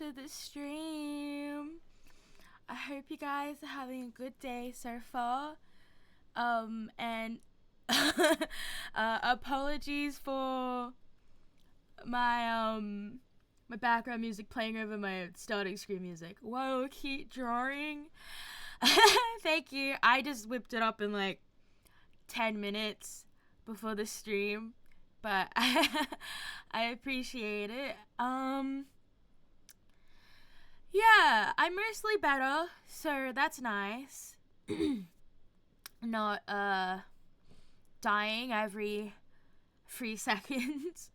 to the stream. I hope you guys are having a good day so far. And apologies for my my background music playing over my starting screen music. Whoa, keep drawing. Thank you. I just whipped it up in like 10 minutes before the stream, but I appreciate it. Yeah, I'm mostly better, so that's nice. Not dying every 3 seconds.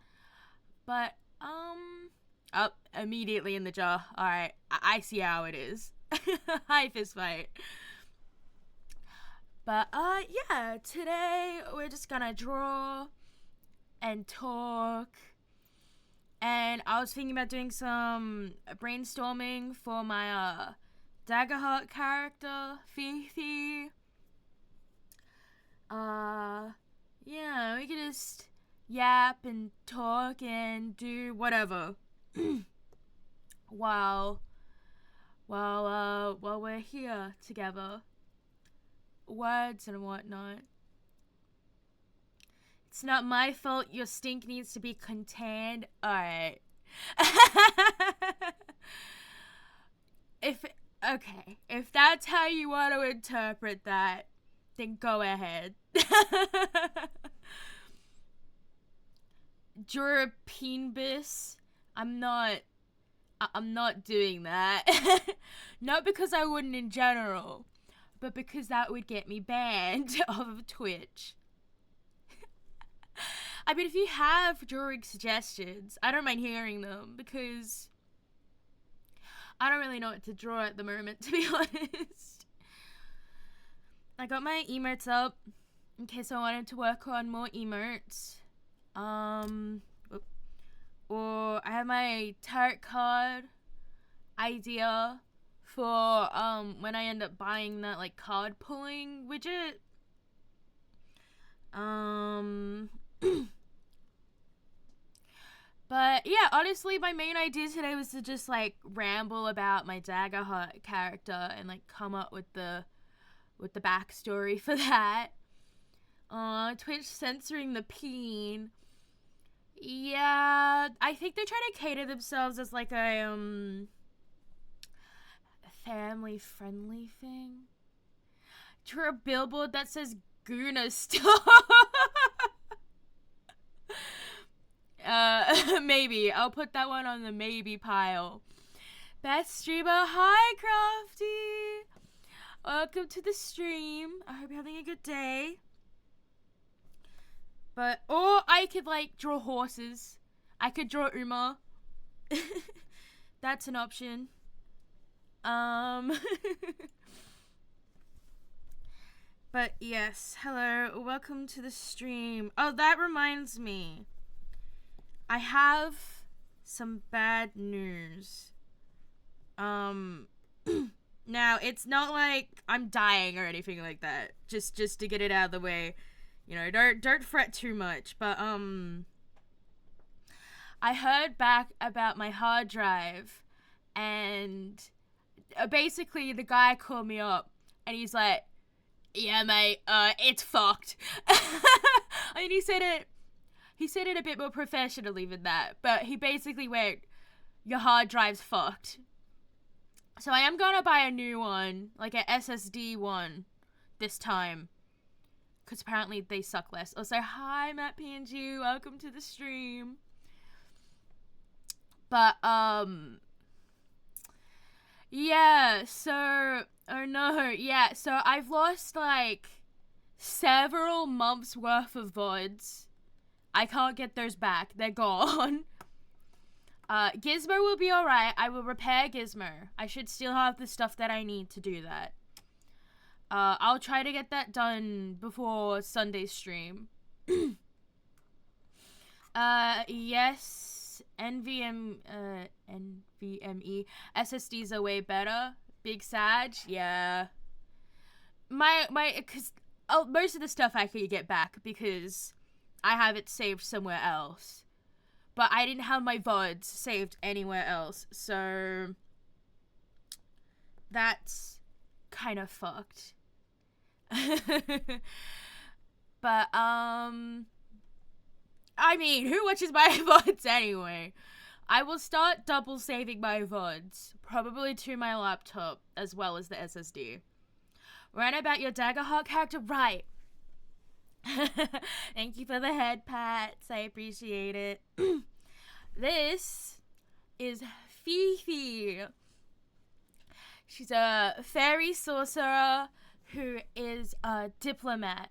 But oh, immediately in the jaw. Alright, I see how it is. Hi, fist fight. But yeah, today we're just gonna draw and talk. And I was thinking about doing some brainstorming for my Daggerheart character, Fifi. Yeah, we could just yap and talk and do whatever while we're here together. Words and whatnot. It's not my fault your stink needs to be contained. Alright. If that's how you want to interpret that, then go ahead. Durapinbus. I'm not doing that. Not because I wouldn't in general, but because that would get me banned off of Twitch. I mean, if you have drawing suggestions, I don't mind hearing them, because I don't really know what to draw at the moment, to be honest. I got my emotes up in case I wanted to work on more emotes. Or I have my tarot card idea for when I end up buying that like card pulling widget. But yeah, honestly, my main idea today was to just like ramble about my Daggerheart character and like come up with the backstory for that. Twitch censoring the peen. Yeah, I think they're trying to cater themselves as like a family friendly thing. Draw a billboard that says Guna Store. Maybe. I'll put that one on the maybe pile. Best streamer, hi Crafty! Welcome to the stream. I hope you're having a good day. But, or I could like draw horses. I could draw Uma. That's an option. But yes, hello, welcome to the stream. Oh, that reminds me. I have some bad news. Now, it's not like I'm dying or anything like that. Just to get it out of the way. You know, don't fret too much. But, I heard back about my hard drive, and basically the guy called me up, and he's like, yeah, mate, it's fucked. I mean, he said it a bit more professionally than that, but he basically went, your hard drive's fucked. So I am gonna buy a new one, like a SSD one, this time. Because apparently they suck less. Also, hi, Matt PNG, welcome to the stream. But, yeah, so, oh no, yeah, so I've lost, like, several months worth of VODs. I can't get those back. They're gone. Gizmo will be alright. I will repair Gizmo. I should still have the stuff that I need to do that. I'll try to get that done before Sunday's stream. Yes, NVMe SSDs are way better. Big Sag, yeah. Cause most of the stuff I could get back because I have it saved somewhere else. but I didn't have my VODs saved anywhere else, so that's kind of fucked. But I mean, who watches my VODs anyway? I will start double saving my VODs, probably to my laptop as well as the SSD. Right about your Daggerheart character, right? Thank you for the head pats. I appreciate it. This is Fifi. She's a fairy sorcerer who is a diplomat.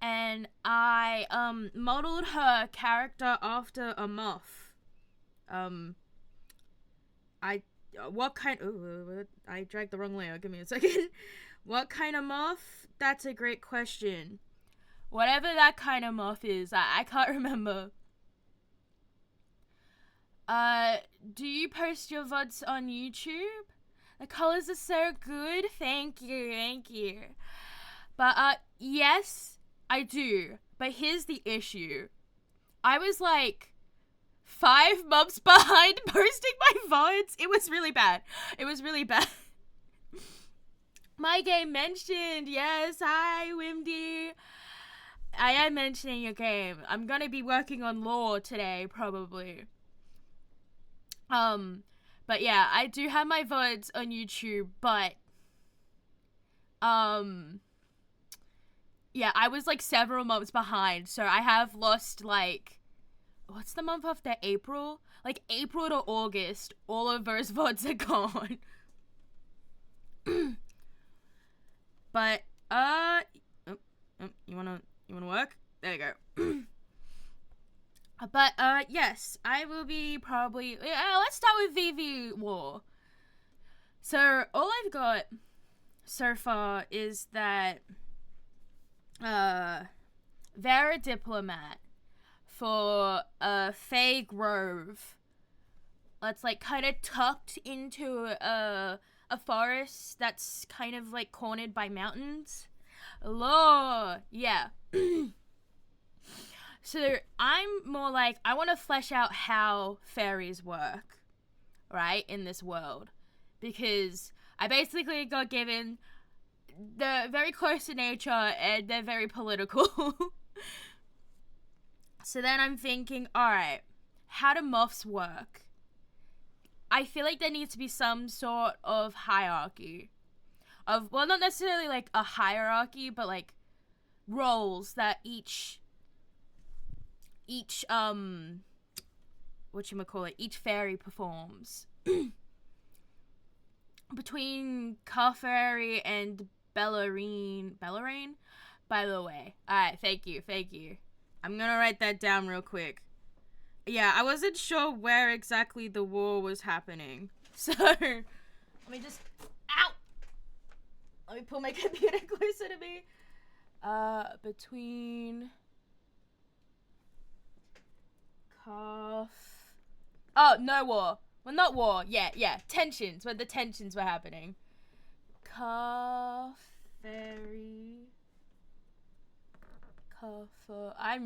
And I modeled her character after a moth. I dragged the wrong layer. Give me a second. What kind of moth? That's a great question. Whatever that kind of moth is, I can't remember. Do you post your VODs on YouTube? The colors are so good. Thank you. But, yes, I do. But here's the issue. I was like 5 months behind posting my VODs. It was really bad. My game mentioned. Yes, hi, Wimdy. I am mentioning your game. I'm gonna be working on lore today, probably. But yeah, I do have my VODs on YouTube, but, yeah, I was like several months behind, so I have lost like, what's the month after April? Like April to August, all of those VODs are gone. But, you wanna work? There you go. But, yes, I will be probably, let's start with VV War. So, all I've got so far is that, they're a diplomat for a Fey Grove that's, like, kind of tucked into a forest that's kind of, like, cornered by mountains. Lore! Yeah. So, I'm more like, I want to flesh out how fairies work, right, in this world. Because I basically got given, they're very close to nature, and they're very political. So then I'm thinking, alright, how do moths work? I feel like there needs to be some sort of hierarchy. Well, not necessarily like a hierarchy, but like roles that each each fairy performs. Between Car Fairy and Bellarine, by the way. Alright, thank you. I'm gonna write that down real quick. Yeah, I wasn't sure where exactly the war was happening. So, let me just, let me pull my computer closer to me. Between no war. Well, not war. Yeah. Tensions. When the tensions were happening. I'm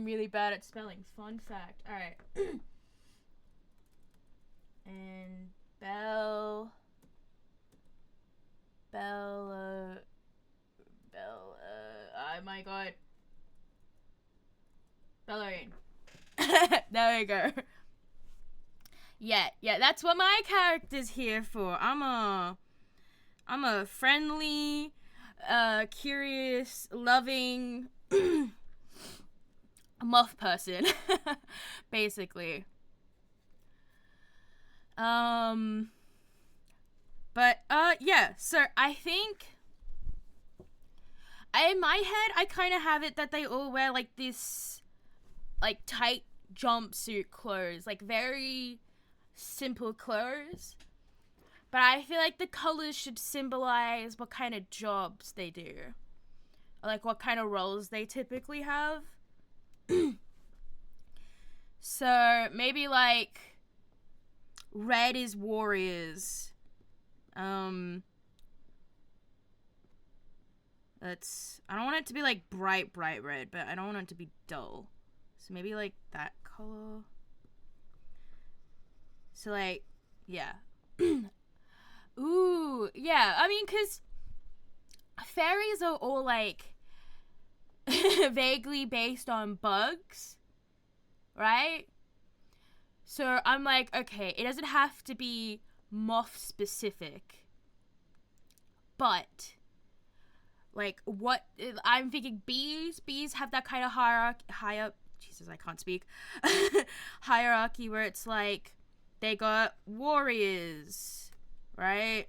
really bad at spelling. Fun fact. Alright. And oh my god. Bellarine. There we go. Yeah, that's what my character's here for. I'm a friendly, curious, loving moth person, basically. But, yeah, so I think, in my head, I kind of have it that they all wear, like, this, like, tight jumpsuit clothes, like, very simple clothes. But I feel like the colors should symbolize what kind of jobs they do. Or, like, what kind of roles they typically have. So, maybe, like, red is warriors. I don't want it to be, like, bright red, but I don't want it to be dull. So maybe, like, that color. So, like, yeah. Ooh, yeah. I mean, because fairies are all, like, vaguely based on bugs, right? So I'm like, okay, it doesn't have to be moth specific, but like what I'm thinking, bees have that kind of hierarchy. Jesus, I can't speak. Hierarchy where it's like they got warriors, right?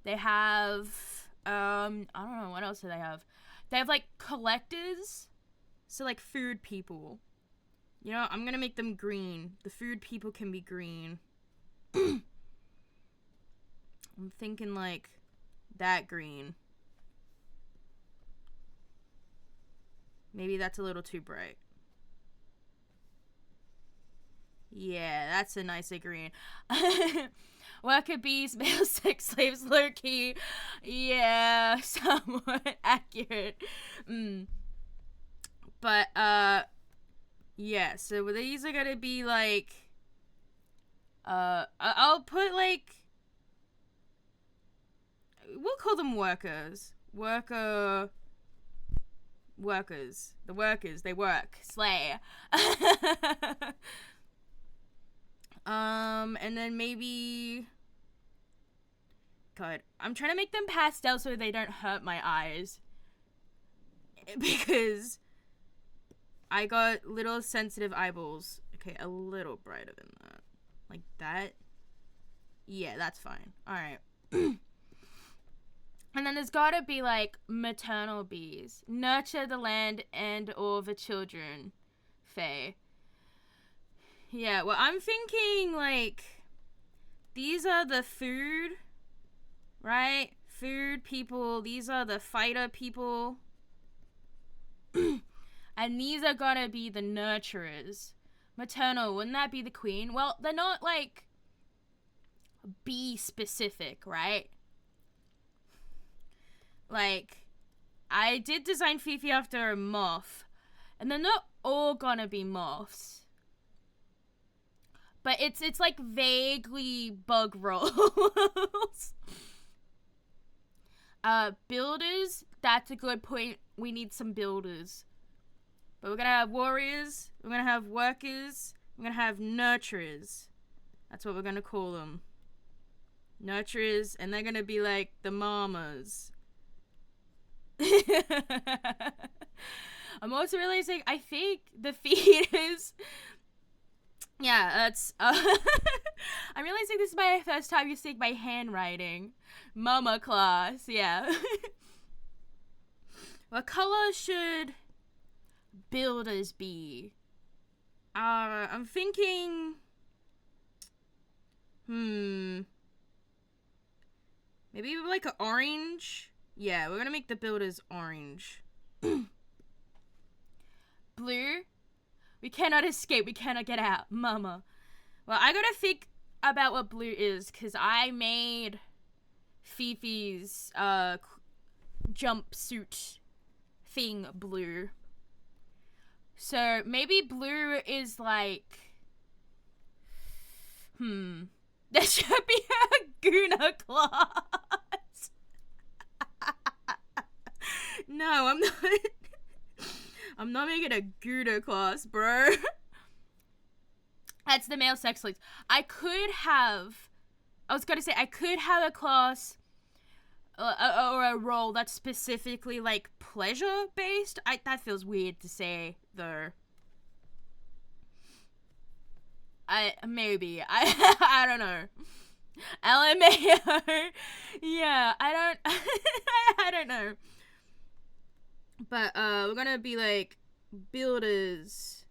They have I don't know, what else do they have? They have like collectors, so like food people. You know, I'm gonna make them green. The food people can be green. I'm thinking like that green. Maybe that's a little too bright. Yeah, that's a nicer green. Worker bees, male sex slaves, low key. Yeah, somewhat accurate. But, yeah, so these are gonna be like, I'll put like, we'll call them workers. Workers. The workers, they work. Slay. And then maybe, God, I'm trying to make them pastel so they don't hurt my eyes. Because I got little sensitive eyeballs. Okay, a little brighter than that. Like that. Yeah, that's fine. Alright. And then there's gotta be like maternal bees. Nurture the land and or the children. Faye. Yeah, well, I'm thinking like these are the food, right? Food people. These are the fighter people. And these are gonna be the nurturers. Maternal, wouldn't that be the queen? Well, they're not like bee specific, right? Like, I did design Fifi after a moth, and they're not all gonna be moths. But it's like vaguely bug rolls. Builders, that's a good point. We need some builders. But we're gonna have warriors, we're gonna have workers, we're gonna have nurturers. That's what we're gonna call them. Nurturers, and they're gonna be like the mamas. I'm also realizing, I think the feeders. Yeah, that's. I'm realizing this is my first time using my handwriting. Mama class, yeah. What color should builders be? I'm thinking. Maybe like an orange. Yeah, we're gonna make the builders orange. Blue. We cannot escape. We cannot get out. Mama. Well, I gotta think about what blue is, because I made Fifi's jumpsuit thing blue. So maybe blue is like... There should be a Guna class. No, I'm not... I'm not making a Gouda class, bro. That's the male sex slaves. I could have a class or a role that's specifically like pleasure based. That feels weird to say though. I don't know. LMAO. Yeah, I don't know. But we're gonna be like builders.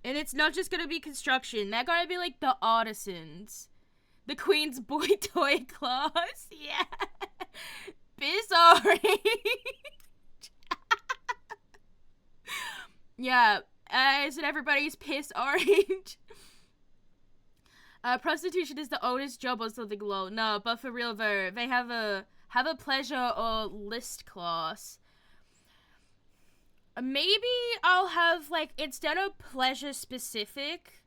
And it's not just gonna be construction. They're gonna be like the artisans. The Queen's boy toy class. Yeah. Piss orange. Yeah. Isn't everybody's piss orange? Prostitution is the oldest job or something low. No, but for real though, they have a pleasure or list class. Maybe I'll have like, instead of pleasure specific,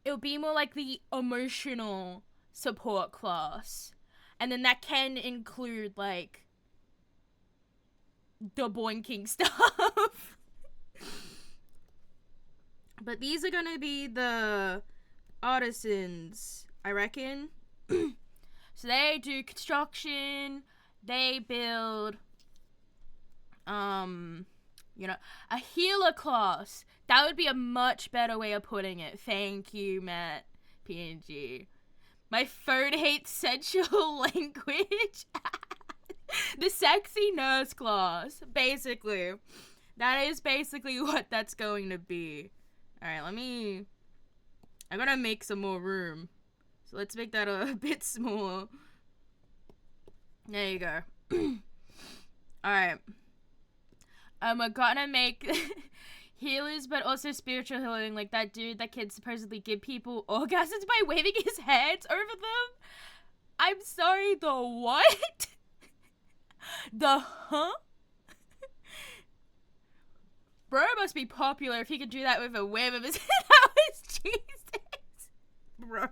it'll be more like the emotional support class. And then that can include, like, the boinking stuff. But these are gonna be the artisans, I reckon. So they do construction, they build, you know, a healer class. That would be a much better way of putting it. Thank you, Matt PNG. My phone hates sensual language. The sexy nurse class, basically. That is basically what that's going to be. Alright, I gotta make some more room. So let's make that a bit smaller. There you go. Alright. We're gonna make healers, but also spiritual healing. Like that dude that can supposedly give people orgasms by waving his hands over them. I'm sorry, the what? The huh? Bro must be popular if he could do that with a wave of his head. That was Jesus. Bro.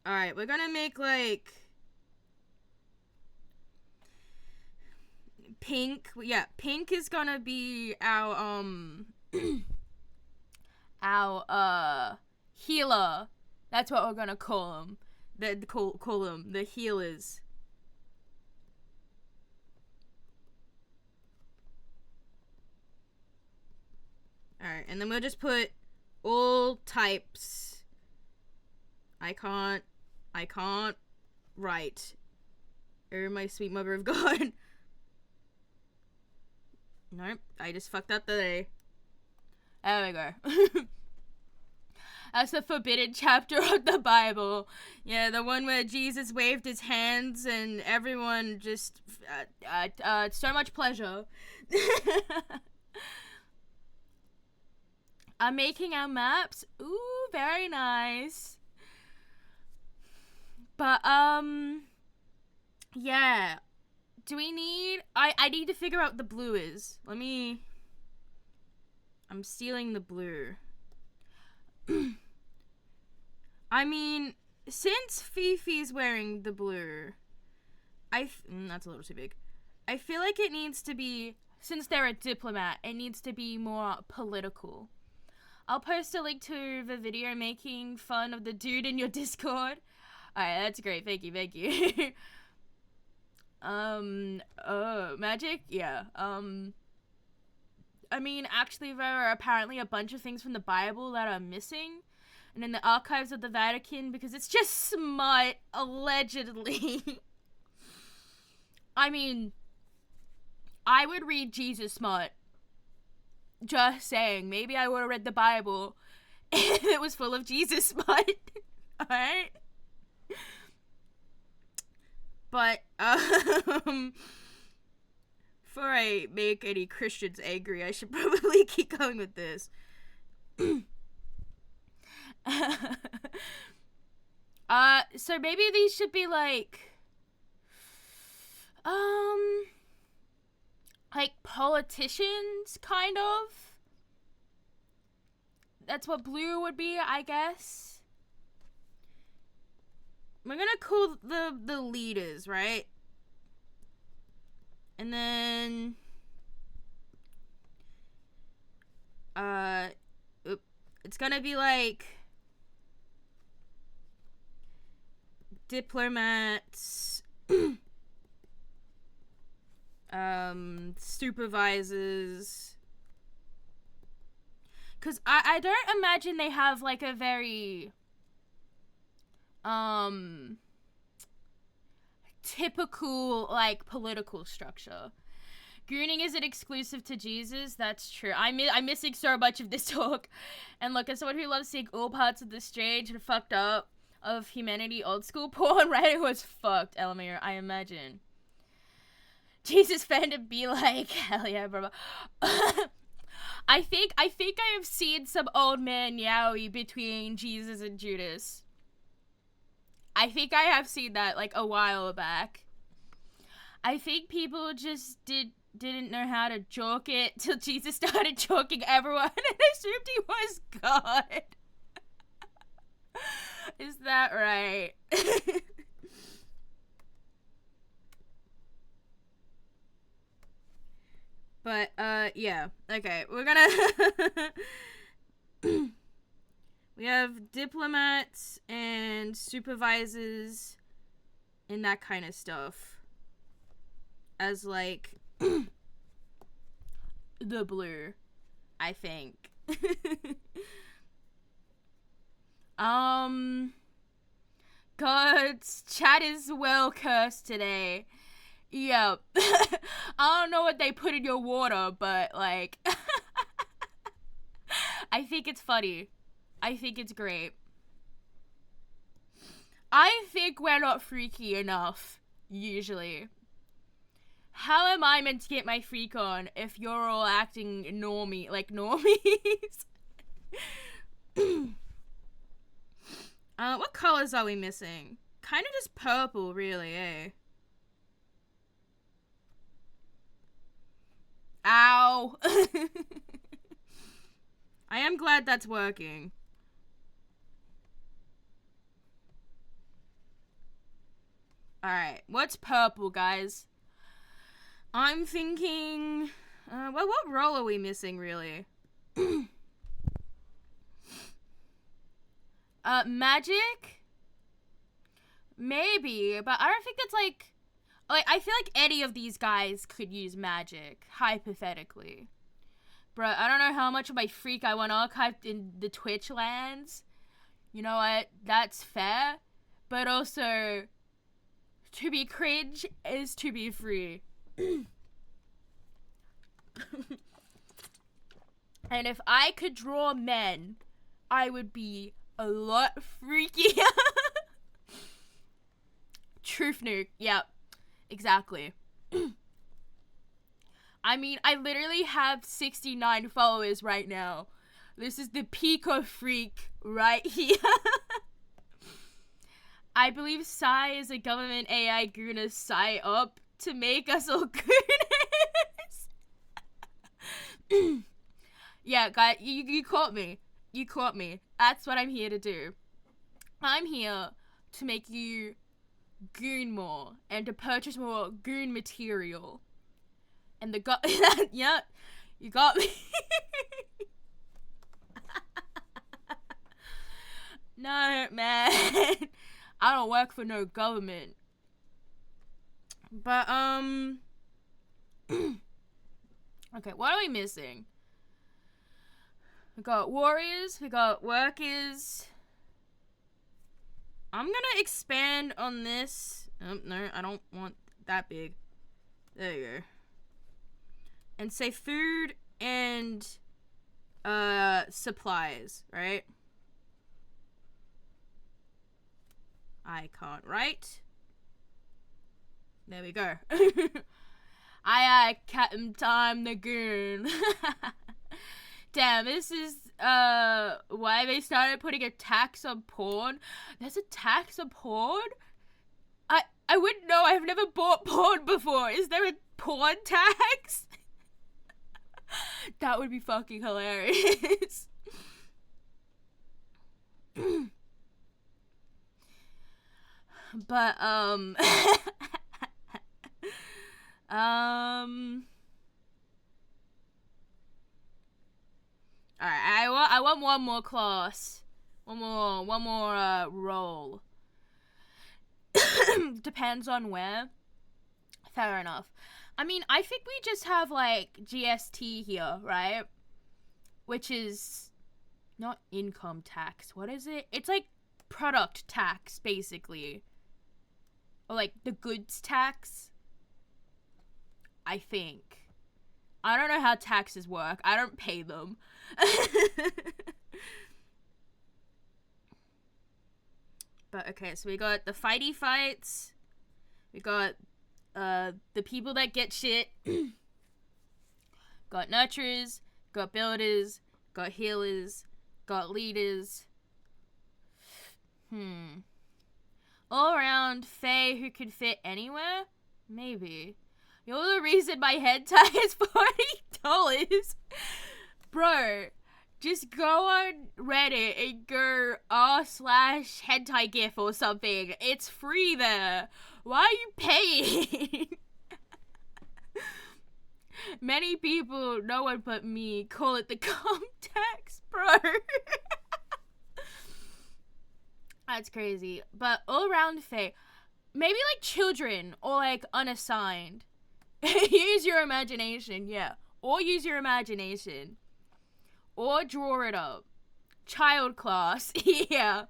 Alright, we're gonna make, like, pink. Yeah, pink is gonna be our, our, healer. That's what we're gonna call them. Call them the healers. Alright, and then we'll just put all types. I can't write. Oh, my sweet mother of God. Nope, I just fucked up the day. There we go. That's the forbidden chapter of the Bible. Yeah, the one where Jesus waved his hands and everyone just, so much pleasure. I'm making our maps. Ooh, very nice. But, yeah. Do we need... I need to figure out what the blue is. I'm stealing the blue. I mean, since Fifi's wearing the blue, that's a little too big. I feel like it needs to be, since they're a diplomat, it needs to be more political. I'll post a link to the video making fun of the dude in your Discord. Alright, that's great. Thank you. Magic? Yeah. I mean, actually, there are apparently a bunch of things from the Bible that are missing. And in the archives of the Vatican, because it's just smut, allegedly. I mean, I would read Jesus smut. Just saying, maybe I would have read the Bible if it was full of Jesus smut. Alright? But, before I make any Christians angry, I should probably keep going with this. So maybe these should be like politicians, kind of. That's what blue would be, I guess. We're gonna call the leaders, right? And then it's gonna be like diplomats, supervisors, because I don't imagine they have like a very typical like political structure. Gooning isn't exclusive to Jesus. That's true. I'm missing so much of this talk. And look, as someone who loves seeing all parts of the strange and fucked up of humanity, old school porn, right? It was fucked, LMAO, I imagine. Jesus fandom be like, hell yeah, bro. I think I have seen some old man yaoi between Jesus and Judas. I think I have seen that like a while back. I think people just did didn't know how to chalk it till Jesus started chalking everyone and assumed he was God. Is that right? But, yeah. Okay, we're gonna... we have diplomats and supervisors and that kind of stuff as, like, the blue, I think. God's chat is well cursed today. Yep. I don't know what they put in your water, but, like, I think it's funny. I think it's great. I think we're not freaky enough, usually. How am I meant to get my freak on if you're all acting like normies? What colors are we missing? Kind of just purple, really, eh? Ow. I am glad that's working. Alright, what's purple, guys? I'm thinking... well, what role are we missing, really? Magic? Maybe, but I don't think that's, like, I feel like any of these guys could use magic, hypothetically. Bruh, I don't know how much of my freak I want archived in the Twitch lands. You know what? That's fair. But also, to be cringe is to be free. And if I could draw men, I would be a lot freakier. Truth nuke. Yep. Exactly. I mean, I literally have 69 followers right now. This is the peak of freak right here. I believe Psy is a government AI gonna Psy up to make us all gooners. Yeah, guys, you caught me. You caught me. That's what I'm here to do. I'm here to make you goon more and to purchase more goon material. And yeah, you got me. No, man. I don't work for no government. But, okay, what are we missing? We got warriors, we got workers. I'm gonna expand on this. Oh, no, I don't want that big. There you go. And say food and, supplies, right? I can't write. There we go. Captain Time the Goon. Damn, this is, why they started putting a tax on porn. There's a tax on porn? I wouldn't know. I've never bought porn before. Is there a porn tax? That would be fucking hilarious. But, alright, I want one more class. One more, role. Depends on where. Fair enough. I mean, I think we just have, like, GST here, right? Which is not income tax. What is it? It's, like, product tax, basically. Or, like, the goods tax. I think. I don't know how taxes work. I don't pay them. But, okay, so we got the fighty fights. We got, the people that get shit. Got nurturers. Got builders. Got healers. Got leaders. All around Fae who could fit anywhere? Maybe. You're the reason my hentai is $40. Bro, just go on Reddit and go r/hentai gif or something. It's free there. Why are you paying? Many people, no one but me, call it the context, bro. That's crazy. But all around fake. Maybe like children or like unassigned. Use your imagination, yeah. Or use your imagination. Or draw it up. Child class, yeah.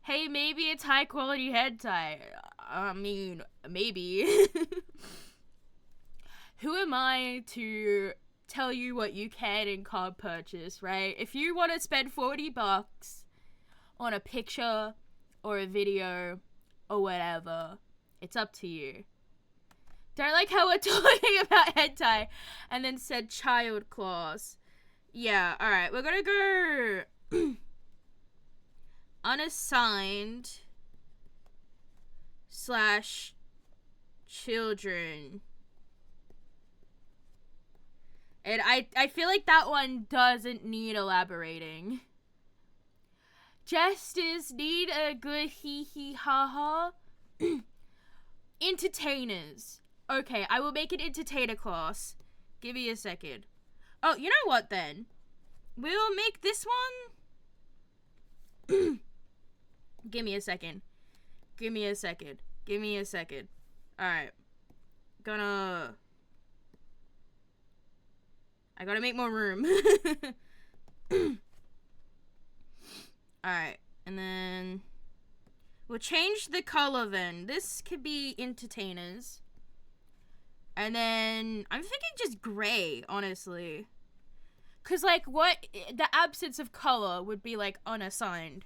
Hey, maybe it's high quality hentai. I mean, maybe. Who am I to tell you what you can and can't purchase, right? If you want to spend $40 on a picture or a video or whatever, it's up to you. Don't like how we're talking about hentai and then said child class. Yeah, alright, we're gonna go unassigned / children. And I feel like that one doesn't need elaborating. Jesters need a good hee hee ha ha. Entertainers. Okay, I will make an entertainer class. Give me a second. Oh, you know what then? We'll make this one. Give me a second. Give me a second. Give me a second. Alright. I gotta make more room. Alright. And then we'll change the color then. This could be entertainers. And then I'm thinking just gray, honestly. Cause like the absence of color would be like unassigned.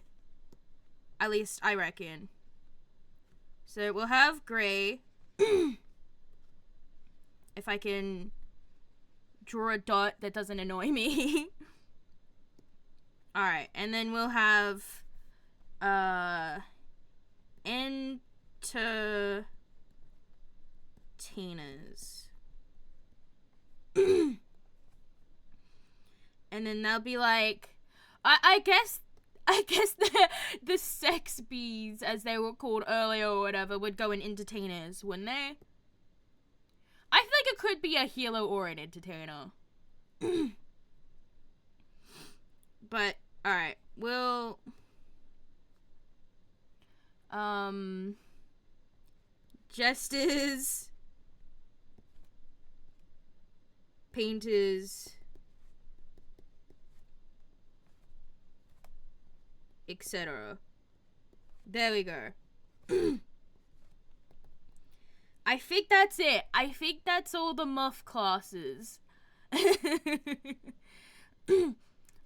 At least I reckon. So we'll have gray. If I can draw a dot that doesn't annoy me. Alright, and then we'll have entertainers. And then they'll be like, I guess the sex bees, as they were called earlier or whatever, would go in entertainers, wouldn't they? I feel like it could be a healer or an entertainer. But, alright, we'll jesters, painters, etc. There we go. I think that's it. I think that's all the muff classes.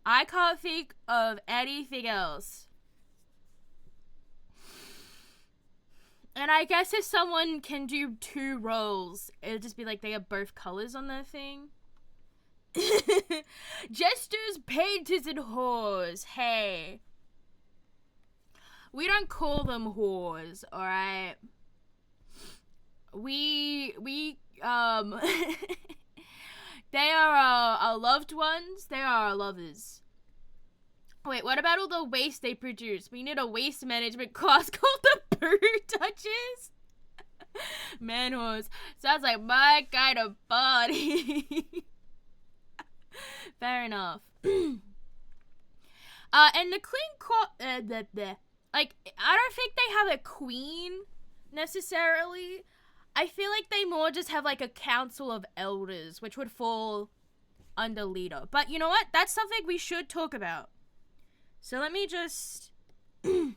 I can't think of anything else. And I guess if someone can do 2 roles, it'll just be like they have both colors on their thing. Jesters, painters, and whores. Hey. We don't call them whores, alright? They are our loved ones. They are our lovers. Wait, what about all the waste they produce? We need a waste management class called the Poo Touches. Man whores. Sounds like my kind of body. Fair enough. And the like, I don't think they have a queen necessarily. I feel like they more just have like a council of elders, which would fall under leader. But you know what? That's something we should talk about. So let me just... Alright,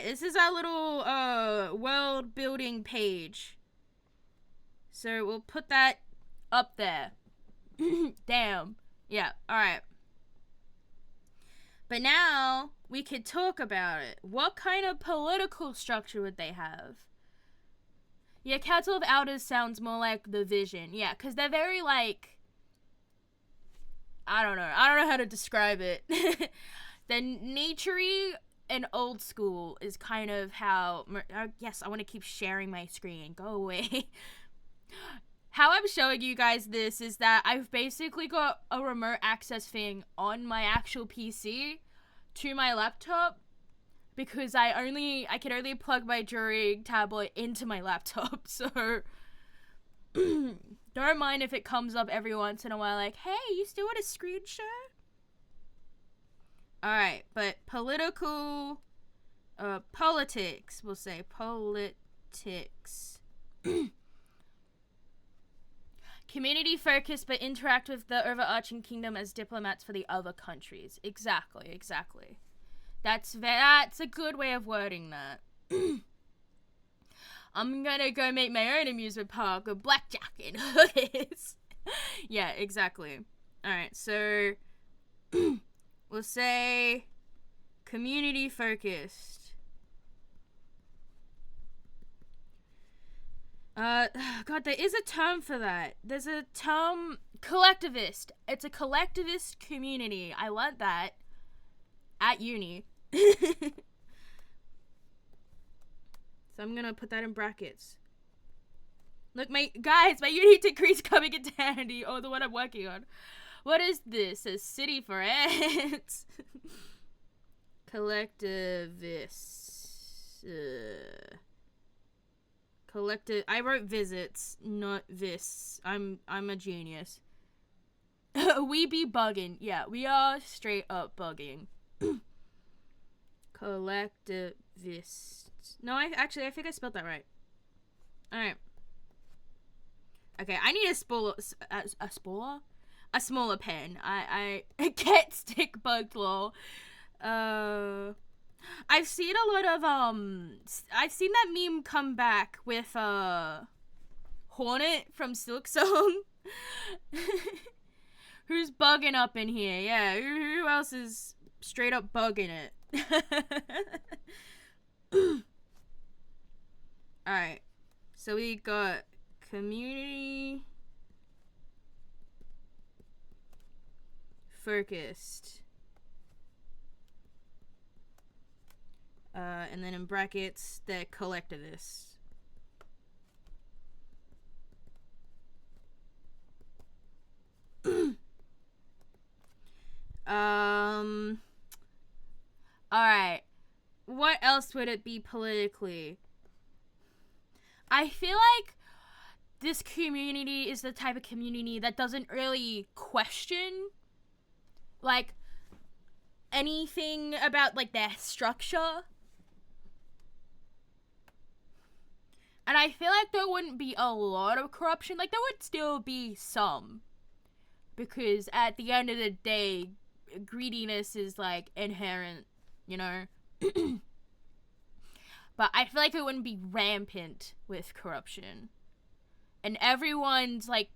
this is our little world building page. So we'll put that up there. Damn. Yeah, alright. But now we could talk about it. What kind of political structure would they have? Yeah, Council of Elders sounds more like the Vision. Yeah, because they're very, like... I don't know how to describe it. They're nature-y, and old school is kind of how, yes, I want to keep sharing my screen. Go away. How I'm showing you guys this is that I've basically got a remote access thing on my actual PC to my laptop because I can only plug my drawing tablet into my laptop. So don't mind if it comes up every once in a while like, hey, you still want a screen share? Alright, but politics, we'll say politics. Community focused but interact with the overarching kingdom as diplomats for the other countries. Exactly. That's a good way of wording that. I'm gonna go make my own amusement park with blackjack and hookers. Yeah, exactly. Alright, so we'll say community focused. God, there is a term for that. There's a term, collectivist. It's a collectivist community. I learned that at uni. So I'm gonna put that in brackets. Look, my uni degree's coming into handy. Oh, the one I'm working on. What is this? A city for ants. Collectivists. I wrote visits, not this. I'm a genius. We be bugging. Yeah, we are straight up bugging. Collectivists. No, I think I spelled that right. Alright. Okay, I need a smaller pen. I can't stick bugged lol. I've seen a lot of I've seen that meme come back with Hornet from Silk Song. Who's bugging up in here? Yeah, who else is straight up bugging it? Alright, so we got community focused. And then in brackets, the collectivists. Alright. What else would it be politically? I feel like this community is the type of community that doesn't really question, like, anything about, like, their structure. And I feel like there wouldn't be a lot of corruption. Like, there would still be some. Because at the end of the day, greediness is, like, inherent, you know? But I feel like it wouldn't be rampant with corruption. And everyone's, like,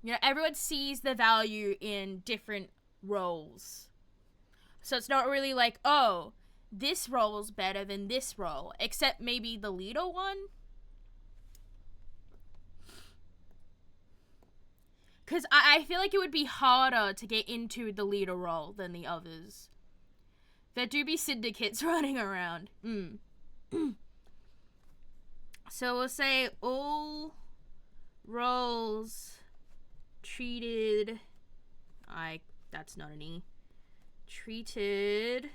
you know, everyone sees the value in different roles. So it's not really like, oh, this role's better than this role. Except maybe the leader one. Because I feel like it would be harder to get into the leader role than the others. There do be syndicates running around. So we'll say all roles treated... that's not an E. Treated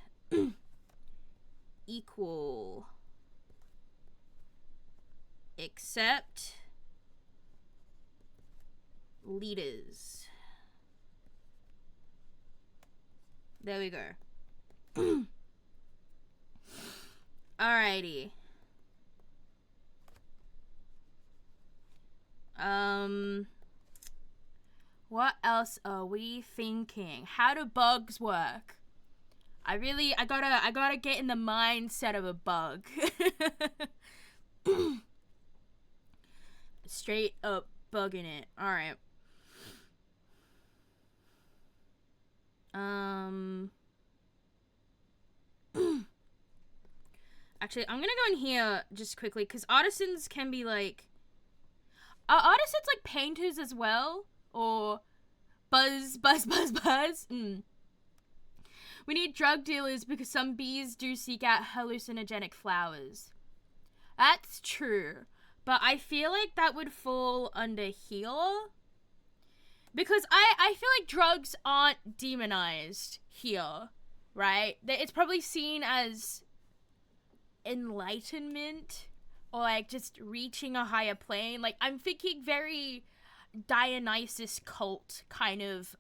equal. Except leaders. There we go. Alrighty. What else are we thinking? How do bugs work? I gotta get in the mindset of a bug. Straight up bugging it. Alright. Actually, I'm gonna go in here just quickly, because artisans can be like... Are artisans like painters as well? Or buzz? We need drug dealers because some bees do seek out hallucinogenic flowers. That's true. But I feel like that would fall under here. Because I feel like drugs aren't demonized here, right? It's probably seen as enlightenment or like just reaching a higher plane. Like, I'm thinking very Dionysus cult kind of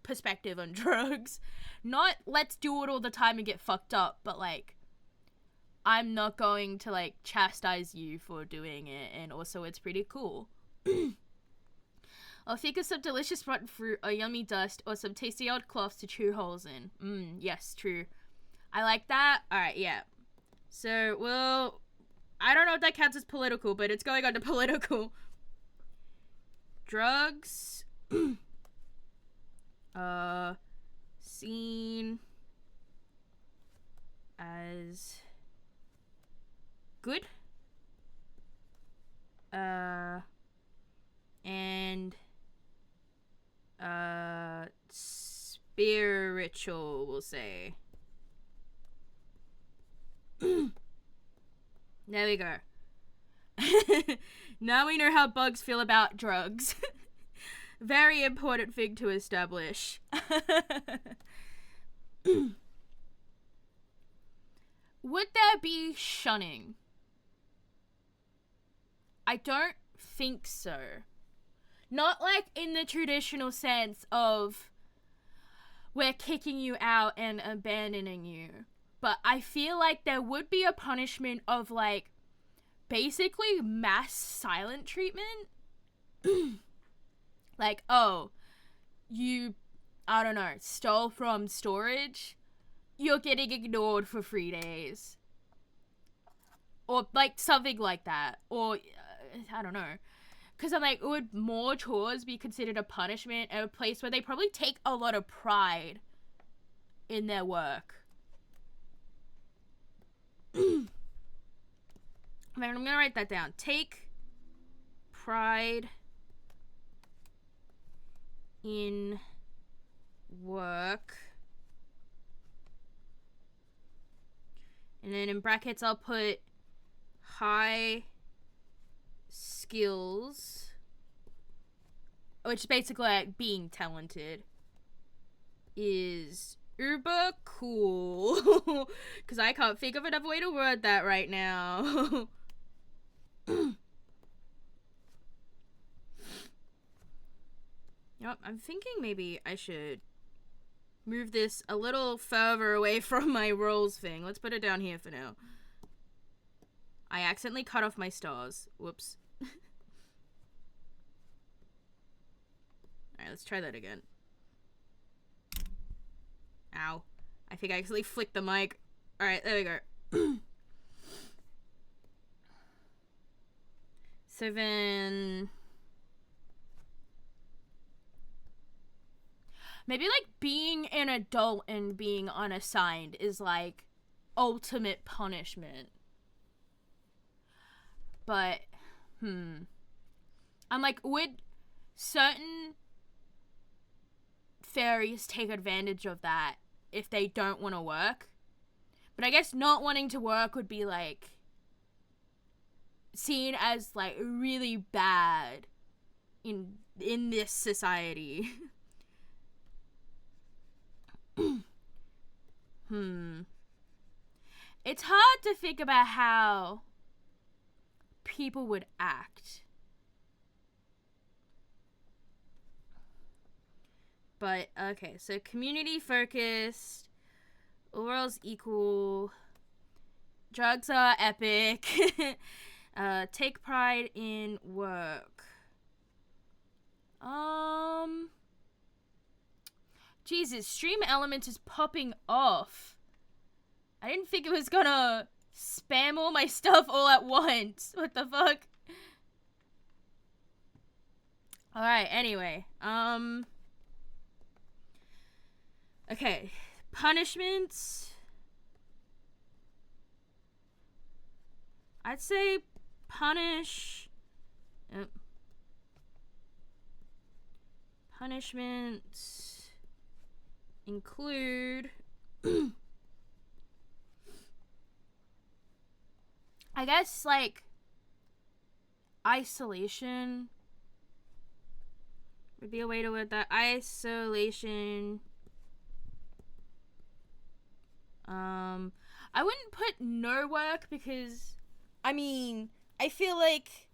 perspective on drugs. Not let's do it all the time and get fucked up, but like, I'm not going to like chastise you for doing it, and also it's pretty cool. I'll think of some delicious rotten fruit or yummy dust or some tasty old cloths to chew holes in. Yes, true. I like that. Alright, yeah. So, well, I don't know if that counts as political, but it's going on to political. Drugs. Seen as good. And spiritual, we'll say. There we go. Now we know how bugs feel about drugs. Very important thing to establish. Would there be shunning? I don't think so. Not like in the traditional sense of we're kicking you out and abandoning you. But I feel like there would be a punishment of like basically mass silent treatment. Like, oh, you, I don't know, stole from storage. You're getting ignored for 3 days. Or like something like that. Or, I don't know. Because I'm like, would more chores be considered a punishment at a place where they probably take a lot of pride in their work? Man, I'm gonna write that down. Take pride in work. And then in brackets, I'll put high skills, which is basically like being talented, is uber cool. Because I can't think of another way to word that right now. Yep, I'm thinking maybe I should move this a little further away from my roles thing. Let's put it down here for now. I accidentally cut off my stars. Whoops. Alright, let's try that again. Ow. I think I actually flicked the mic. Alright, there we go. So then... maybe, like, being an adult and being unassigned is, like, ultimate punishment. But, I'm like, would certain fairies take advantage of that if they don't want to work? But I guess not wanting to work would be, like, seen as, like, really bad in this society. It's hard to think about how people would act. But, okay, so community focused, overall's equal, drugs are epic, take pride in work. Jesus, stream element is popping off. I didn't think it was gonna spam all my stuff all at once. What the fuck? Alright, anyway. Okay. Punishments. I'd say punish... punishments include I guess, like, isolation would be a way to word that. Isolation. I wouldn't put no work because, I mean, I feel like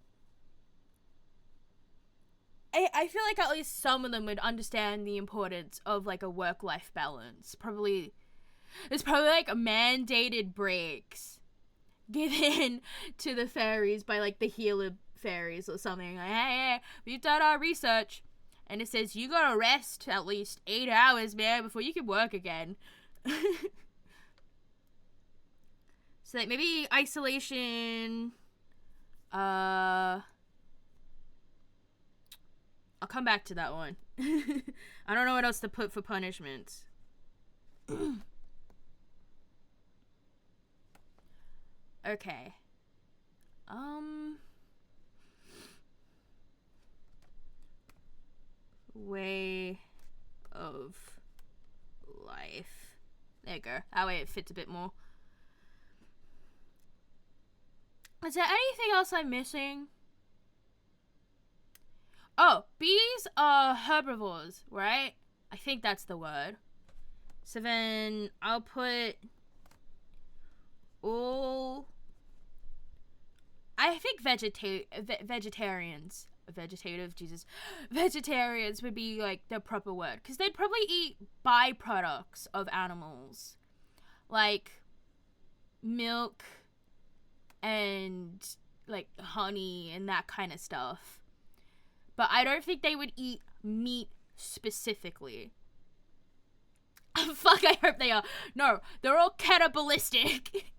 at least some of them would understand the importance of, like, a work-life balance. There's probably, like, mandated breaks given to the fairies by, like, the healer fairies or something. Like, hey, we've done our research, and it says you gotta rest at least 8 hours, man, before you can work again. So, like, maybe isolation, I'll come back to that one. I don't know what else to put for punishments. Okay. Way of life. There you go. That way it fits a bit more. Is there anything else I'm missing? Oh, bees are herbivores, right? I think that's the word. So then I'll put all... I think vegetarians. Vegetarians would be, like, the proper word. Because they'd probably eat byproducts of animals. Like, milk and, like, honey and that kind of stuff. But I don't think they would eat meat specifically. Fuck, I hope they are. No, they're all cannibalistic.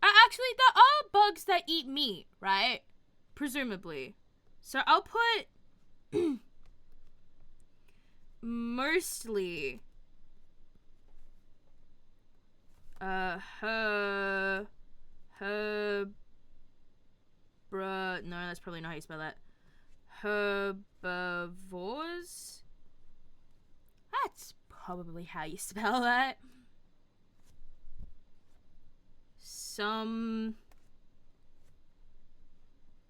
Actually, there are bugs that eat meat, right? Presumably. So I'll put mostly no, that's probably not how you spell that. Herbivores? That's probably how you spell that. Some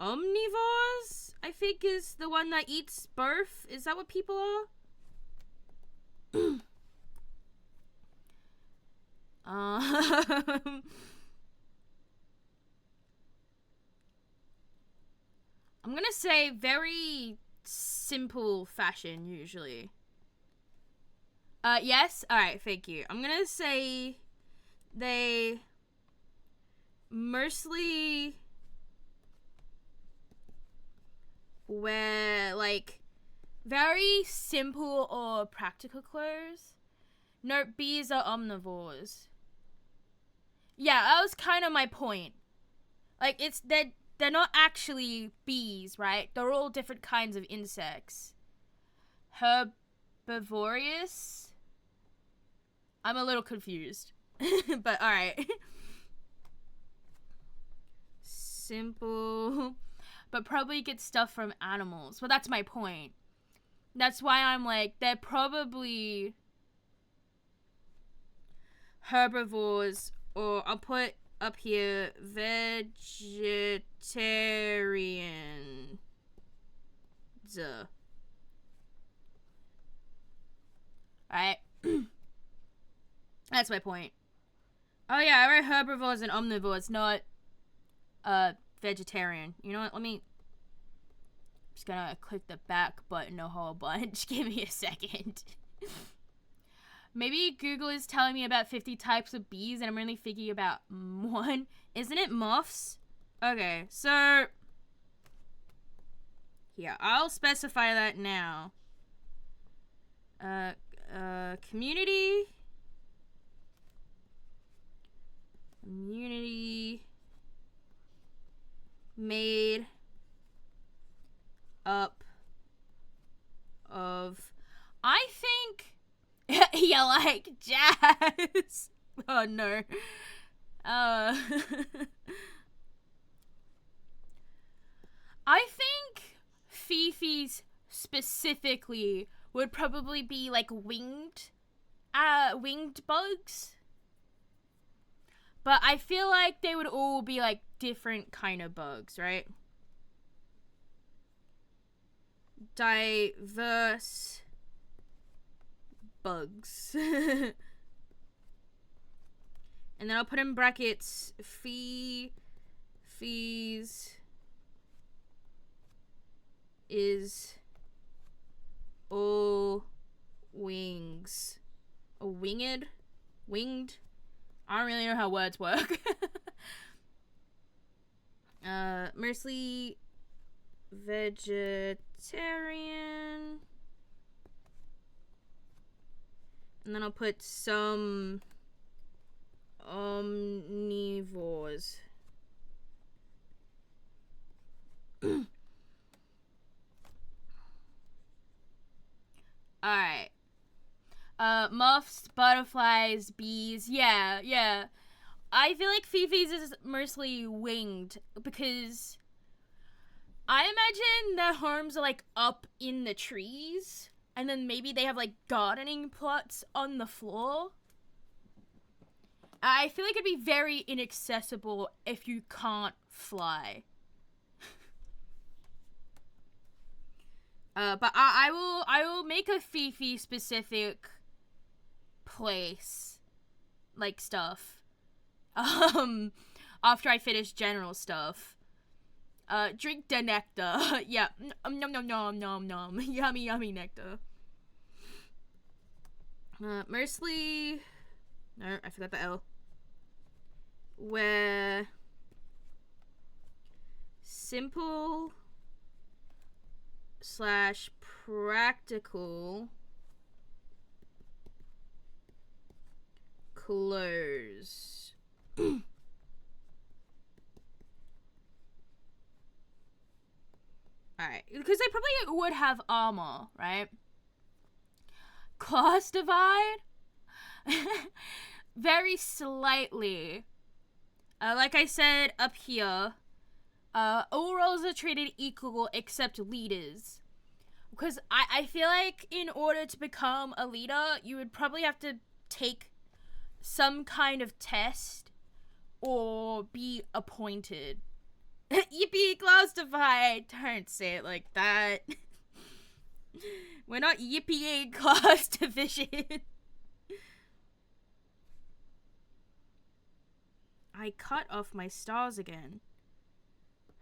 omnivores, I think, is the one that eats both. Is that what people are? I'm gonna say very simple fashion, usually. Yes? Alright, thank you. I'm gonna say they mostly wear, like, very simple or practical clothes. No, bees are omnivores. Yeah, that was kind of my point. Like, they're not actually bees, right? They're all different kinds of insects. Herbivorous? I'm a little confused. But alright. Simple. But probably get stuff from animals. Well, that's my point. That's why I'm like, they're probably herbivores, or I'll put up here vegetarian. Alright. That's my point. Oh yeah, I wrote herbivores and omnivores, not vegetarian. You know what? I'm just gonna click the back button a whole bunch. Give me a second. Maybe Google is telling me about 50 types of bees and I'm only thinking about one. Isn't it moths? Okay, so yeah, I'll specify that now. Community made up of, I think, you like jazz. Oh no. I think Fifi's specifically would probably be like winged winged bugs. But I feel like they would all be like different kind of bugs, right? Diverse bugs. And then I'll put in brackets fees is all wings. Or winged? I don't really know how words work. Mostly vegetarian. And then I'll put some omnivores. Alright. Moths, butterflies, bees. Yeah. I feel like Fifi's is mostly winged because I imagine their homes are like up in the trees and then maybe they have like gardening plots on the floor. I feel like it'd be very inaccessible if you can't fly. But I will make a Fifi specific place, like stuff. After I finish general stuff. Drink the nectar. Yeah. Nom. Yummy nectar. Mostly. No, I forgot the L. Where simple / practical clothes. Alright, because they probably would have armor, right? Class divide? Very slightly. Like I said up here, all roles are treated equal except leaders. Because I feel like in order to become a leader, you would probably have to take some kind of test or be appointed. Yippee, class divide! Don't say it like that. We're not yippee class division. I cut off my stars again.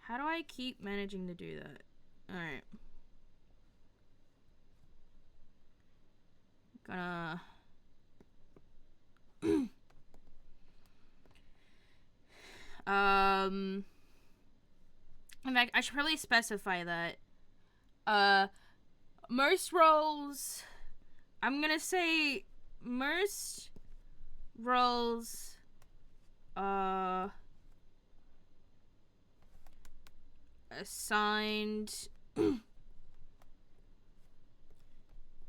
How do I keep managing to do that? Alright. Gonna... In fact, I should probably specify that. Most roles... I'm gonna say most roles... assigned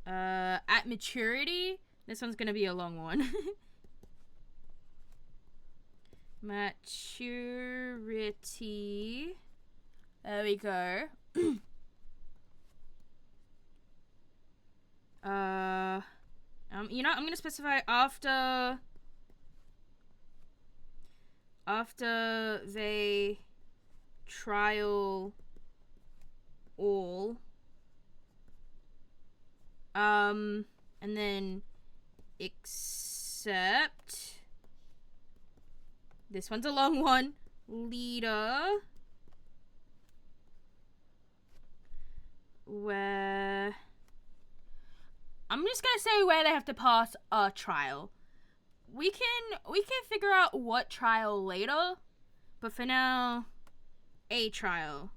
at maturity. This one's gonna be a long one. Maturity. There we go. You know, I'm gonna specify after they trial all, and then except this one's a long one, leader, where I'm just gonna say where they have to pass a trial. We can figure out what trial later, but for now, a trial.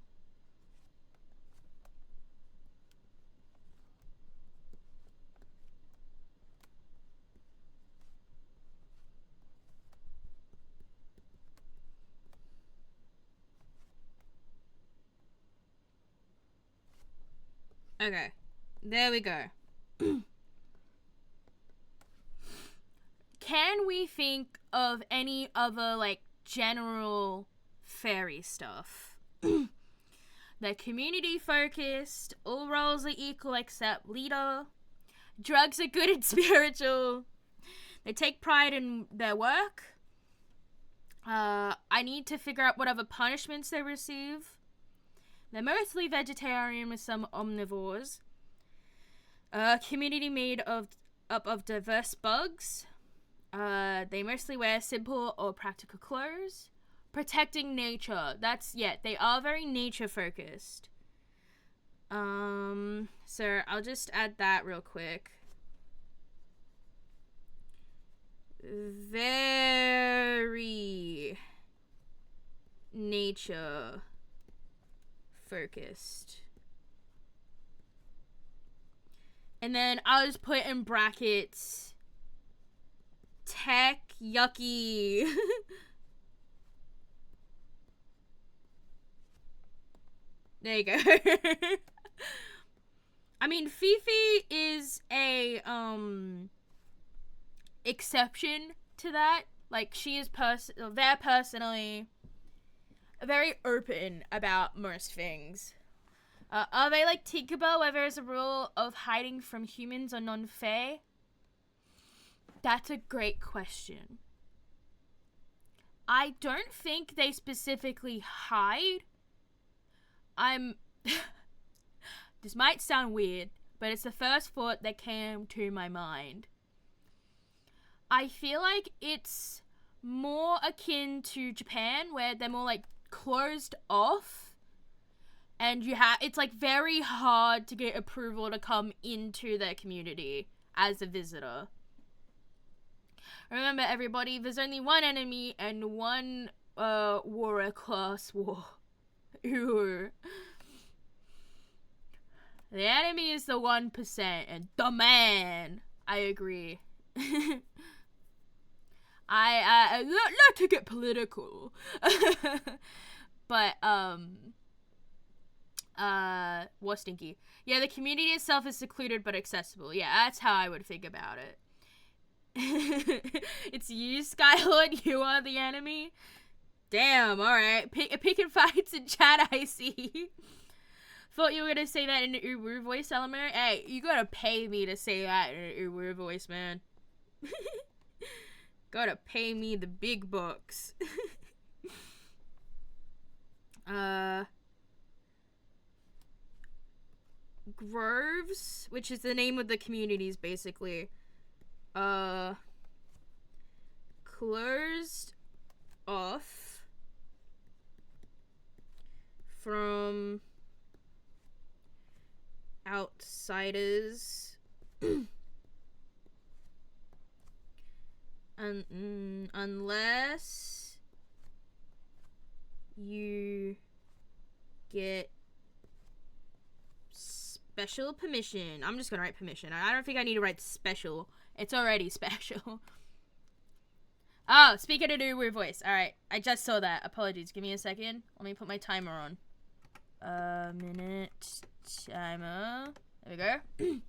Okay, there we go. Can we think of any other, like, general fairy stuff? They're community focused, all roles are equal except leader, drugs are good and spiritual, They take pride in their work. I need to figure out what other punishments they receive. They're mostly vegetarian with some omnivores. Community made up of diverse bugs. They mostly wear simple or practical clothes. Protecting nature. They are very nature focused. So I'll just add that real quick. Very nature focused. And then I'll just put in brackets tech yucky. There you go. I mean, Fifi is a exception to that. Like, she is they're personally very open about most things. Are they like Tinkerbell, where there's a rule of hiding from humans or non-fae? That's a great question. I don't think they specifically hide. This might sound weird, but it's the first thought that came to my mind. I feel like it's more akin to Japan, where they're more like closed off, and it's like very hard to get approval to come into their community as a visitor. Remember, everybody, there's only one enemy and one warrior class war. Ooh. The enemy is the 1% and the man. I agree. I not to get political. But what's stinky? Yeah, the community itself is secluded but accessible. Yeah, that's how I would think about it. It's you, Skylord. You are the enemy. Damn. All right. Picking fights in chat. I see. Thought you were gonna say that in an Uwu voice, Elamir. Hey, you gotta pay me to say that in an Uwu voice, man. Gotta pay me the big bucks. Groves, which is the name of the communities, basically. Closed off from outsiders. Unless you get special permission. I'm just gonna write permission. I don't think I need to write special. It's already special. Oh, speaking of new voice. Alright, I just saw that. Apologies. Give me a second. Let me put my timer on. Minute timer. There we go.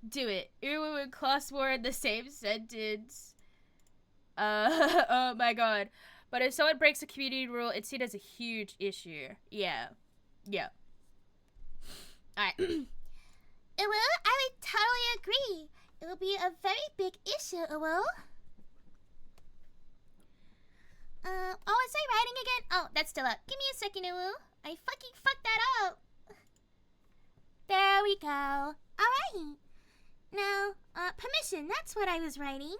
Do it. Uwu and class war in the same sentence. Oh my god. But if someone breaks a community rule, it's seen as a huge issue. Yeah. Yeah. Alright. Uwu, I would totally agree. It will be a very big issue, Uwu. Oh, is I writing again? Oh, that's still up. Give me a second, Uwu. I fucking fucked that up. There we go. Alright. Now, permission, that's what I was writing.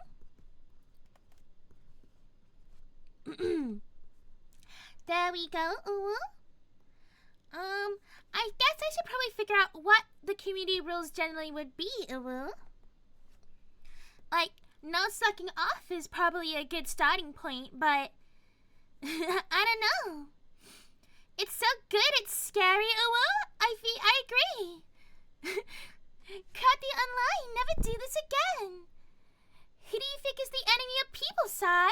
There we go, Uwu. I guess I should probably figure out what the community rules generally would be, Uwu. Like, no sucking off is probably a good starting point, but I don't know. It's so good, it's scary, Uwu. I agree. Cut the online, never do this again. Who do you think is the enemy of people, Sai?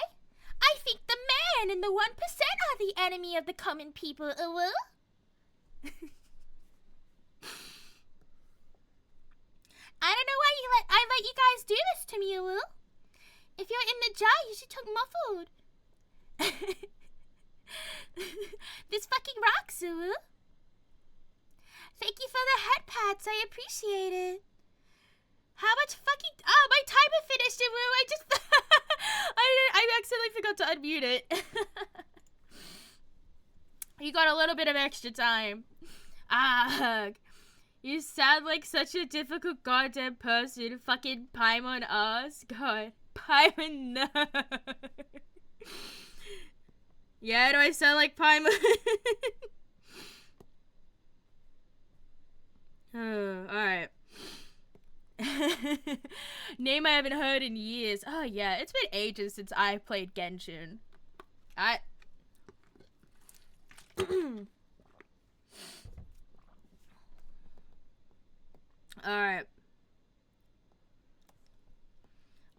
I think the man and the 1% are the enemy of the common people, Uwu. I don't know why I let you guys do this to me, Uwu. If you're in the jar, you should talk muffled. This fucking rocks, Uwu. Thank you for the head pats. I appreciate it. How much fucking... Oh, my timer finished, Uwu. I just... mute it. You got a little bit of extra time. You sound like such a difficult goddamn person. Fucking Paimon ass. God. Paimon, no. Yeah, do I sound like Paimon? Oh, alright. Name I haven't heard in years. Oh yeah, it's been ages since I played Genshin. Alright.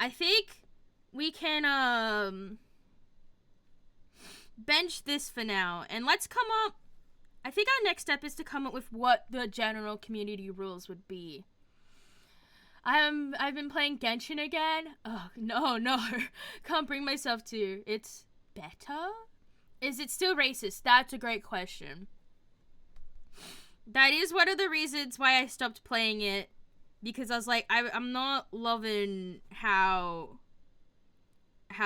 I think we can bench this for now, and let's come up. I think our next step is to come up with what the general community rules would be. I've been playing Genshin again. Oh, no. Can't bring myself to. It's better? Is it still racist? That's a great question. That is one of the reasons why I stopped playing it. Because I was like, I'm not loving how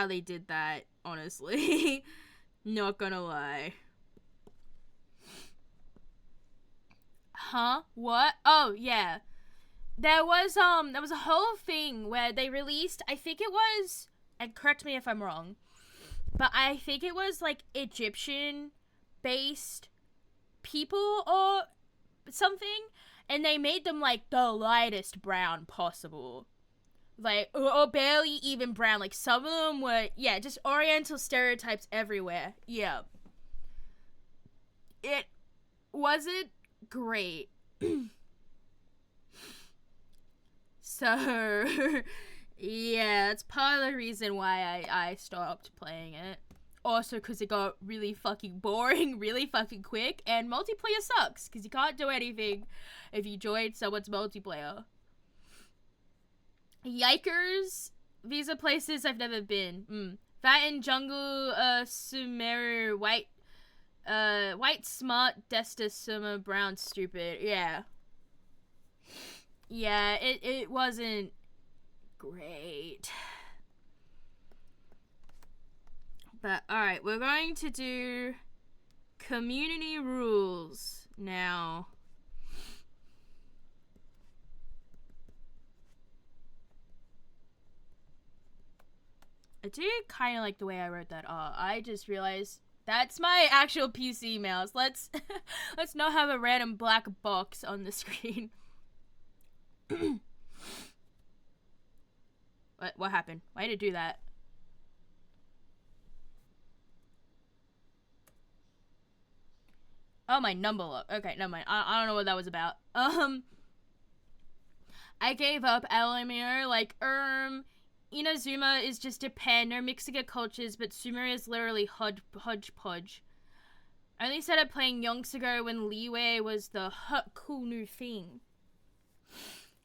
they did that, honestly. Not gonna lie. Huh? What? Oh, yeah. There was a whole thing where they released, I think it was, and correct me if I'm wrong, but I think it was like Egyptian based people or something, and they made them like the lightest brown possible. Like, or barely even brown. Like, some of them were, yeah, just oriental stereotypes everywhere. Yeah. It wasn't great. So, yeah, that's part of the reason why I stopped playing it. Also, because it got really fucking boring really fucking quick, and multiplayer sucks, because you can't do anything if you join someone's multiplayer. Yikers, these are places I've never been. That in jungle, Sumeru, white, smart, Desta, Summer, brown, stupid, yeah. Yeah, it wasn't great. But, alright, we're going to do community rules now. I do kind of like the way I wrote that. I just realized that's my actual PC mouse. Let's not have a random black box on the screen. What happened? Why did it do that? Oh, my number look. Okay, never mind. I don't know what that was about. I gave up Elamir. Like, Inazuma is just Japan. No mixing of cultures, but Sumeru is literally hodgepodge. I only started playing yonks ago when Leeway was the hot, cool new thing.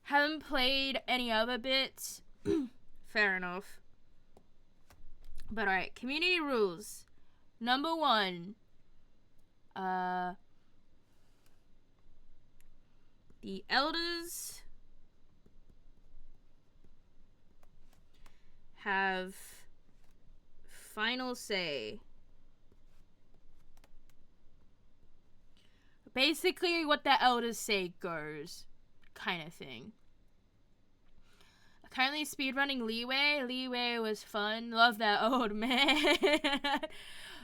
Haven't played any other bits. Fair enough. But alright, community rules. Number 1. The elders have final say. Basically, what the elders say goes, kind of thing. Currently speedrunning Leeway. Leeway was fun. Love that old man.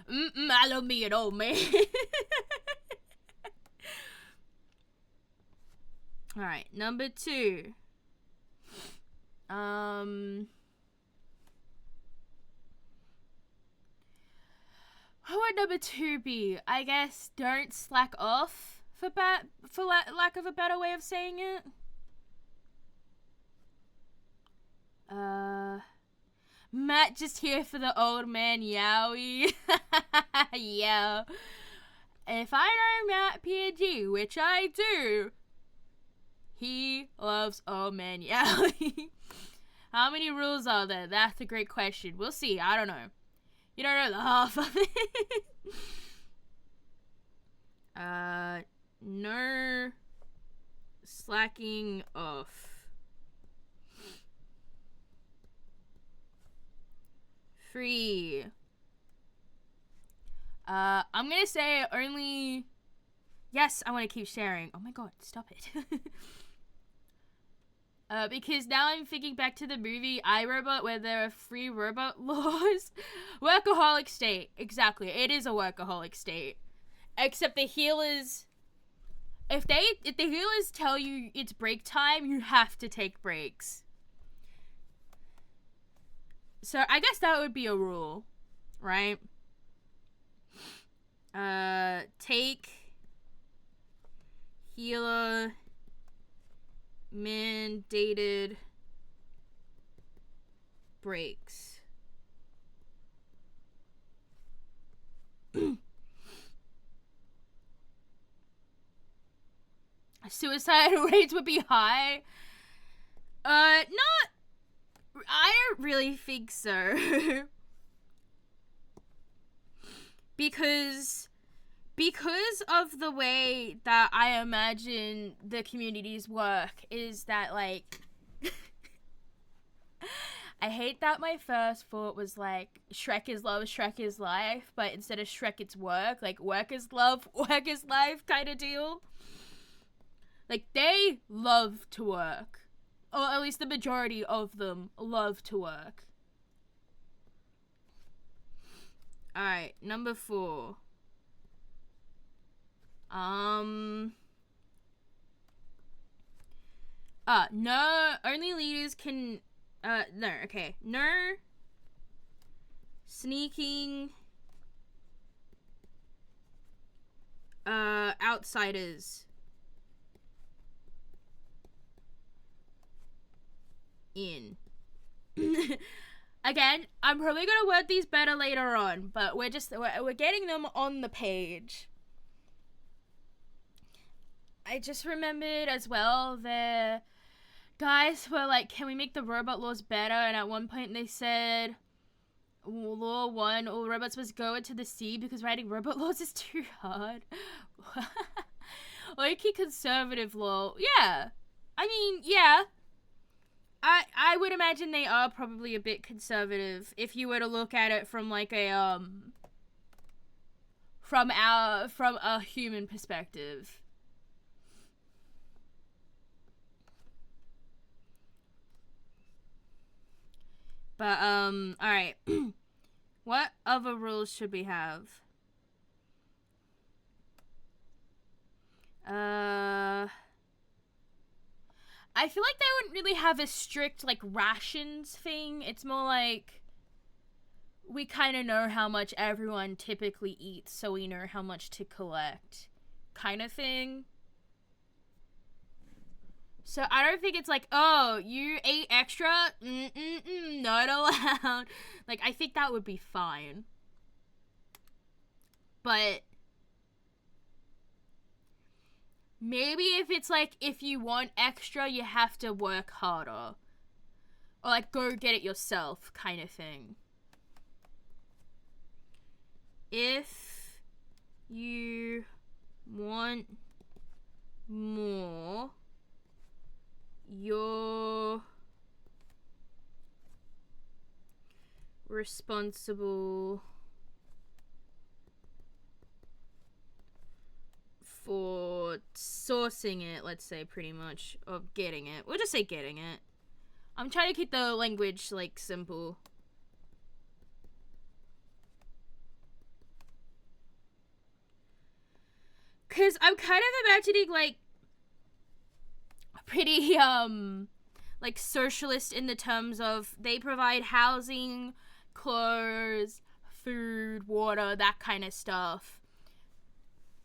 I love me an old man. Alright, number 2. What would number 2 be? I guess don't slack off, for lack of a better way of saying it. Matt just here for the old man yowie. Yeah. If I know Matt PNG, which I do, he loves old man yowie. How many rules are there? That's a great question. We'll see. I don't know. You don't know the half of it. No slacking off. Free. I'm gonna say only... Yes, I want to keep sharing. Oh my god, stop it. Because now I'm thinking back to the movie iRobot where there are free robot laws. Workaholic state. Exactly. It is a workaholic state. Except the healers... If the healers tell you it's break time, you have to take breaks. So I guess that would be a rule, right? Take healer mandated breaks. Suicide rates would be high. I don't really think so. because of the way that I imagine the communities work is that, like, I hate that my first thought was, like, Shrek is love, Shrek is life, but instead of Shrek, it's work. Like, work is love, work is life kind of deal. Like, they love to work. Or at least the majority of them love to work. Alright, number 4. No, only leaders can, no, okay. No sneaking, outsiders in. Again, I'm probably gonna word these better later on, but we're getting them on the page. I just remembered as well, the guys were like, can we make the robot laws better? And at one point they said, law 1, all robots must go into the sea because writing robot laws is too hard. Low-key conservative law. Yeah. I mean, yeah. I would imagine they are probably a bit conservative if you were to look at it from like a, from a human perspective. But, alright. What other rules should we have? I feel like they wouldn't really have a strict, like, rations thing. It's more like, we kind of know how much everyone typically eats, so we know how much to collect, kind of thing. So I don't think it's like, oh, you ate extra? Not allowed. Like, I think that would be fine. But maybe if it's like, if you want extra, you have to work harder. Or like, go get it yourself, kind of thing. If you want more, you're responsible for sourcing it, let's say, pretty much, or getting it. We'll just say getting it. I'm trying to keep the language, like, simple. Because I'm kind of imagining, like, pretty, like, socialist in the terms of they provide housing, clothes, food, water, that kind of stuff.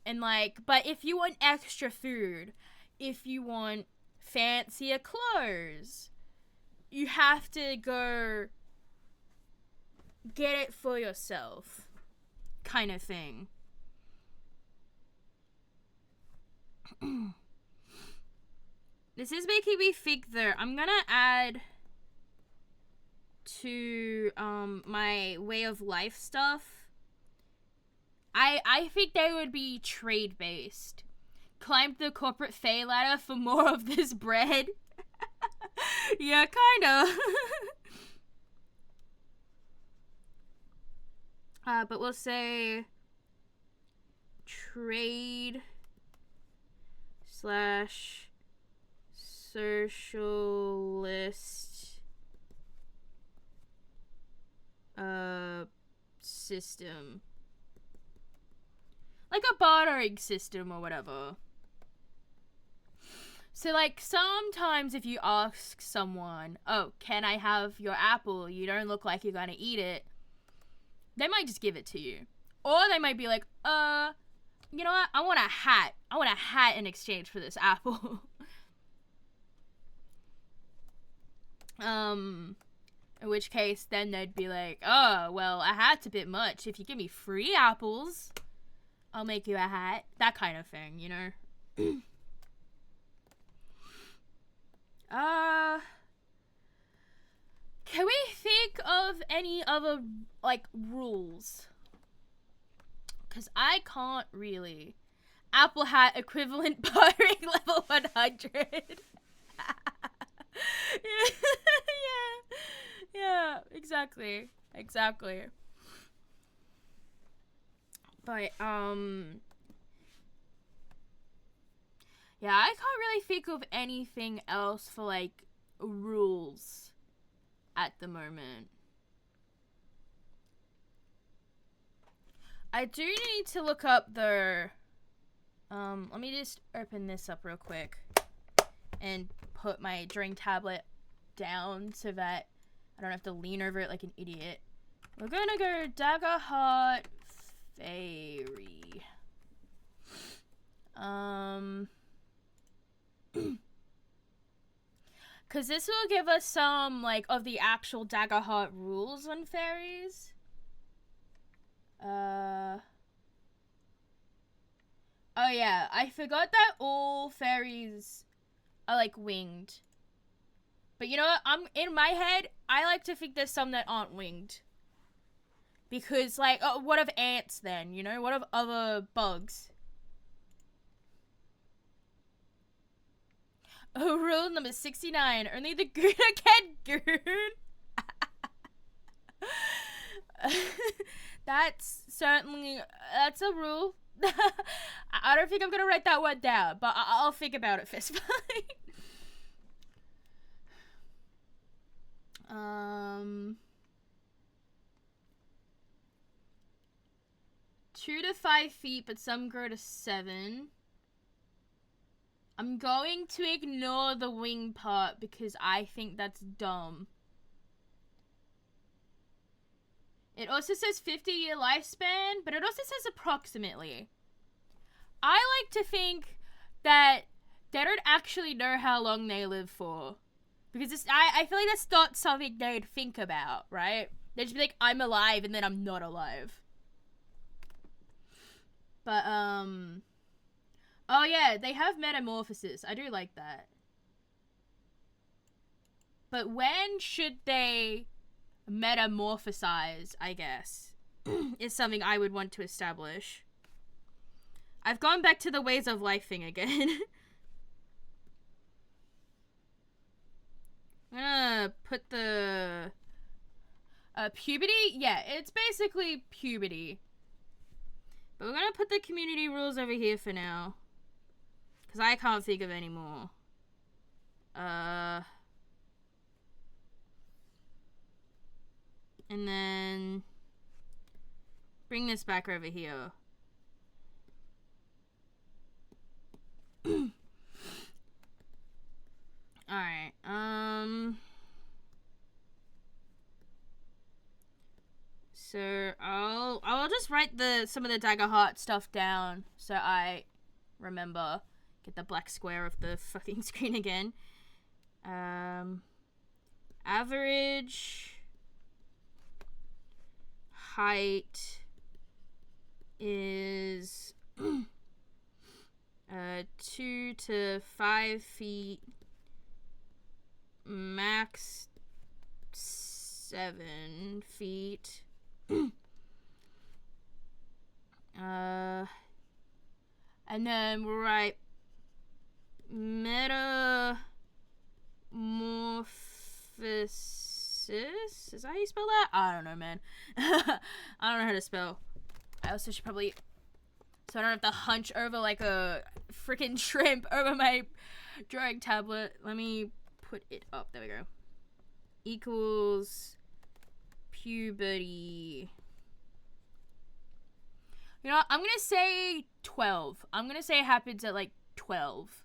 And, like, but if you want extra food, if you want fancier clothes, you have to go get it for yourself, kind of thing. This is making me think, though. I'm gonna add to my way of life stuff. I think they would be trade based. Climb the corporate Fey ladder for more of this bread. Yeah, kinda. But we'll say trade slash socialist system. Like a bartering system or whatever. So, like, sometimes if you ask someone, oh, can I have your apple? You don't look like you're gonna eat it. They might just give it to you. Or they might be like, you know what? I want a hat. I want a hat in exchange for this apple. In which case, then they'd be like, oh, well, a hat's a bit much. If you give me free apples, I'll make you a hat. That kind of thing, you know? Can we think of any other, like, rules? Because I can't really. Apple hat equivalent bartering level 100. Yeah, exactly. But, yeah, I can't really think of anything else for, like, rules at the moment. I do need to look up the, let me just open this up real quick and put my drawing tablet down so that I don't have to lean over it like an idiot. We're gonna go Dagger Heart Fairy. Cause this will give us some, like, of the actual Dagger Heart rules on fairies. Oh yeah, I forgot that all fairies are, like, winged. But you know what? In my head, I like to think there's some that aren't winged. Because, like, what of ants then, you know? What of other bugs? Oh, rule number 69. Only the gooner can goon. That's a rule. I don't think I'm gonna write that word down, but I'll think about it first. 2 to 5 feet, but some grow to 7. I'm going to ignore the wing part because I think that's dumb. It also says 50-year lifespan, but it also says approximately. I like to think that they don't actually know how long they live for. Because I feel like that's not something they'd think about, right? They'd just be like, I'm alive, and then I'm not alive. But, oh yeah, they have metamorphosis. I do like that. But when should they metamorphosize, I guess, is something I would want to establish. I've gone back to the ways of life thing again. I'm gonna put the puberty? Yeah, it's basically puberty. But we're gonna put the community rules over here for now. Because I can't think of any more. And then bring this back over here. Alright, so I'll just write some of the Dagger Heart stuff down so I remember. Get the black square of the fucking screen again. Average height is 2 to 5 feet, max 7 feet. And then we'll write metamorphosis. Is that how you spell that? I don't know, man. I don't know how to spell. I also should probably So I don't have to hunch over like a freaking shrimp over my drawing tablet. Let me put it up. There we go. Equals puberty. You know what? I'm gonna say 12. I'm gonna say it happens at like 12.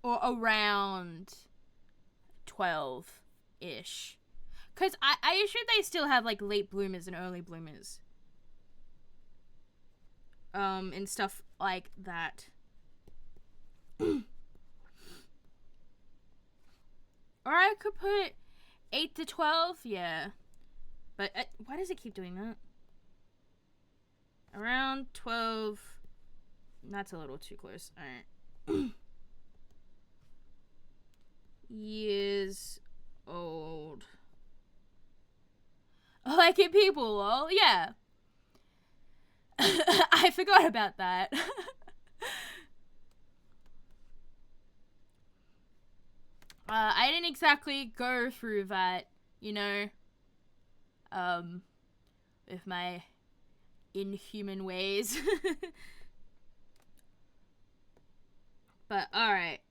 Or around 12-ish. Because I assume they still have like late bloomers and early bloomers. And stuff like that. Or I could put 8 to 12, yeah. But why does it keep doing that? Around 12. That's a little too close. Alright. Years old. Like in people, lol. Yeah. I forgot about that. I didn't exactly go through that, you know, with my inhuman ways. But, alright.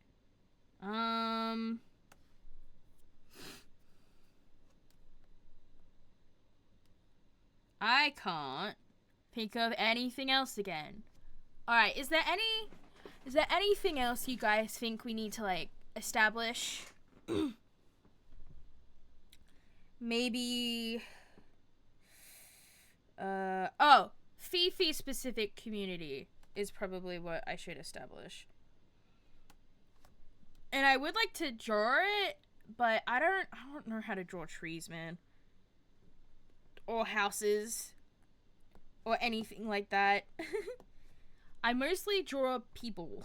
I can't think of anything else again. Alright, is there anything else you guys think we need to, like, establish? Maybe Fifi specific community is probably what I should establish. And I would like to draw it, but I don't know how to draw trees, man. Or houses. Or anything like that. I mostly draw people.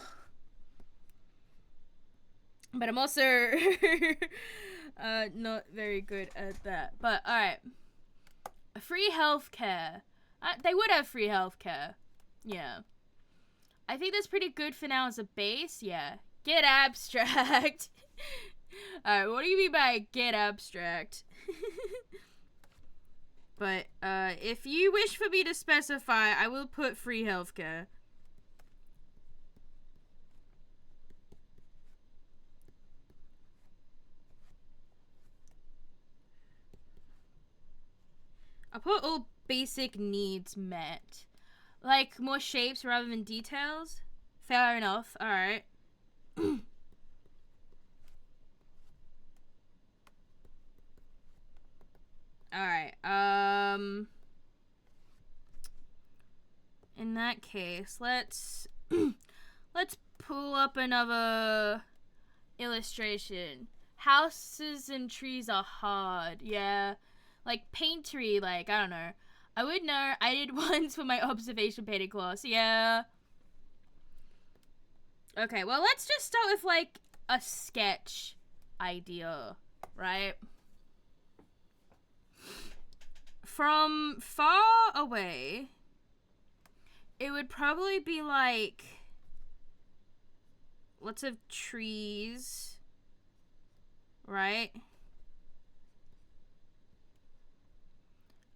But I'm also not very good at that. But, alright. Free healthcare. They would have free healthcare. Yeah. I think that's pretty good for now as a base. Yeah. Get abstract. Alright, what do you mean by get abstract? But, if you wish for me to specify, I will put free healthcare. I'll put all basic needs met. Like, more shapes rather than details? Fair enough, alright. Alright, in that case, let's pull up another illustration. Houses and trees are hard, yeah. Like, paintery, like, I don't know. I would know. I did once for my observation painting class, yeah. Okay, well, let's just start with, like, a sketch idea, right? From far away, it would probably be, like, lots of trees, right?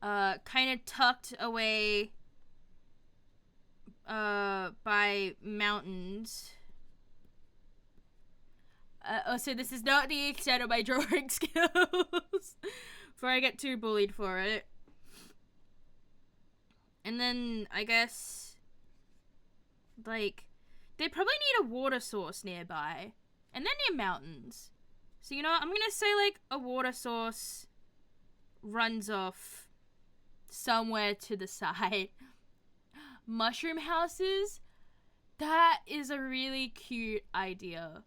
Kind of tucked away, by mountains. Oh, so this is not the extent of my drawing skills. Before I get too bullied for it. And then, I guess, like, they probably need a water source nearby. And then near mountains. So, you know what? I'm gonna say, like, a water source runs off somewhere to the side. Mushroom houses? That is a really cute idea.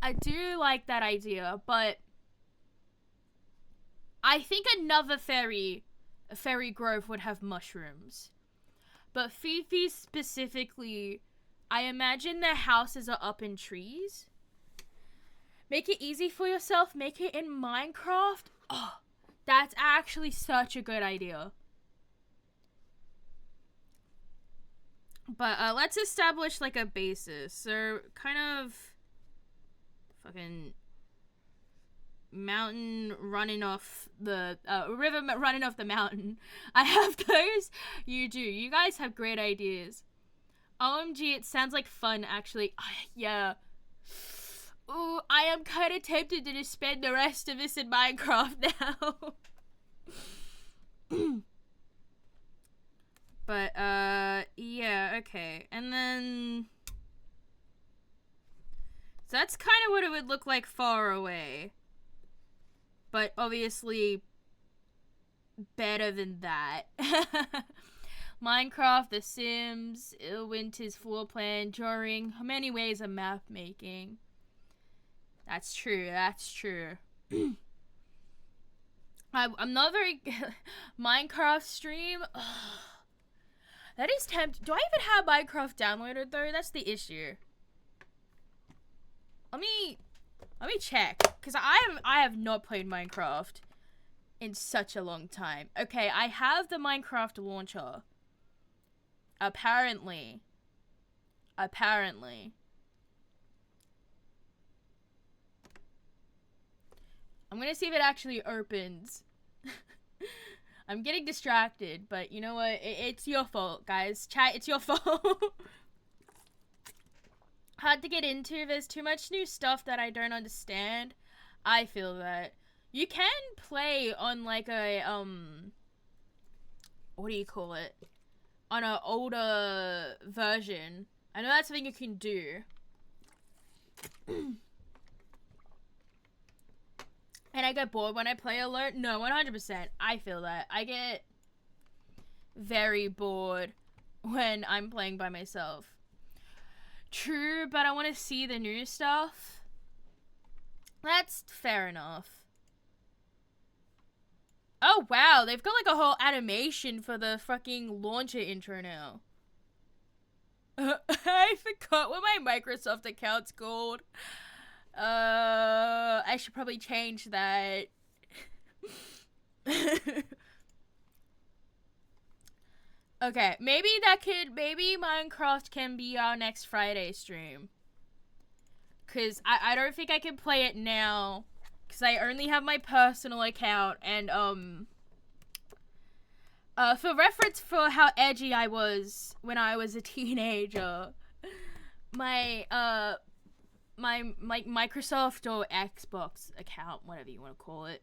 I do like that idea, but I think another fairy grove would have mushrooms. But Fifi specifically, I imagine their houses are up in trees. Make it easy for yourself. Make it in Minecraft. Oh, that's actually such a good idea. But let's establish like a basis. So kind of fucking mountain running off the river running off the mountain. I have those. You do. You guys have great ideas. OMG, it sounds like fun, actually. Yeah. Ooh, I am kind of tempted to just spend the rest of this in Minecraft now. But, yeah, okay. And then... So that's kind of what it would look like far away. But obviously better than that. Minecraft, The Sims, Winter's floor plan, drawing, many ways of map making. That's true, that's true. I'm not very... Minecraft stream? Ugh. That is tempting. Do I even have Minecraft downloaded though? That's the issue. Let me check, because I have not played Minecraft in such a long time. Okay, I have the Minecraft launcher. Apparently. I'm gonna see if it actually opens. I'm getting distracted, but you know what? It's your fault, guys. Chat, it's your fault. Hard to get into. There's too much new stuff that I don't understand. I feel that. You can play on like a, what do you call it? On an older version. I know that's something you can do. And I get bored when I play alone? No, 100%. I feel that. I get very bored when I'm playing by myself. True, but I want to see the new stuff. That's fair enough. Oh, wow. They've got like a whole animation for the fucking launcher intro now. I forgot what my Microsoft account's called. I should probably change that. Okay, maybe Minecraft can be our next Friday stream. Cause I don't think I can play it now. Cause I only have my personal account, and for reference for how edgy I was when I was a teenager, my Microsoft or Xbox account, whatever you want to call it,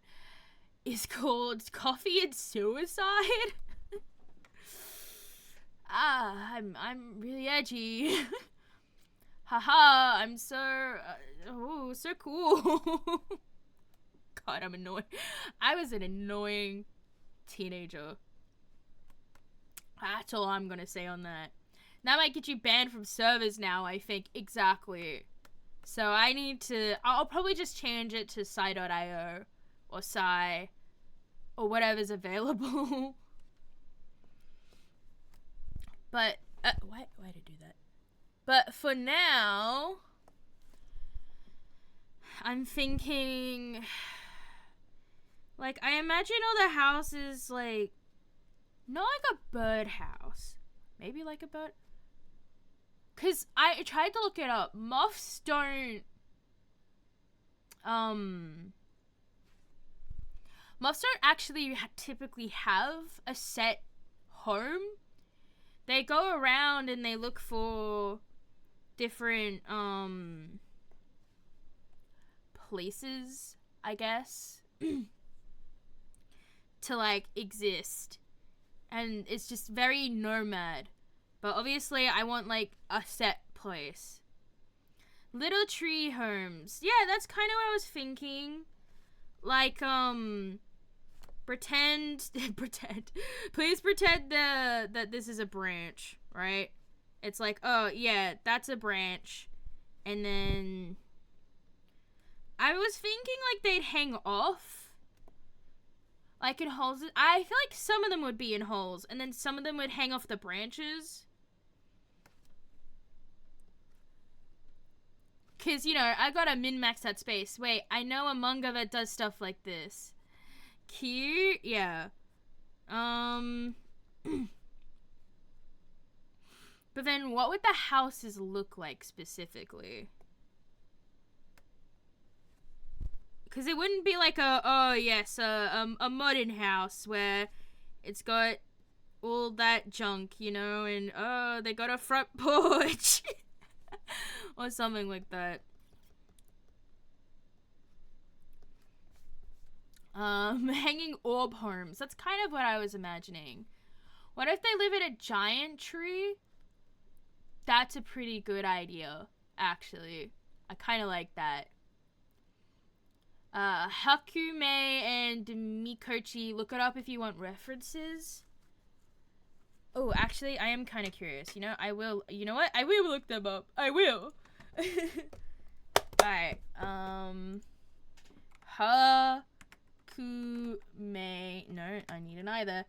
is called Coffee and Suicide. I'm really edgy. Haha, I'm so so cool. God, I'm annoying. I was an annoying teenager. That's all I'm gonna say on that. That might get you banned from servers now, I think. Exactly. So I need to... I'll probably just change it to Psy.io or Psy or whatever's available. But, why did I do that? But for now, I'm thinking, like, I imagine all the houses, like, not like a bird house. Maybe like a bird... Because I tried to look it up. Moths don't... Moths don't actually typically have a set home. They go around and they look for different, places, I guess, to, like, exist. And it's just very nomad. But obviously, I want, like, a set place. Little tree homes. Yeah, that's kind of what I was thinking. Like, pretend. Please pretend that this is a branch, right? It's like, oh, yeah, that's a branch. And then... I was thinking, like, they'd hang off. Like, in holes. I feel like some of them would be in holes. And then some of them would hang off the branches. Because, you know, I gotta min-max that space. Wait, I know a manga that does stuff like this. Cute? Yeah. But then what would the houses look like specifically? Because it wouldn't be like a modern house where it's got all that junk, you know, and they got a front porch or something like that. Hanging orb homes. That's kind of what I was imagining. What if they live in a giant tree? That's a pretty good idea, actually. I kind of like that. Hakume and Mikochi, look it up if you want references. Oh, actually, I am kind of curious. You know, I will. You know what? I will look them up. I will. Alright. Hakume. No, I need an either.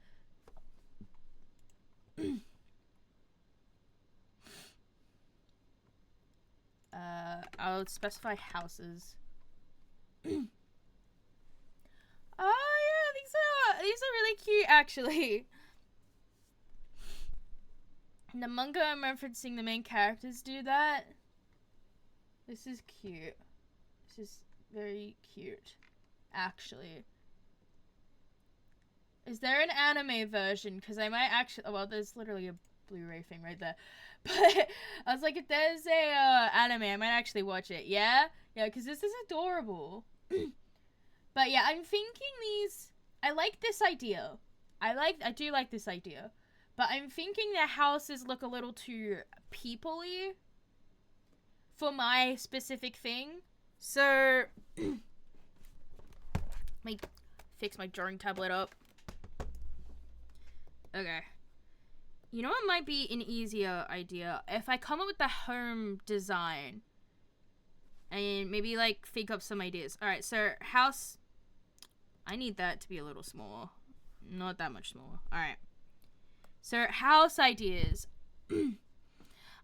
I'll specify houses. Oh yeah, these are really cute actually. In the manga I'm referencing, the main characters do that. This is cute. This is very cute, actually. Is there an anime version? Because I might actually. Oh, well, there's literally a Blu-ray thing right there. But I was like, if there's a anime, I might actually watch it. Yeah, because this is adorable. But yeah, I'm thinking these. I like this idea. I do like this idea. But I'm thinking the houses look a little too people-y for my specific thing. So let me fix my drawing tablet up. Okay. You know what might be an easier idea? If I come up with the home design and maybe like think up some ideas. Alright, so house. I need that to be a little smaller. Not that much smaller. Alright. So house ideas.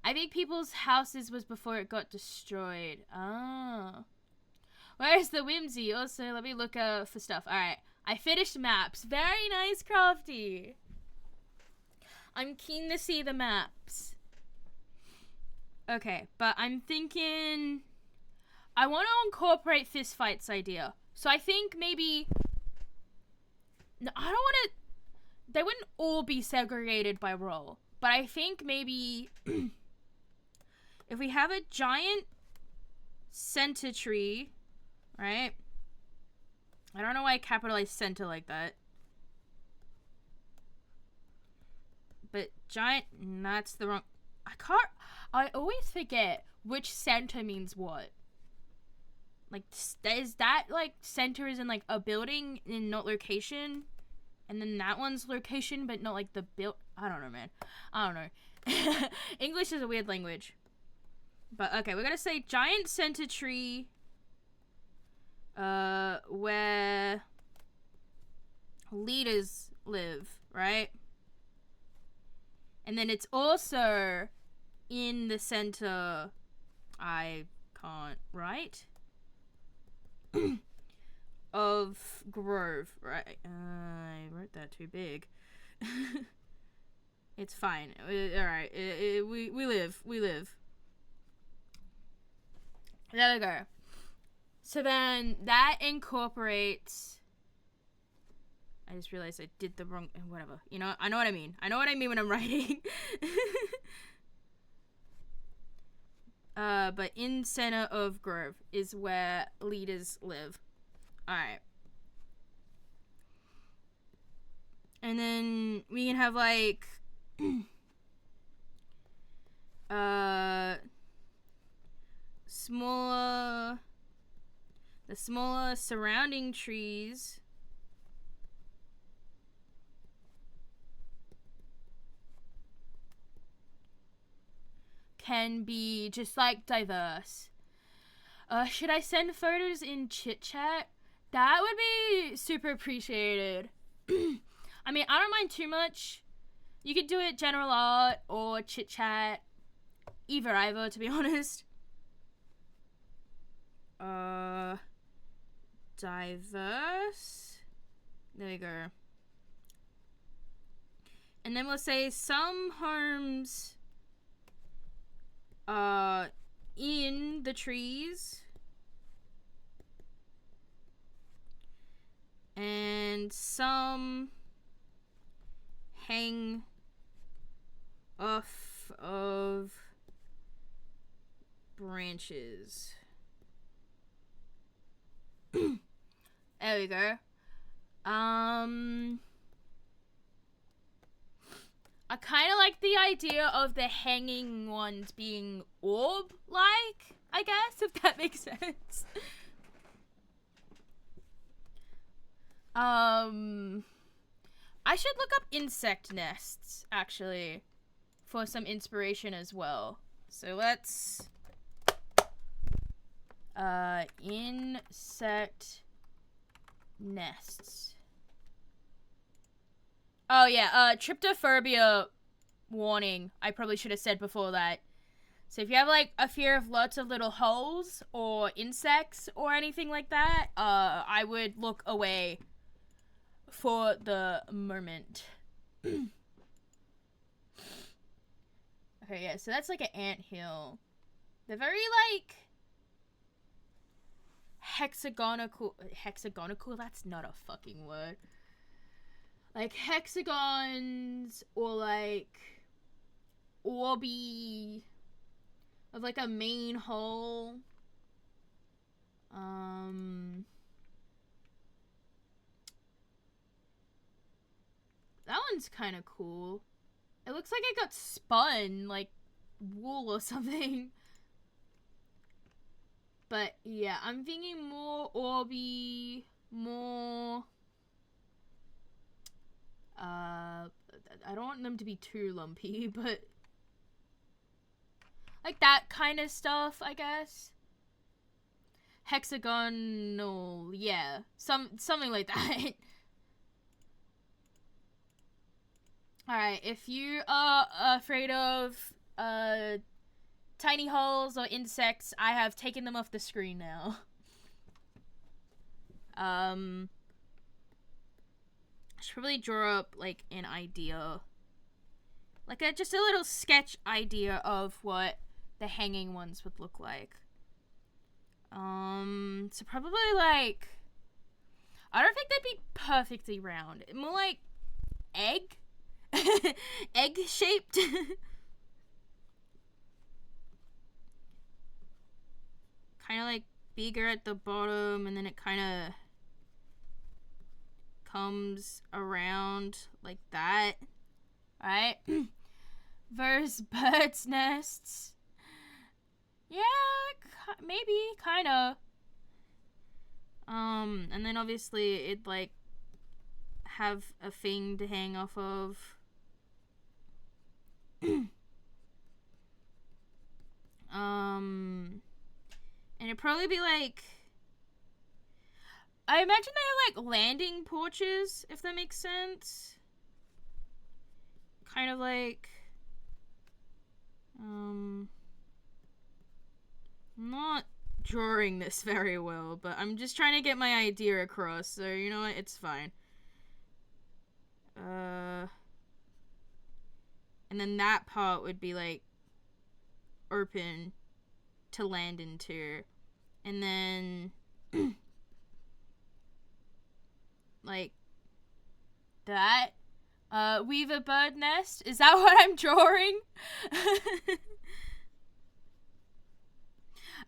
I think people's houses was before it got destroyed. Ah. Where's the whimsy? Also, let me look for stuff. Alright. I finished maps. Very nice, Crafty. I'm keen to see the maps. Okay, but I'm thinking I want to incorporate fistfights idea. So I think maybe no, I don't want to. They wouldn't all be segregated by role, but I think maybe if we have a giant center tree, right? I don't know why I capitalized center like that. But giant, that's the wrong. I always forget which center means what. Like, is that like center is in like a building and not location? And then that one's location, but not like the build. I don't know, man. I don't know. English is a weird language. But okay, we're gonna say giant center tree. Where leaders live, right? And then it's also in the center. I can't write. Of Grove, right? I wrote that too big. It's fine. Alright. We live. There we go. So then that incorporates. I just realized I did the wrong. Whatever. You know, I know what I mean. I know what I mean when I'm writing. But in center of Grove is where leaders live. Alright. And then we can have like the smaller surrounding trees can be just like diverse. Should I send photos in chit chat? That would be super appreciated. I mean, I don't mind too much. You could do it general art or chit chat. Either, to be honest. Diverse. There we go. And then we'll say some homes in the trees And some hang off of branches. There we go. I kind of like the idea of the hanging ones being orb-like, I guess, if that makes sense. I should look up insect nests, actually, for some inspiration as well. So let's... insect nests. Oh, yeah, tryptophobia warning. I probably should have said before that. So if you have, like, a fear of lots of little holes or insects or anything like that, I would look away for the moment. Okay, yeah, so that's like an anthill. They're very, like, hexagonical, that's not a fucking word. Like, hexagons, or, like, orby, of, like, a main hole. That one's kind of cool. It looks like it got spun, like, wool or something. But, yeah, I'm thinking more orby, more... I don't want them to be too lumpy, but... like that kind of stuff, I guess. Hexagonal, yeah. Something like that. Alright, if you are afraid of, tiny holes or insects, I have taken them off the screen now. I should probably draw up, like, an idea. Like, just a little sketch idea of what the hanging ones would look like. So probably, like... I don't think they'd be perfectly round. More like egg? Egg-shaped? Kind of, like, bigger at the bottom, and then it kind of comes around like that. Alright? Versus birds' nests. Yeah, maybe, kinda. And then obviously it'd, like, have a thing to hang off of. And it'd probably be, like... I imagine they have, like, landing porches, if that makes sense. Kind of like... I'm not drawing this very well, but I'm just trying to get my idea across, so you know what? It's fine. And then that part would be, like, open to land into. And then... like that. Weave a bird nest. Is that what I'm drawing?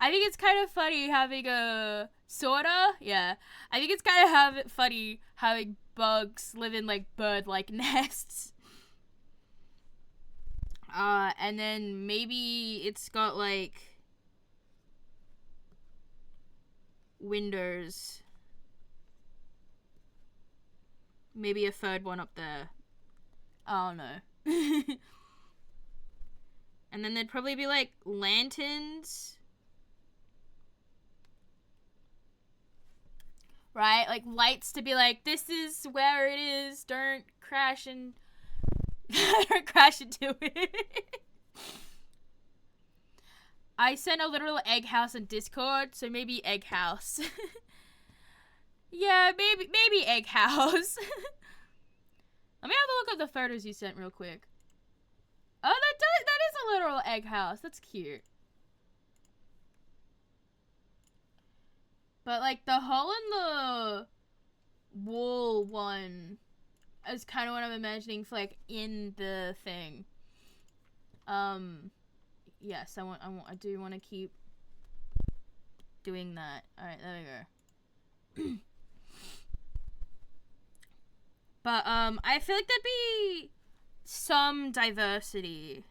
I think it's kind of funny having a sorta. Yeah, I think it's kind of funny having bugs live in, like, bird-like nests. And then maybe it's got, like, windows. Maybe a third one up there. I don't know. And then there'd probably be, like, lanterns. Right? Like, lights to be like, this is where it is. Don't crash and... don't crash into it. I sent a literal egg house on Discord, so maybe egg house. Yeah, maybe egg house. Let me have a look at the photos you sent real quick. Oh, that is a literal egg house. That's cute. But, like, the hole in the wall one is kind of what I'm imagining for like in the thing. Yes, I do want to keep doing that. All right, there we go. But I feel like there'd be some diversity.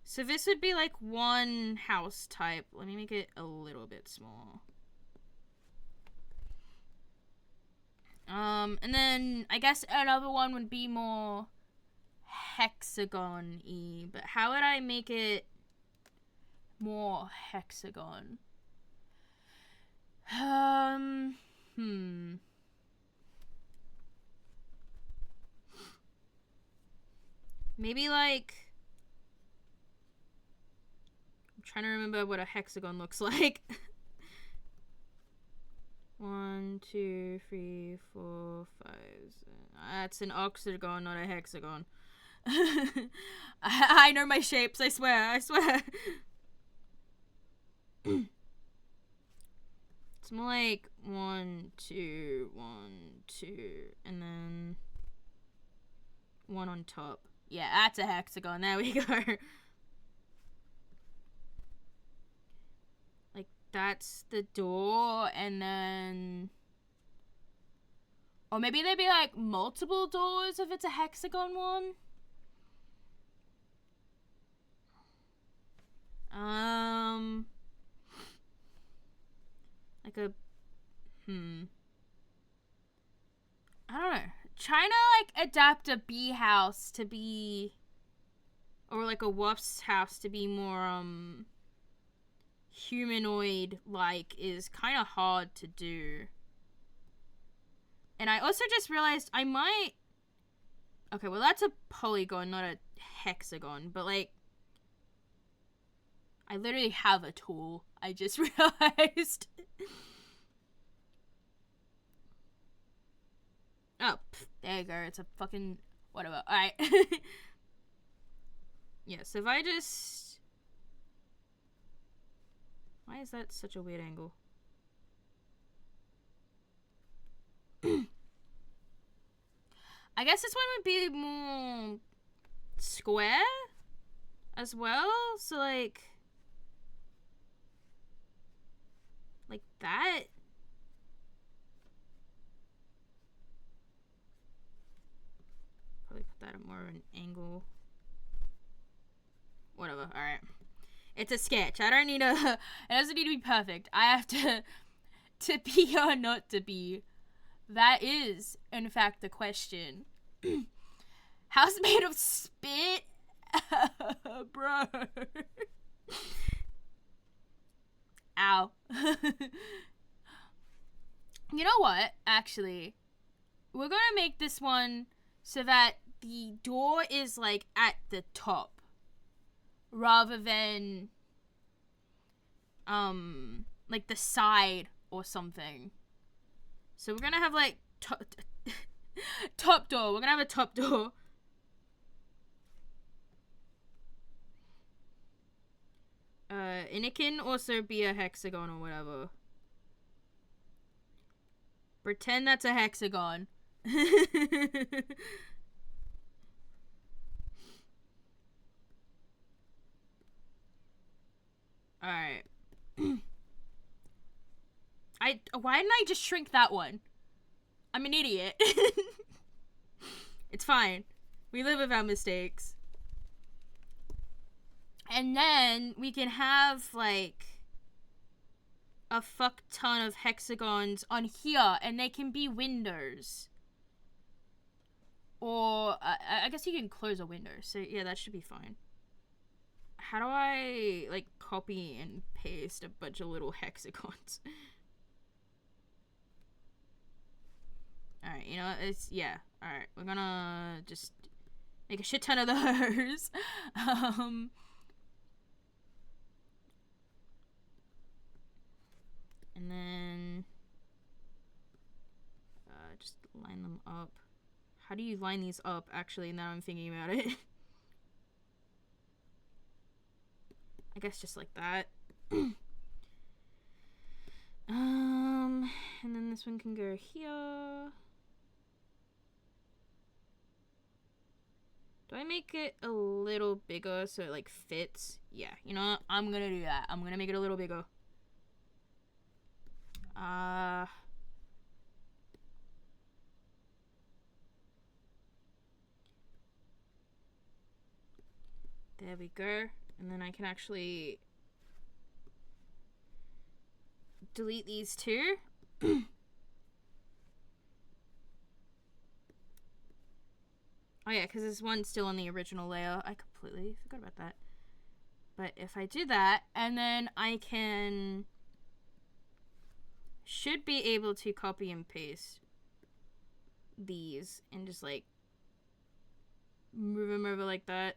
So this would be like one house type. Let me make it a little bit small. And then I guess another one would be more hexagon-y. But how would I make it more hexagon? Maybe like, I'm trying to remember what a hexagon looks like. 1, 2, 3, 4, 5. That's an octagon, not a hexagon. I know my shapes. I swear. It's more like 1, 2, 1, 2, and then 1 on top. Yeah, that's a hexagon. There we go. Like, that's the door, and then... Or maybe there'd be, like, multiple doors if it's a hexagon one. Like a... I don't know. Trying to, like, adapt a bee house to be... Or, like, a wasp's house to be more, humanoid-like is kind of hard to do. And I also just realized I might... Okay, well, that's a polygon, not a hexagon. But, like... I literally have a tool. I just realized. Oh, there you go. It's a fucking... Whatever. Alright. Yeah, so if I just... Why is that such a weird angle? I guess this one would be more square as well. So like that. Probably put that at more of an angle. Whatever. All right. It's a sketch. I don't need a... It doesn't need to be perfect. I have to be or not to be. That is, in fact, the question. House made of spit? Bro. Ow. You know what? Actually, we're gonna make this one so that the door is, like, at the top. Rather than, like, the side or something. So we're gonna have, like, top door. We're gonna have a top door. And it can also be a hexagon or whatever. Pretend that's a hexagon. Alright. Why didn't I just shrink that one? I'm an idiot. It's fine. We live with our mistakes. And then we can have, like, a fuck ton of hexagons on here, and they can be windows. Or, I guess you can close a window, so yeah, that should be fine. How do I, like, copy and paste a bunch of little hexagons? Alright, you know, it's, yeah. Alright, we're gonna just make a shit ton of those. And then just line them up. How do you line these up, actually, now I'm thinking about it? I guess just like that. And then this one can go here. Do I make it a little bigger so it like fits? Yeah, you know what? I'm gonna do that. I'm gonna make it a little bigger. There we go. And then I can actually delete these two. Oh yeah, because this one's still on the original layer. I completely forgot about that. But if I do that, and then I should be able to copy and paste these and just like move them over like that.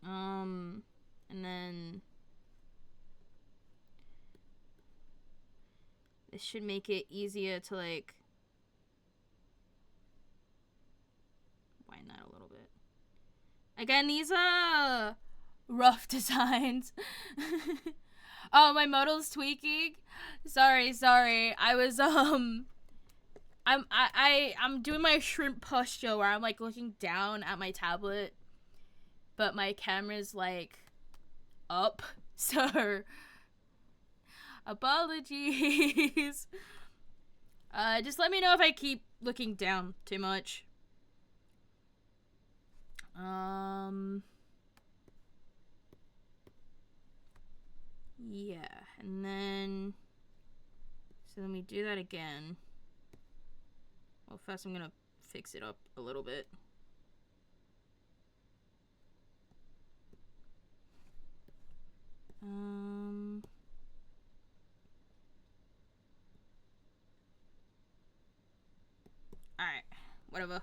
And then this should make it easier to like wind that a little bit. Again, these are rough designs. Oh, my model's tweaking. Sorry. I was I'm doing my shrimp posture where I'm like looking down at my tablet, but my camera's like up. So apologies. Just let me know if I keep looking down too much. Yeah, and then so let me do that again. Well, first I'm gonna fix it up a little bit. Alright, whatever.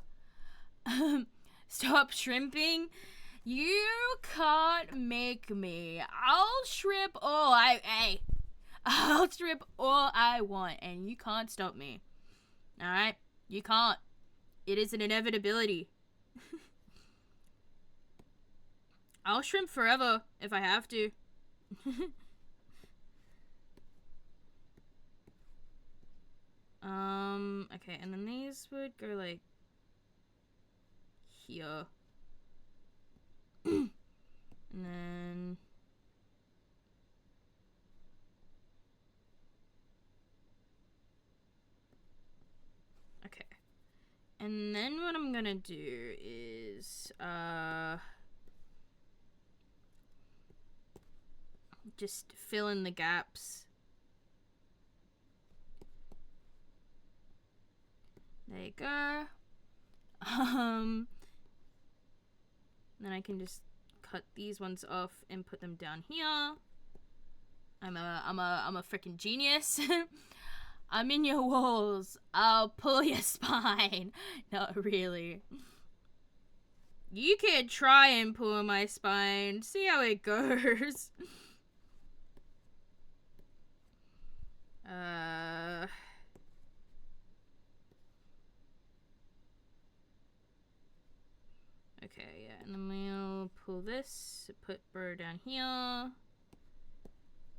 Stop shrimping. You can't make me. I'll shrimp all I'll shrimp all I want, and you can't stop me. Alright? You can't. It is an inevitability. I'll shrimp forever if I have to. Okay, and then these would go like here. And then okay. And then what I'm gonna do is just fill in the gaps. There you go. Then I can just cut these ones off and put them down here. I'm a freaking genius. I'm in your walls. I'll pull your spine. Not really. You can try and pull my spine. See how it goes. Okay, yeah, and then we'll pull this, put Burr down here.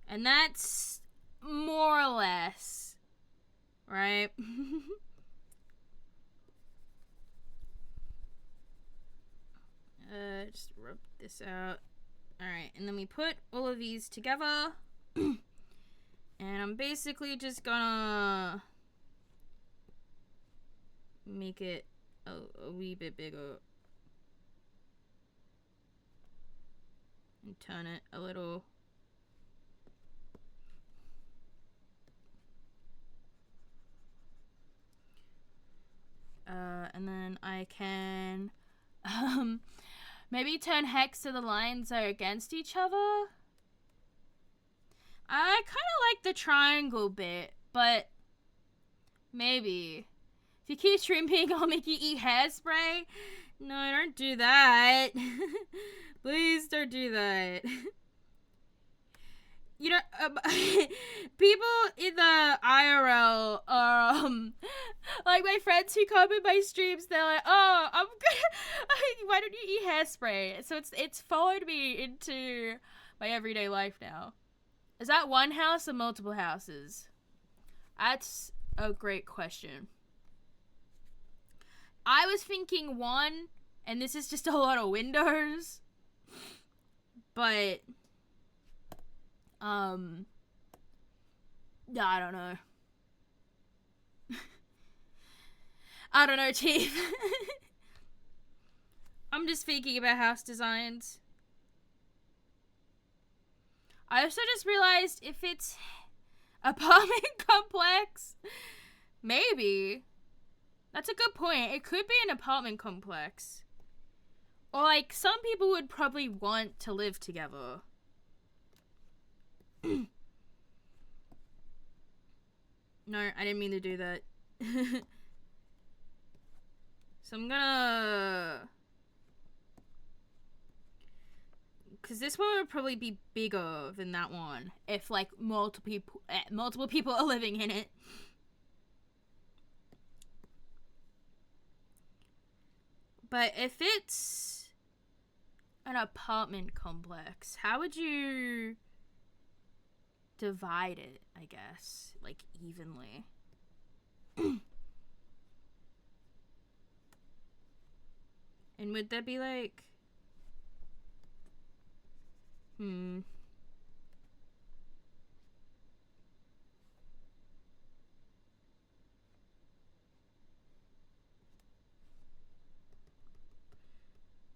And that's more or less, right? Just rub this out. Alright, and then we put all of these together. And I'm basically just gonna make it a wee bit bigger. And turn it a little. And then I can maybe turn hex so the lines are against each other. I kind of like the triangle bit, but maybe. If you keep shrimping, I'll make you eat hairspray. No, don't do that. Please don't do that. You know, people in the IRL are, like my friends who come in my streams, they're like, oh, I'm good. Why don't you eat hairspray? So it's followed me into my everyday life now. Is that one house or multiple houses? That's a great question. I was thinking one, and this is just a lot of windows. But, I don't know. I don't know, Chief. I'm just thinking about house designs. I also just realized if it's apartment complex, maybe. That's a good point. It could be an apartment complex. Or, like, some people would probably want to live together. No, I didn't mean to do that. So I'm gonna... Because this one would probably be bigger than that one if, like, multiple people are living in it. But if it's an apartment complex, how would you divide it, I guess? Like, evenly. And would that be like...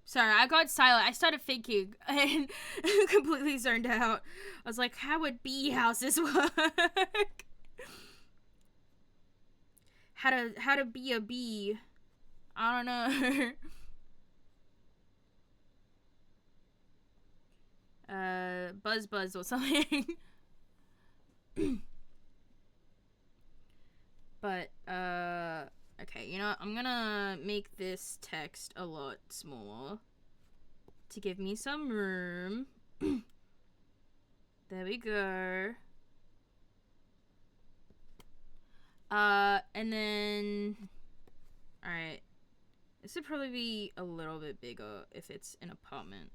Sorry, I got silent. I started thinking and completely zoned out. I was like, how would bee houses work? How to be a bee? I don't know. Buzz or something. But, okay, you know what? I'm gonna make this text a lot smaller to give me some room. There we go. And then, alright. This would probably be a little bit bigger if it's an apartment.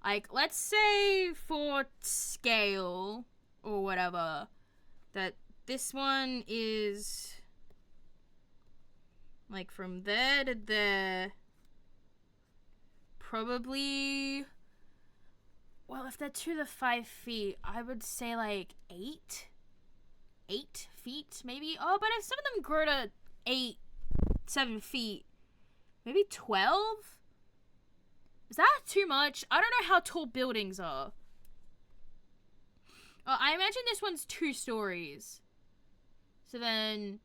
Like, let's say for scale or whatever, that this one is like from there to there. Probably, well, if they're 2 to 5 feet, I would say like 8 feet maybe. Oh, but if some of them grow to 7 feet, maybe 12? Is that too much? I don't know how tall buildings are. Oh, I imagine this one's 2 stories. So then,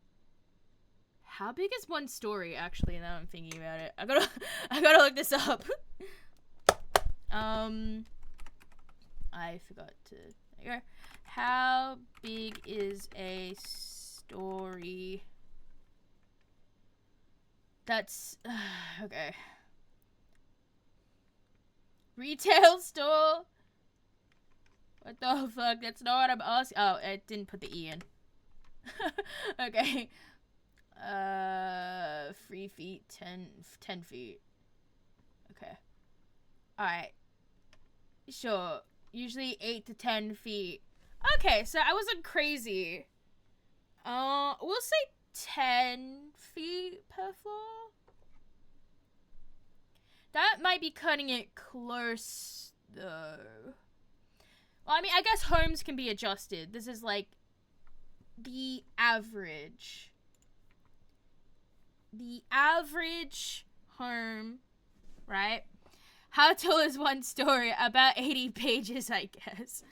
how big is 1 story actually? Now I'm thinking about it. I gotta look this up. I forgot to. There you go. How big is a story? That's okay. Retail store? What the fuck? That's not what I'm asking. Oh, it didn't put the E in. Okay. 3 feet, 10 feet. Okay. Alright. Sure. Usually 8 to 10 feet. Okay, so I wasn't crazy. We'll say 10 feet per floor. That might be cutting it close, though. Well, I mean, I guess homes can be adjusted. This is, like, the average. The average home, right? How tall is 1 story? About 80 pages, I guess.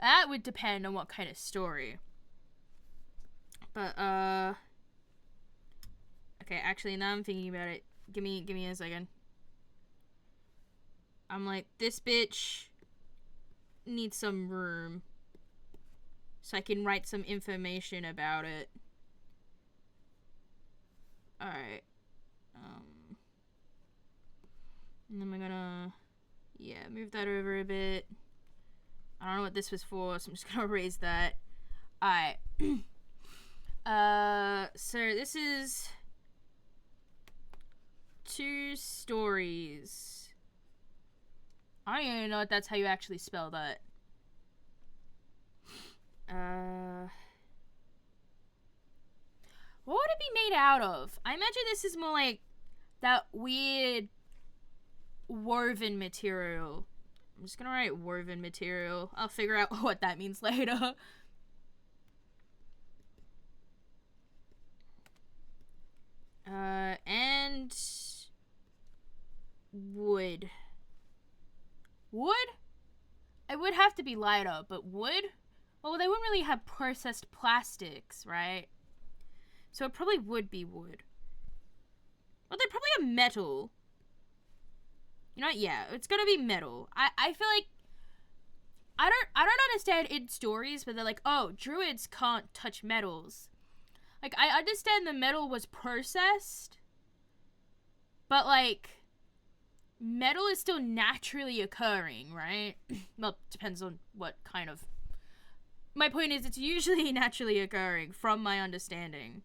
That would depend on what kind of story. But, okay, actually, now I'm thinking about it. Give me a second. I'm like, this bitch needs some room. So I can write some information about it. Alright. And then we're gonna, yeah, move that over a bit. I don't know what this was for, so I'm just gonna erase that. Alright. So this is 2 stories. I don't even know if that's how you actually spell that. What would it be made out of? I imagine this is more like that weird woven material. I'm just gonna write woven material. I'll figure out what that means later. And wood. Wood? It would have to be lighter, but wood? Well, they wouldn't really have processed plastics, right? So it probably would be wood. Well, they're probably a metal. You know what? Yeah, it's gonna be metal. I feel like I don't understand in stories where they're like, oh, druids can't touch metals. Like, I understand the metal was processed, but like metal is still naturally occurring, right? Well, depends on what kind of. My point is, it's usually naturally occurring, from my understanding.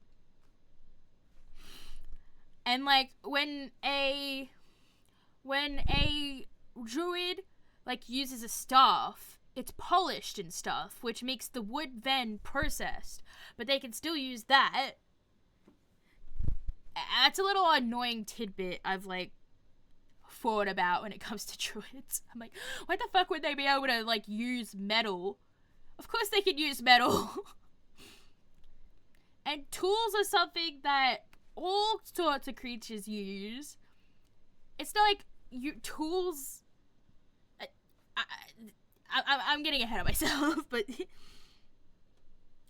And like when a druid like uses a staff, it's polished and stuff, which makes the wood then processed, but they can still use that. That's a little annoying tidbit I've like thought about when it comes to druids. I'm like, why the fuck would they be able to like use metal? Of course they could use metal. And tools are something that all sorts of creatures use. It's not like tools. I'm getting ahead of myself, but all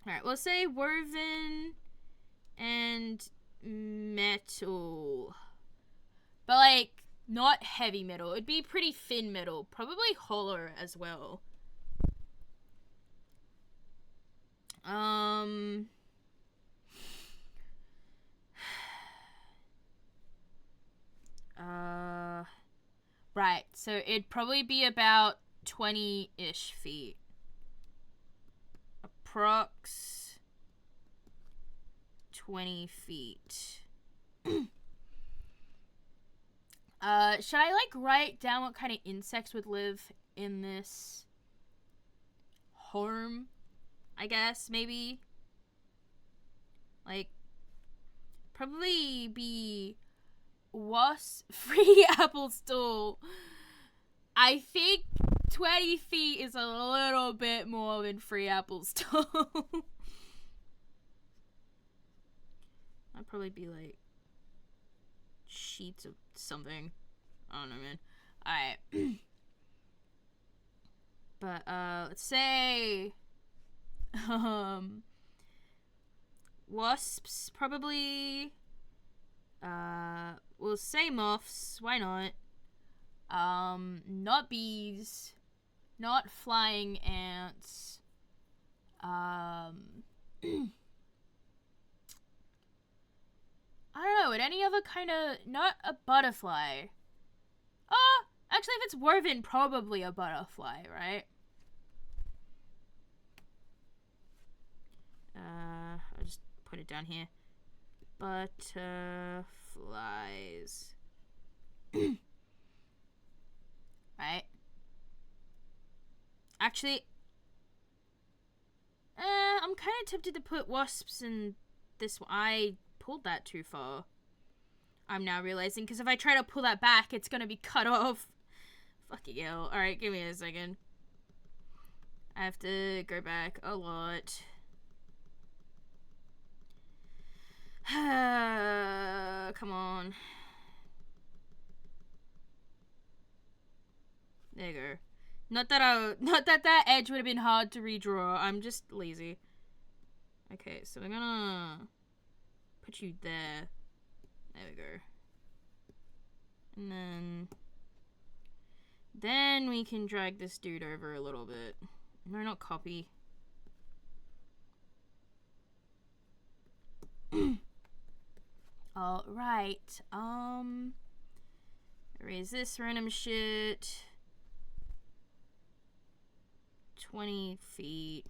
right, we'll say woven and metal, but like not heavy metal. It'd be pretty thin metal, probably hollow as well. Right, so it'd probably be about 20-ish feet. Approx 20 feet. Should I like write down what kind of insects would live in this home? I guess, maybe. Like, probably be wasp, free apple stool. I think 20 feet is a little bit more than free apple stool. I'd probably be like sheets of something. I don't know, man. Alright. But let's say wasps probably. We'll say moths, why not? Not bees, not flying ants. I don't know, would any other kind of, not a butterfly. Actually, if it's woven, probably a butterfly, right? I'll just put it down here. Butterflies. Right. Actually, I'm kind of tempted to put wasps in this one. I pulled that too far. I'm now realizing, because if I try to pull that back, it's gonna be cut off. Fucking hell. Alright, give me a second. I have to go back a lot. Come on. There you go. Not that edge would have been hard to redraw. I'm just lazy. Okay, so we're gonna put you there. There we go. And then we can drag this dude over a little bit. No, not copy. Alright, erase this random shit. 20 feet.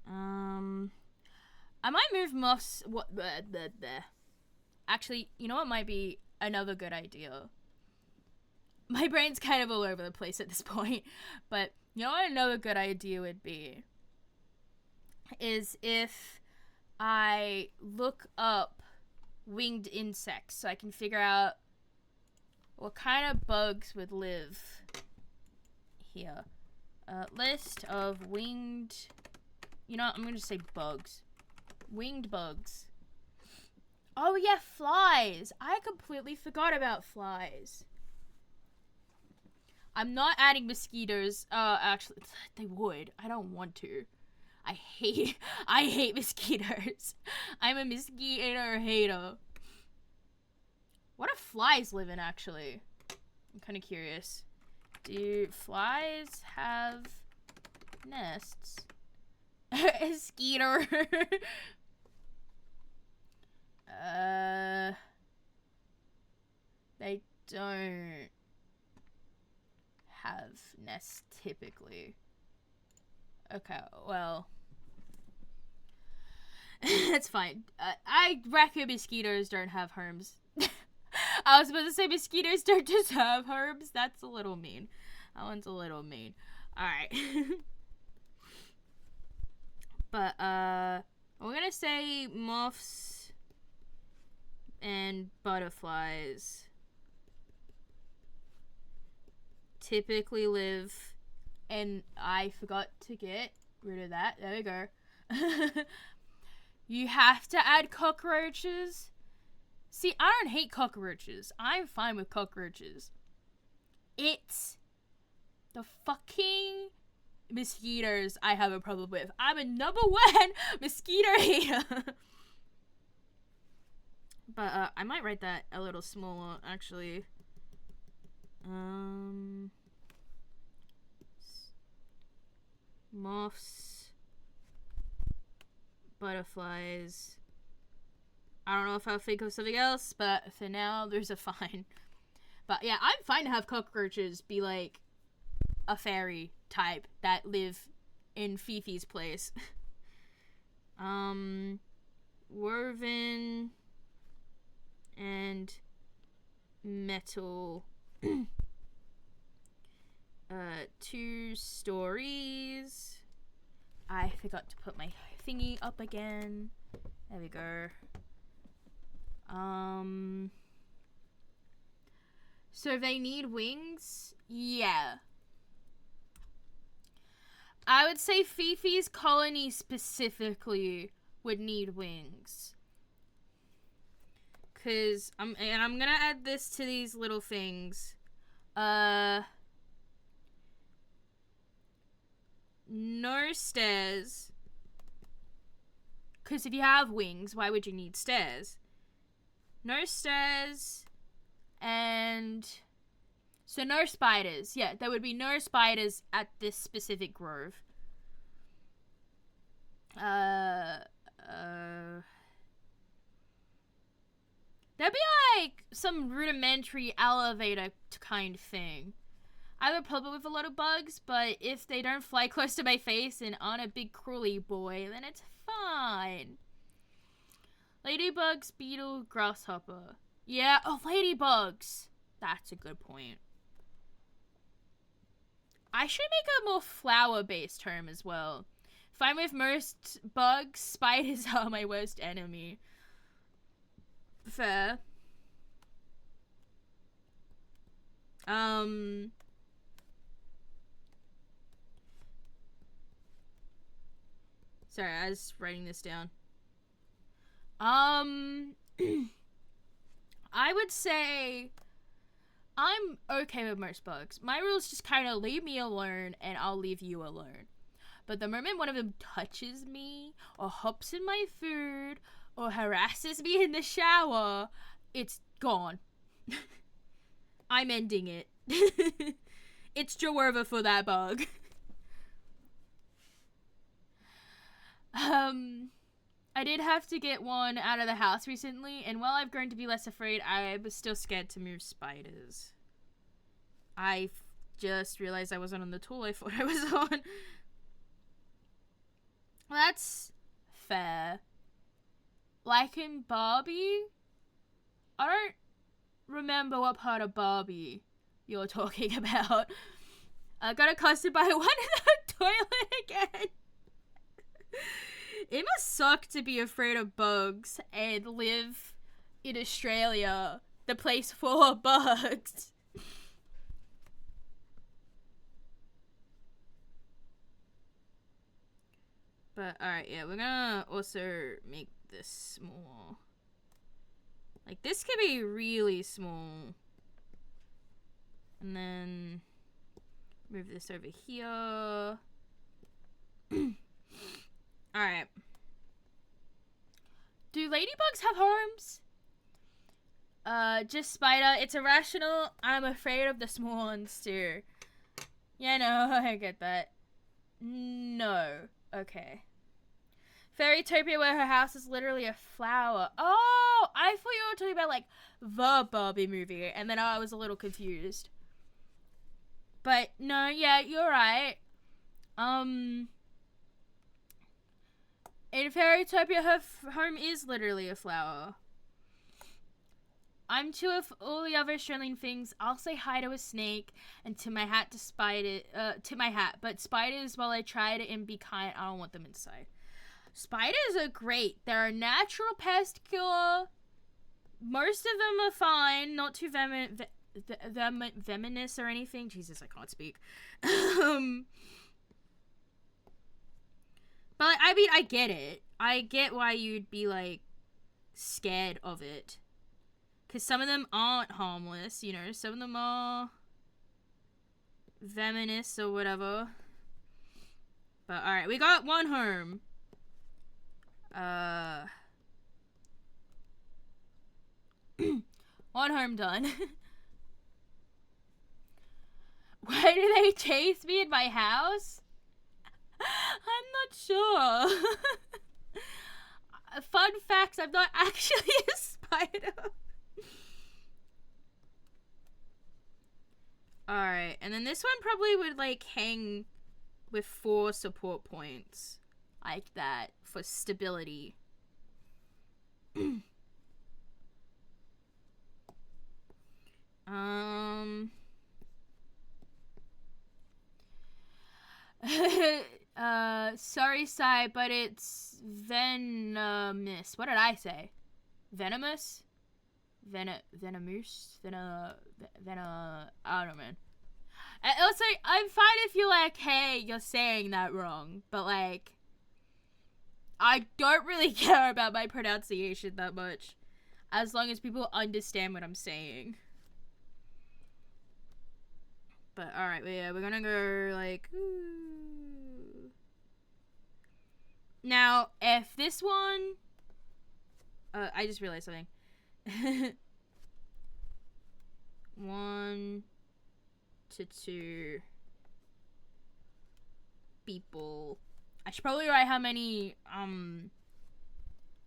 I might move moths. What? Actually, you know what might be another good idea? My brain's kind of all over the place at this point. But you know what another good idea would be? Is if I look up winged insects so I can figure out what kind of bugs would live here. List of winged... You know what? I'm going to say bugs. Winged bugs. Oh yeah, flies. I completely forgot about flies. I'm not adding mosquitoes. Actually, they would. I don't want to. I hate mosquitoes. I'm a mosquito hater. What do flies live in, actually? I'm kind of curious. Do flies have nests? A skeeter. They don't have nests typically. Okay, well. That's fine. I reckon mosquitoes don't have homes. I was supposed to say mosquitoes don't just have homes. That's a little mean. That one's a little mean. Alright. But, we're gonna say moths and butterflies typically live, and I forgot to get rid of that. There we go. You have to add cockroaches. See, I don't hate cockroaches. I'm fine with cockroaches. It's the fucking mosquitoes I have a problem with. I'm a #1 mosquito hater. But I might write that a little smaller, actually. Moths, butterflies. I don't know if I'll think of something else, but for now, there's a fine. But yeah, I'm fine to have cockroaches be like a fairy type that live in Fifi's place. Woven and metal. 2 stories. I forgot to put my thingy up again. There we go. So they need wings? Yeah. I would say Fifi's colony specifically would need wings. Cause I'm gonna add this to these little things. No stairs. Cause if you have wings, why would you need stairs? No stairs. And so no spiders. Yeah, there would be no spiders at this specific grove. There'd be like some rudimentary elevator kind of thing. I have a problem with a lot of bugs, but if they don't fly close to my face and aren't a big crawly boy, then it's fine. Ladybugs, beetle, grasshopper. Yeah, oh, ladybugs. That's a good point. I should make a more flower-based term as well. Fine with most bugs, spiders are my worst enemy. Fair. Sorry, I was writing this down. I would say I'm okay with most bugs. My rules just kind of leave me alone and I'll leave you alone. But the moment one of them touches me or hops in my food or harasses me in the shower, it's gone. I'm ending it. It's Joe over for that bug. I did have to get one out of the house recently, and while I've grown to be less afraid, I was still scared to move spiders. I just realized I wasn't on the tool I thought I was on. Well, that's fair. Like in Barbie? I don't remember what part of Barbie you're talking about. I got accosted by one in the toilet again. It must suck to be afraid of bugs and live in Australia, the place for bugs. But alright, yeah, we're gonna also make this small. Like, this could be really small. And then move this over here. Alright. Do ladybugs have homes? Just spider. It's irrational. I'm afraid of the small ones too. Yeah, no, I get that. No. Okay. Fairytopia, where her house is literally a flower. Oh, I thought you were talking about, like, the Barbie movie, and then I was a little confused. But, no, yeah, you're right. In Fairytopia, her home is literally a flower. I'm two of all the other Australian things. I'll say hi to a snake and tip my hat to but spiders, while I try to and be kind, I don't want them inside. Spiders are great. They're a natural pest killer. Most of them are fine, not too venomous or anything. Jesus, I can't speak. But I mean, I get it. I get why you'd be like scared of it. Because some of them aren't harmless, you know. Some of them are venomous or whatever. But alright, we got one home. One home done. Why do they chase me in my house? I'm not sure. Fun facts, I'm not actually a spider. Alright, and then this one probably would, like, hang with 4 support points. Like that, for stability. Sorry, Sai, but it's venomous. What did I say? Venomous? Venomous? I don't know, man. Also, I'm fine if you're like, hey, you're saying that wrong, but like, I don't really care about my pronunciation that much, as long as people understand what I'm saying. But alright, yeah, we're gonna go like, ooh. Now, if this one, I just realized something. 1 to 2 people. I should probably write how many,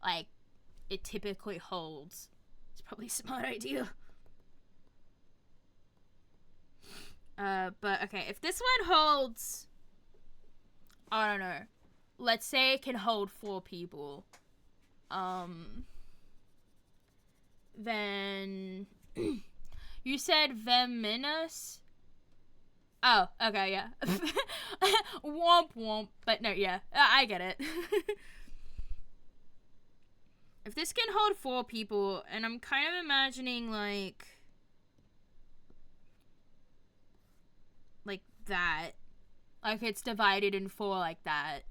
like, it typically holds. It's probably a smart idea. But okay, if this one holds, I don't know, let's say it can hold 4 people, then, you said venomous? Oh, okay, yeah. Womp womp, but no, yeah, I get it. If this can hold 4 people, and I'm kind of imagining, like that. Like, it's divided in 4 like that.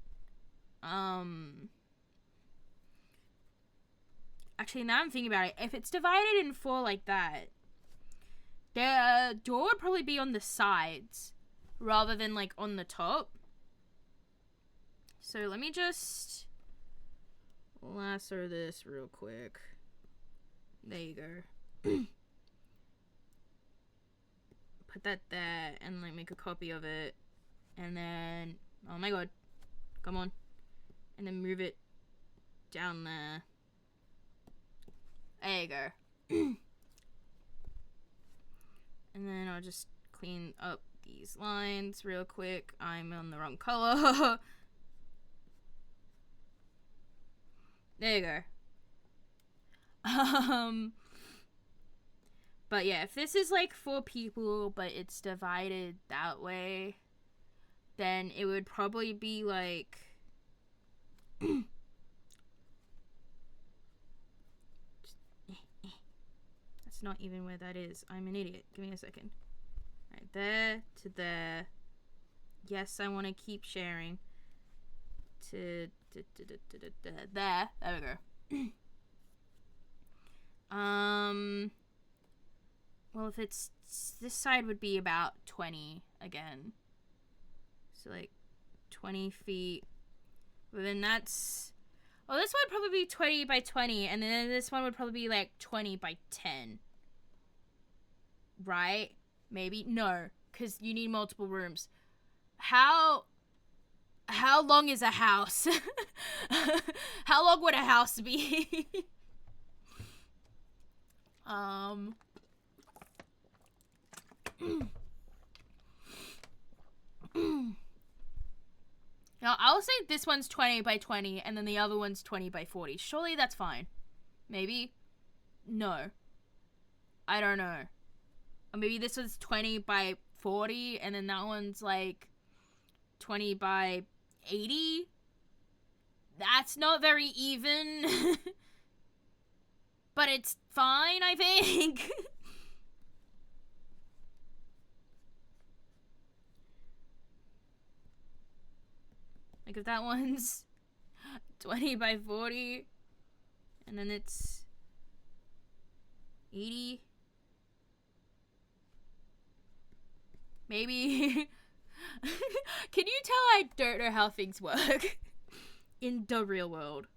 Actually, now I'm thinking about it. If it's divided in 4 like that, the door would probably be on the sides rather than, like, on the top. So let me just lasso this real quick. There you go. Put that there and, like, make a copy of it. And then, oh my god, come on. And then move it down there. There you go. And then I'll just clean up these lines real quick. I'm on the wrong color. There you go. But yeah, if this is like 4 people, but it's divided that way, then it would probably be like... That's not even where that is. I'm an idiot. Give me a second. Right, there to there. Yes, I want to keep sharing. To there. There we go. Well, if it's this side would be about 20 again. So like 20 feet. But then that's... Well, this one would probably be 20 by 20, and then this one would probably be like 20 by 10. Right? Maybe? No, because you need multiple rooms. How long is a house? How long would a house be? Now, I'll say this one's 20 by 20, and then the other one's 20 by 40. Surely that's fine. Maybe? No. I don't know. Or maybe this one's 20 by 40, and then that one's like 20 by 80? That's not very even. But it's fine, I think. Like if that one's 20 by 40, and then it's 80. Maybe. Can you tell I don't know how things work in the real world?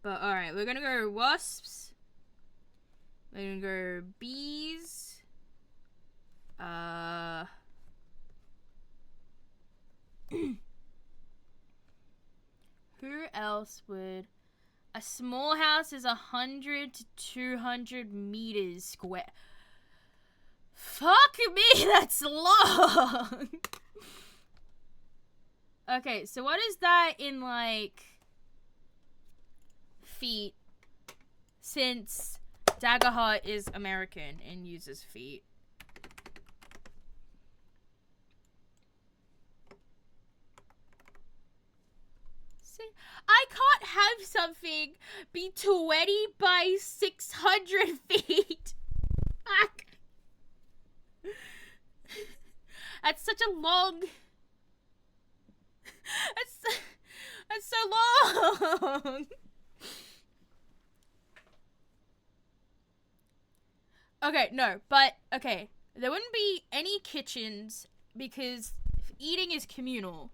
But alright, we're gonna go wasps. We're gonna go bees. Who else would... A small house is 100 to 200 meters square. Fuck me, that's long! Okay, so what is that in, like, feet? Since Daggerheart is American and uses feet. I can't have something be 20 by 600 feet. Fuck. That's such a long... That's so long. Okay, no, but, okay. There wouldn't be any kitchens because eating is communal,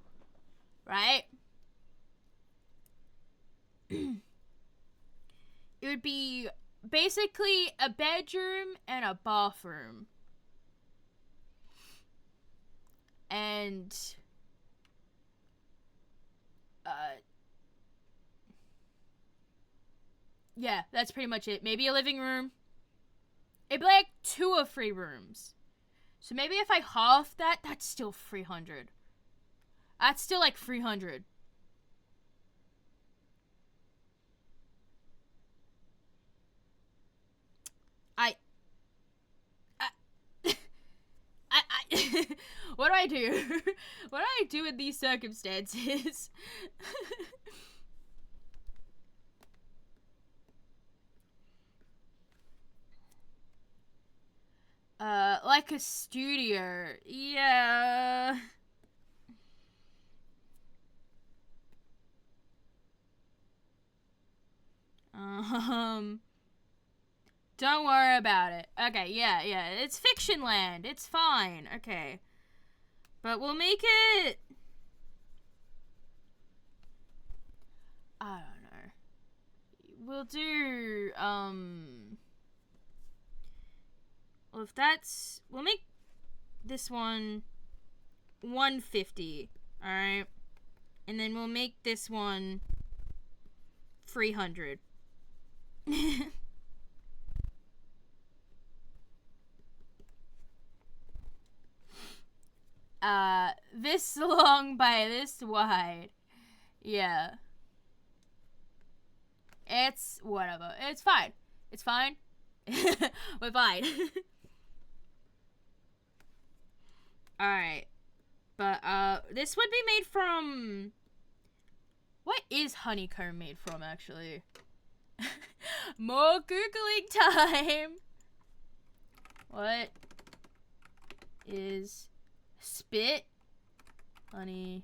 right? It would be basically a bedroom and a bathroom. And yeah, that's pretty much it. Maybe a living room. It'd be like 2 or 3 rooms. So maybe if I half that, that's still 300. That's still like 300. What do I do? What do I do in these circumstances? Like a studio. Yeah. Don't worry about it. Okay, yeah. It's fiction land. It's fine. Okay. But we'll make it... I don't know. We'll do, well, if that's... We'll make this one 150. Alright? And then we'll make this one 300. This long by this wide. Yeah. It's whatever. It's fine. It's fine. We're fine. Alright. But, this would be made from... What is honeycomb made from, actually? More Googling time! What is spit honeycomb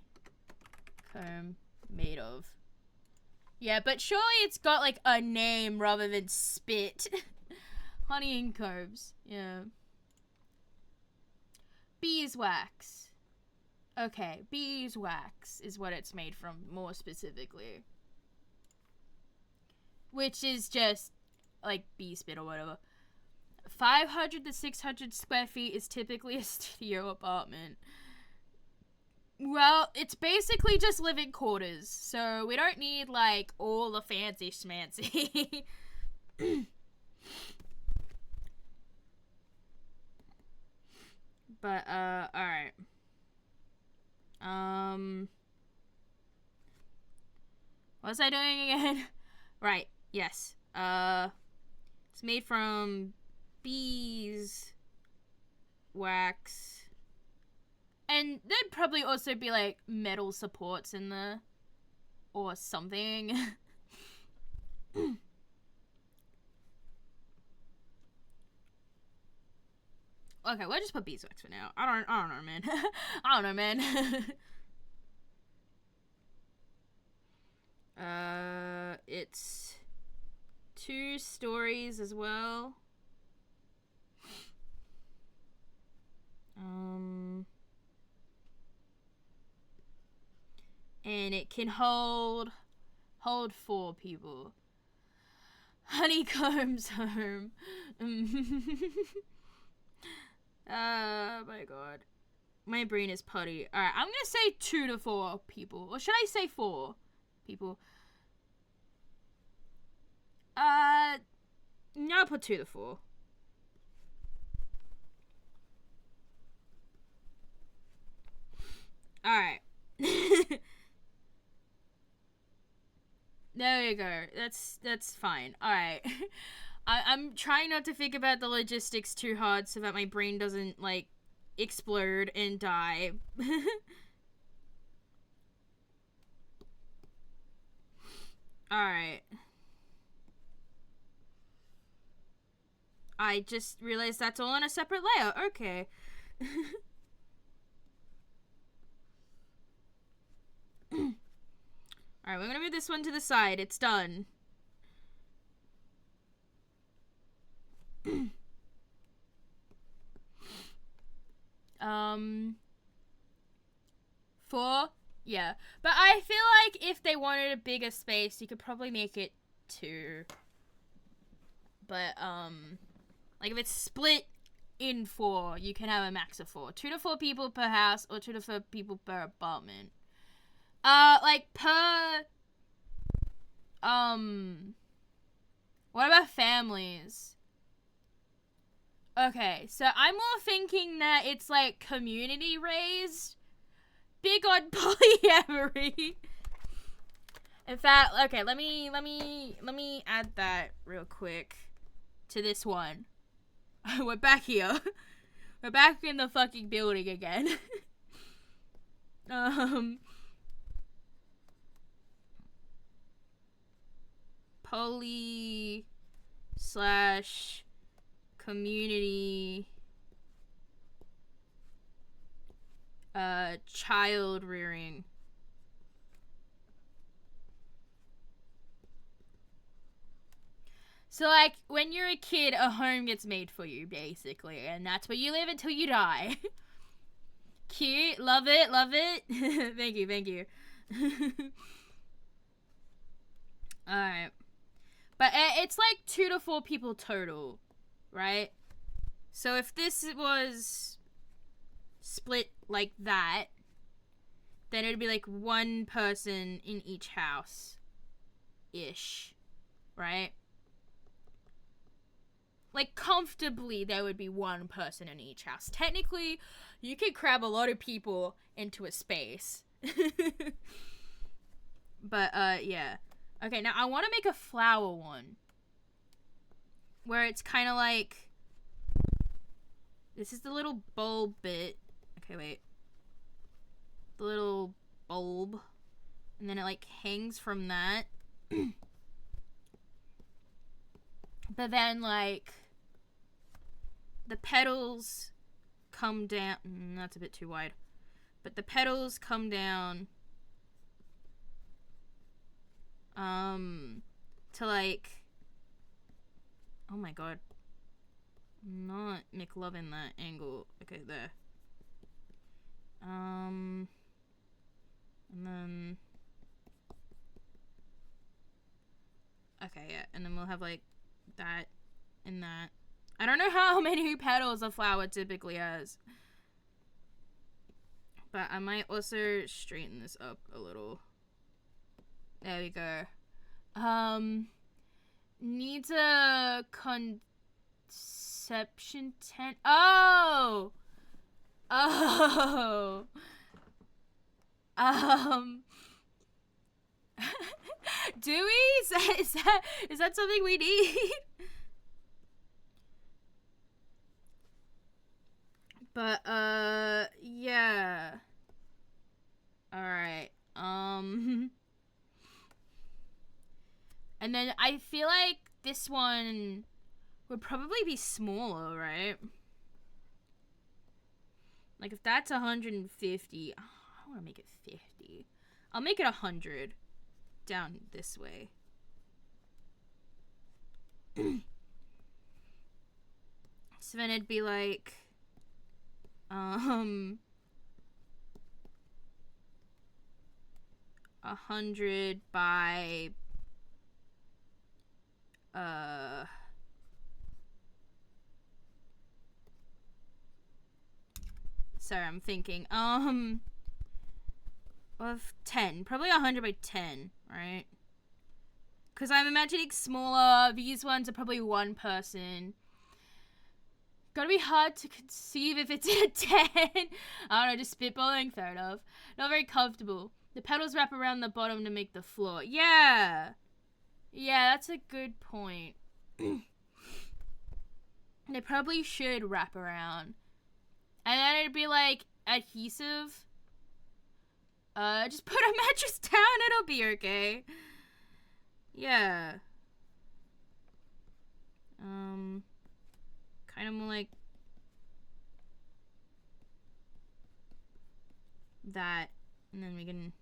made of? Yeah, but surely it's got, like, a name rather than spit. Honeycombs, yeah. Beeswax. Okay, beeswax is what it's made from, more specifically. Which is just, like, bee spit or whatever. 500 to 600 square feet is typically a studio apartment. Well, it's basically just living quarters, so we don't need, like, all the fancy schmancy. But, alright. What was I doing again? Right, yes. It's made from bees wax. And there'd probably also be, like, metal supports in there. Or something. Okay, we'll just put beeswax for now. I don't know, man. I don't know, man. It's 2 stories as well. And it can hold 4 people. Honeycomb's home. Oh my god. My brain is putty. Alright, I'm gonna say 2 to 4 people. Or should I say 4 people? No, I'll put 2 to 4. Alright. There you go. That's fine. Alright. I'm trying not to think about the logistics too hard so that my brain doesn't, like, explode and die. Alright. I just realized that's all on a separate layer. Okay. Alright, we're gonna move this one to the side. It's done. 4? Yeah. But I feel like if they wanted a bigger space, you could probably make it 2. But, like if it's split in 4, you can have a max of 4. 2 to 4 people per house or 2 to 4 people per apartment. Like per, what about families? Okay, so I'm more thinking that it's like community raised. Big on polyamory. In fact, okay, let me add that real quick to this one. We're back here. We're back in the fucking building again. Poly / community child rearing. So, like, when you're a kid, a home gets made for you, basically, and that's where you live until you die. Cute, love it, love it. Thank you. Alright. But it's like 2 to 4 people total, right? So if this was split like that, then it'd be like 1 person in each house-ish, right? Like, comfortably, there would be 1 person in each house. Technically, you could cram a lot of people into a space. But, yeah. Okay, now I want to make a flower one. where it's kind of like, this is the little bulb bit. Okay, wait. The little bulb. And then it like hangs from that. But then like the petals come down. That's a bit too wide. But the petals come down to like, oh my god, not McLovin that angle. Okay, there. And then okay, yeah, and then we'll have like that and that. I don't know how many petals a flower typically has, but I might also straighten this up a little. There we go. Needs a conception tent. Oh! Oh! Do we? Is that something we need? But, yeah. Alright, and then I feel like this one would probably be smaller, right? Like, if that's 150, I want to make it 50. I'll make it 100 down this way. So then it'd be like, 100 by, sorry, I'm thinking, of 10, probably 100 by 10, right? Because I'm imagining smaller. These ones are probably one person. Gotta be hard to conceive if it's a 10. I don't know, just spitballing, fair enough. Not very comfortable. The petals wrap around the bottom to make the floor. Yeah! Yeah, that's a good point. They probably should wrap around. And then it'd be like adhesive. Just put a mattress down, it'll be okay. Yeah. Kind of more like that, and then we can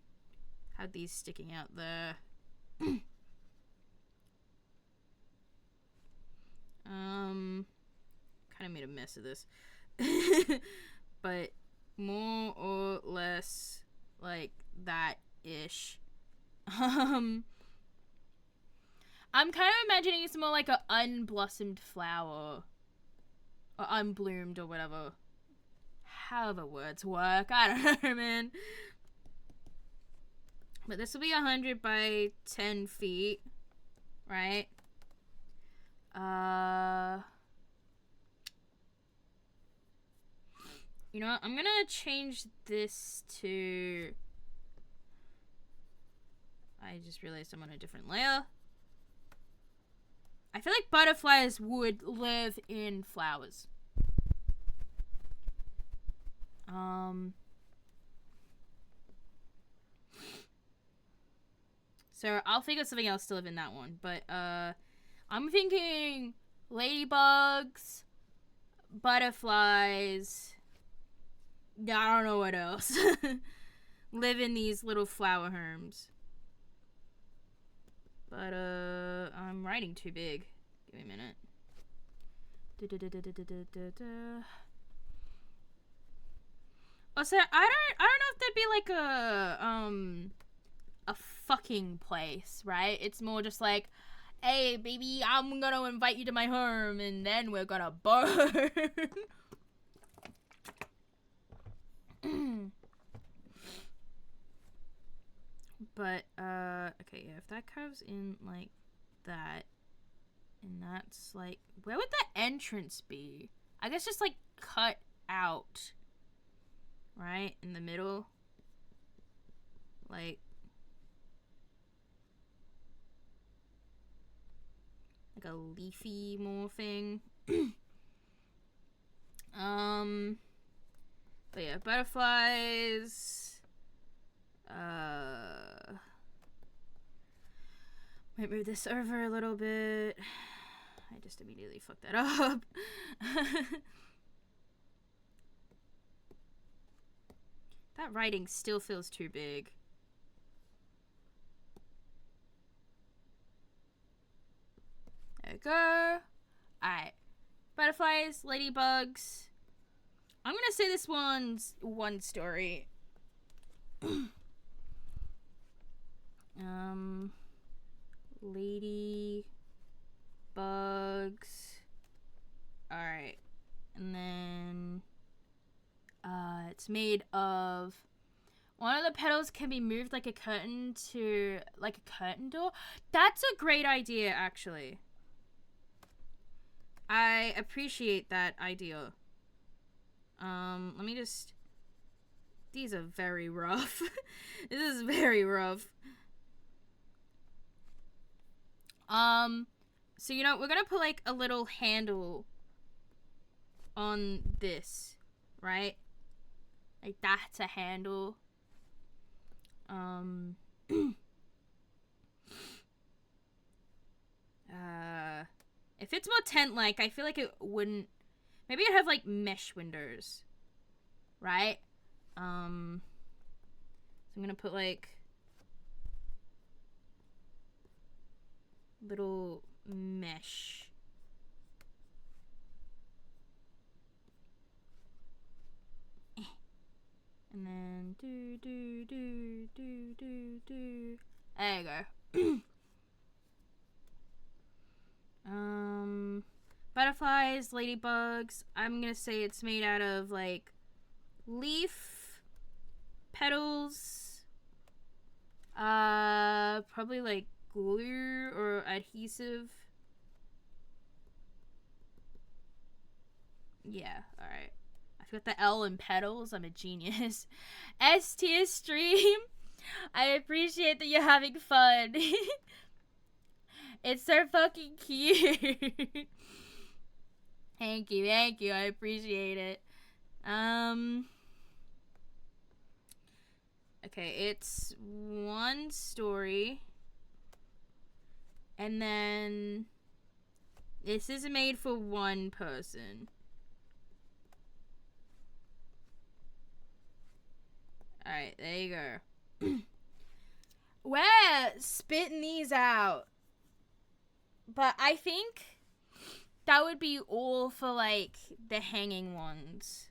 have these sticking out there. Kind of made a mess of this. But more or less like that-ish. I'm kind of imagining it's more like an unblossomed flower. Or unbloomed or whatever. However words work. I don't know, man. But this will be 100 by 10 feet. Right? You know what? I'm gonna change this to... I just realized I'm on a different layer. I feel like butterflies would live in flowers. So I'll figure something else to live in that one. But I'm thinking ladybugs, butterflies. I don't know what else. Live in these little flower herms. But, I'm writing too big. Give me a minute. Also, I don't know if that'd be like a fucking place, right? It's more just like, hey, baby, I'm gonna invite you to my home, and then we're gonna burn. But, okay, yeah, if that curves in like that, and that's like, where would the entrance be? I guess just like cut out, right? In the middle. Like like a leafy more thing. But yeah, butterflies. Might move this over a little bit. I just immediately fucked that up. That writing still feels too big. There we go. Alright. Butterflies, ladybugs. I'm gonna say this one's one story. Ladybugs. Alright. And then it's made of, one of the petals can be moved like a curtain to, like a curtain door. That's a great idea, actually. I appreciate that idea. Let me just, these are very rough. This is very rough. So you know, we're gonna put like a little handle on this, right? Like that's a handle. If it's more tent-like, I feel like it wouldn't. Maybe it'd have like mesh windows, right? So I'm gonna put like little mesh. And then do. There you go. Butterflies, ladybugs. I'm gonna say it's made out of like leaf, petals, probably like glue or adhesive. Yeah, alright. I forgot the L in petals. I'm a genius. S tier stream. I appreciate that you're having fun. It's so fucking cute. Thank you. I appreciate it. Okay, it's one story. And then this is made for one person. Alright, there you go. We're spitting these out. But I think that would be all for, like, the hanging ones.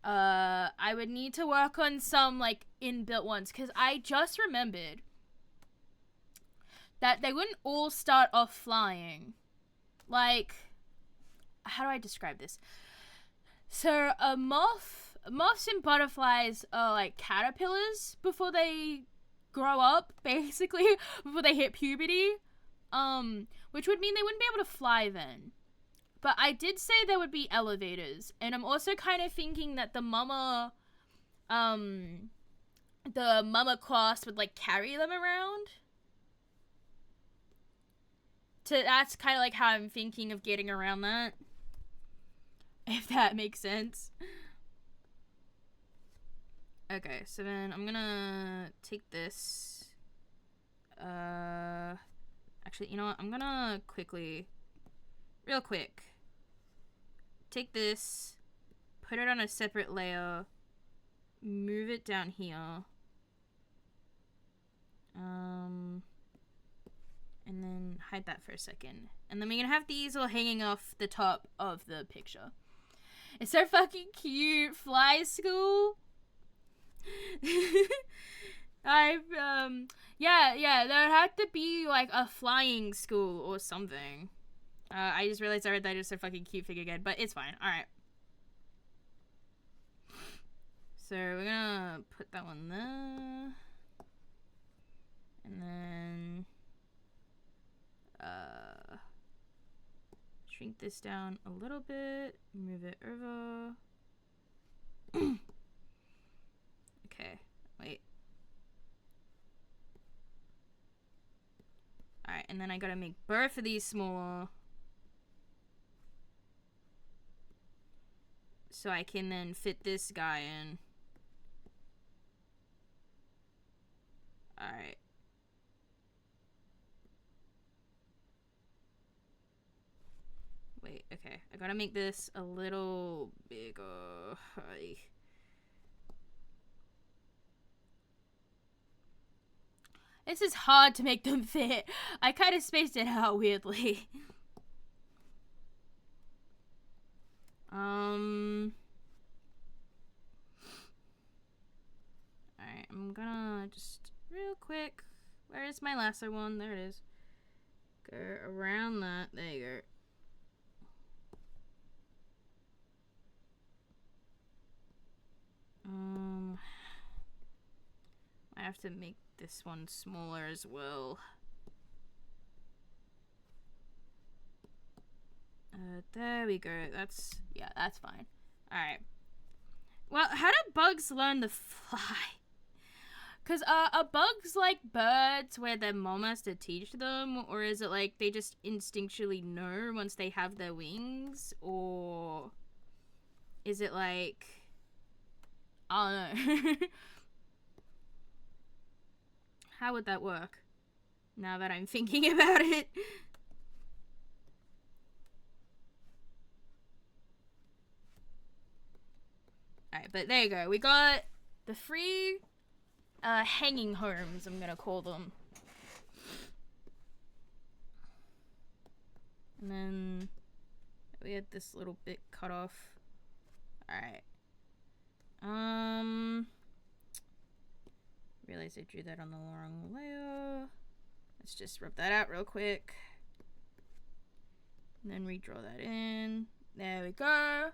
I would need to work on some, like, inbuilt ones. Because I just remembered that they wouldn't all start off flying. Like, how do I describe this? So, moths and butterflies are, like, caterpillars before they grow up, basically. Before they hit puberty. Which would mean they wouldn't be able to fly then. But I did say there would be elevators. And I'm also kind of thinking that the mama class would, like, carry them around. So that's kind of like how I'm thinking of getting around that. If that makes sense. Okay, so then I'm gonna take this. Actually, you know what? I'm gonna quickly, real quick, take this, put it on a separate layer, move it down here. And then hide that for a second. And then we're gonna have these all hanging off the top of the picture. It's so fucking cute. Fly school. Yeah, there would have to be like a flying school or something. I just realized I read that just a fucking cute figure again, but it's fine. Alright. So we're gonna put that one there. And then shrink this down a little bit, move it over. Okay, wait. Alright, and then I gotta make both of these smaller. So I can then fit this guy in. Alright. Wait, okay. I gotta make this a little bigger. This is hard to make them fit. I kind of spaced it out weirdly. Alright, I'm gonna just real quick. Where is my lasso one? There it is. Go around that. There you go. I have to make this one smaller as well. There we go. That's fine. Alright. Well, how do bugs learn to fly? Because are bugs like birds where their mom has to teach them? Or is it like they just instinctually know once they have their wings? Or is it like... I don't know. How would that work? Now that I'm thinking about it. Alright, but there you go. We got the 3 hanging homes, I'm gonna call them. And then we had this little bit cut off. Alright. Realized I drew that on the wrong layer. Let's just rub that out real quick. And then redraw that in. There we go.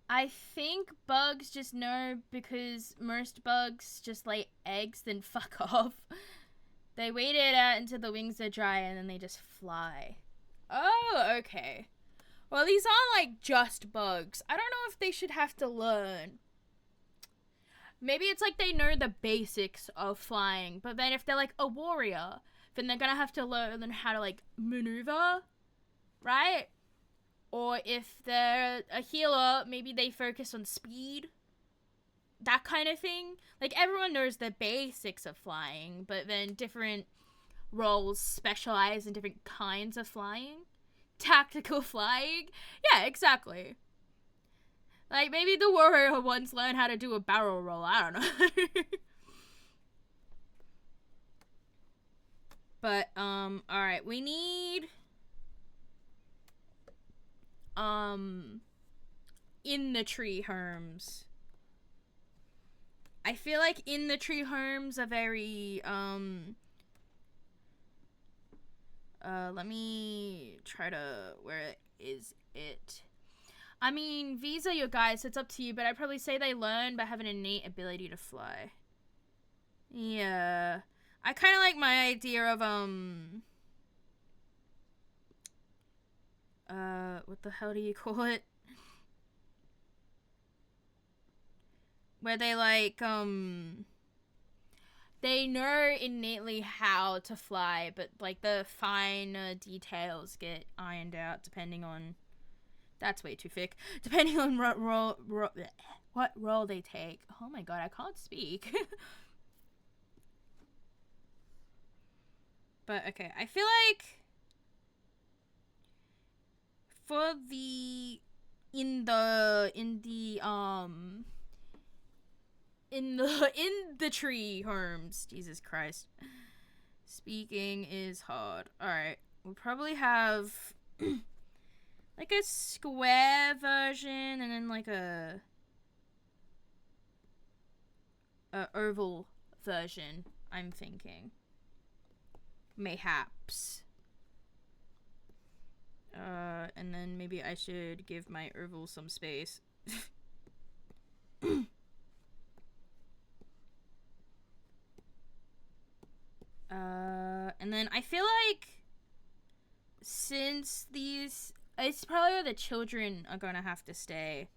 I think bugs just know because most bugs just lay eggs, then fuck off. They wait it out until the wings are dry and then they just fly. Oh, okay. Well, these aren't like just bugs. I don't know if they should have to learn. Maybe it's like they know the basics of flying, but then if they're like a warrior, then they're gonna have to learn how to like maneuver, right? Or if they're a healer, maybe they focus on speed. That kind of thing. Like, everyone knows the basics of flying, but then different roles specialize in different kinds of flying. Tactical flying? Yeah, exactly. Like, maybe the warrior ones learn how to do a barrel roll. I don't know. But, alright. We need... in the tree homes. I feel like in the tree homes are very, let me try to, where is it? I mean, these are your guys, so it's up to you, but I'd probably say they learn by having an innate ability to fly. Yeah. I kind of like my idea of, what the hell do you call it? Where they, like, they know innately how to fly, but, like, the finer details get ironed out depending on... That's way too thick. Depending on what role they take. Oh my god, I can't speak. But, okay, I feel like... For the... In the tree homes. Jesus Christ. Speaking is hard. Alright. We'll probably have like a square version and then like a oval version, I'm thinking. Mayhaps. And then maybe I should give my oval some space. And then I feel like since these, it's probably where the children are gonna have to stay.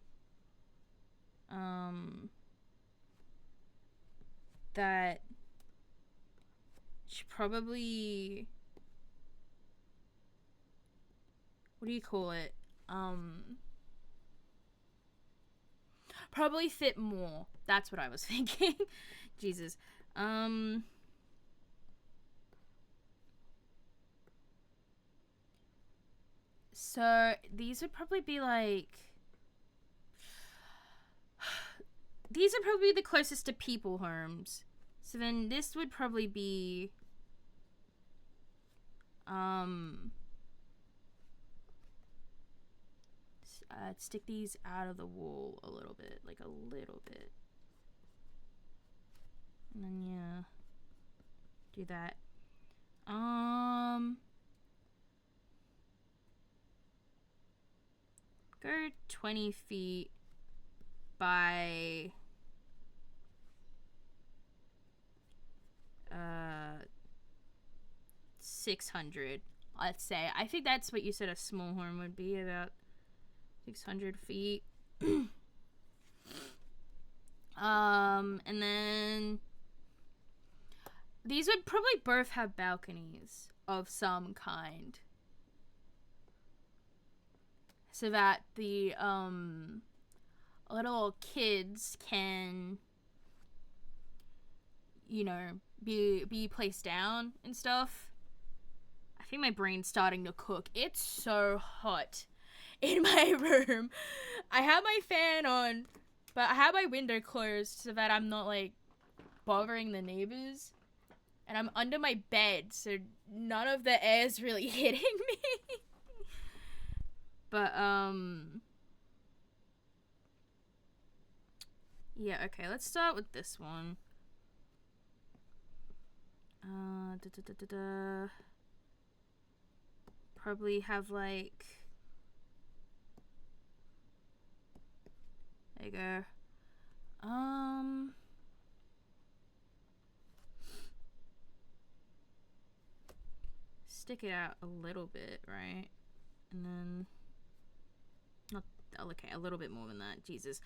that should probably, what do you call it? Probably fit more. That's what I was thinking. Jesus. So these would probably be like, these are probably the closest to people homes. So then this would probably be, stick these out of the wall a little bit, like a little bit. And then, yeah, do that. Go 20 feet by 600, let's say. I think that's what you said a small home would be, about 600 feet. And then these would probably both have balconies of some kind, so that the little kids can, you know, be placed down and stuff. I think my brain's starting to cook. It's so hot in my room. I have my fan on, but I have my window closed so that I'm not like bothering the neighbors. And I'm under my bed, so none of the air's really hitting me. But yeah, okay, let's start with this one. Probably have like, there you go. Stick it out a little bit, right? And then, not, okay, a little bit more than that, Jesus.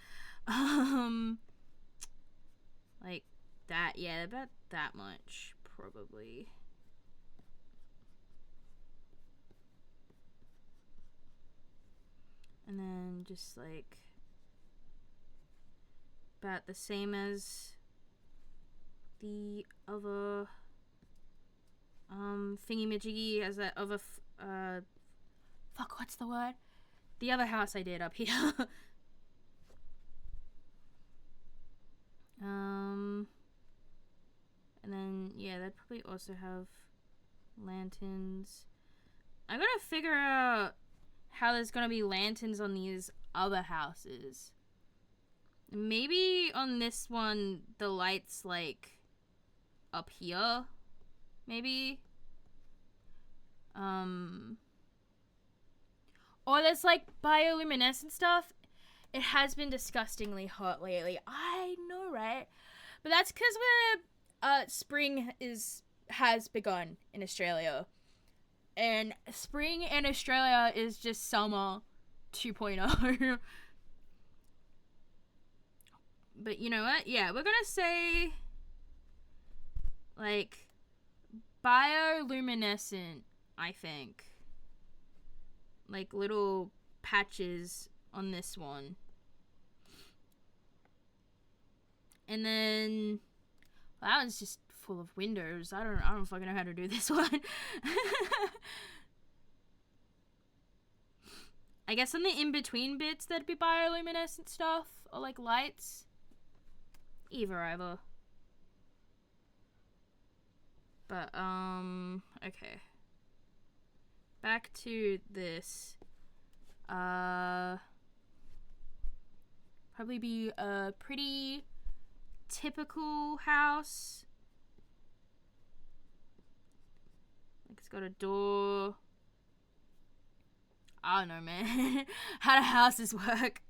Like that, yeah, about that much, probably. And then just like about the same as the other thingy-majiggy, as that other fuck, what's the word? The other house I did up here. And then yeah, they'd probably also have lanterns. I gotta figure out how there's gonna be lanterns on these other houses. Maybe on this one the light's like up here, maybe. Or there's like bioluminescent stuff. It has been disgustingly hot lately. I know, right? But that's because we're spring has begun in Australia. And spring in Australia is just summer 2.0. But you know what? Yeah, we're gonna say like bioluminescent, I think. Like little patches on this one. And then, well, that one's just full of windows. I don't fucking know how to do this one. I guess on the in-between bits there'd be bioluminescent stuff, or like lights. Either. But, okay. Back to this. Probably be a pretty typical house. Like it's got a door. I don't know, man. How do houses work?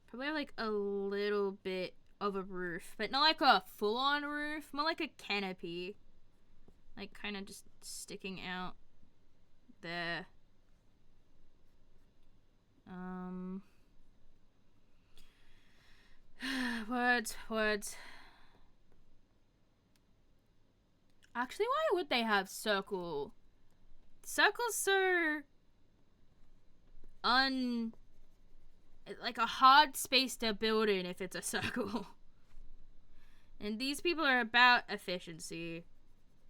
Probably like a little bit of a roof, but not like a full-on roof, more like a canopy, like kind of just sticking out there. Words. Actually, why would they have circle? Circle's so like a hard space to build in if it's a circle. And these people are about efficiency.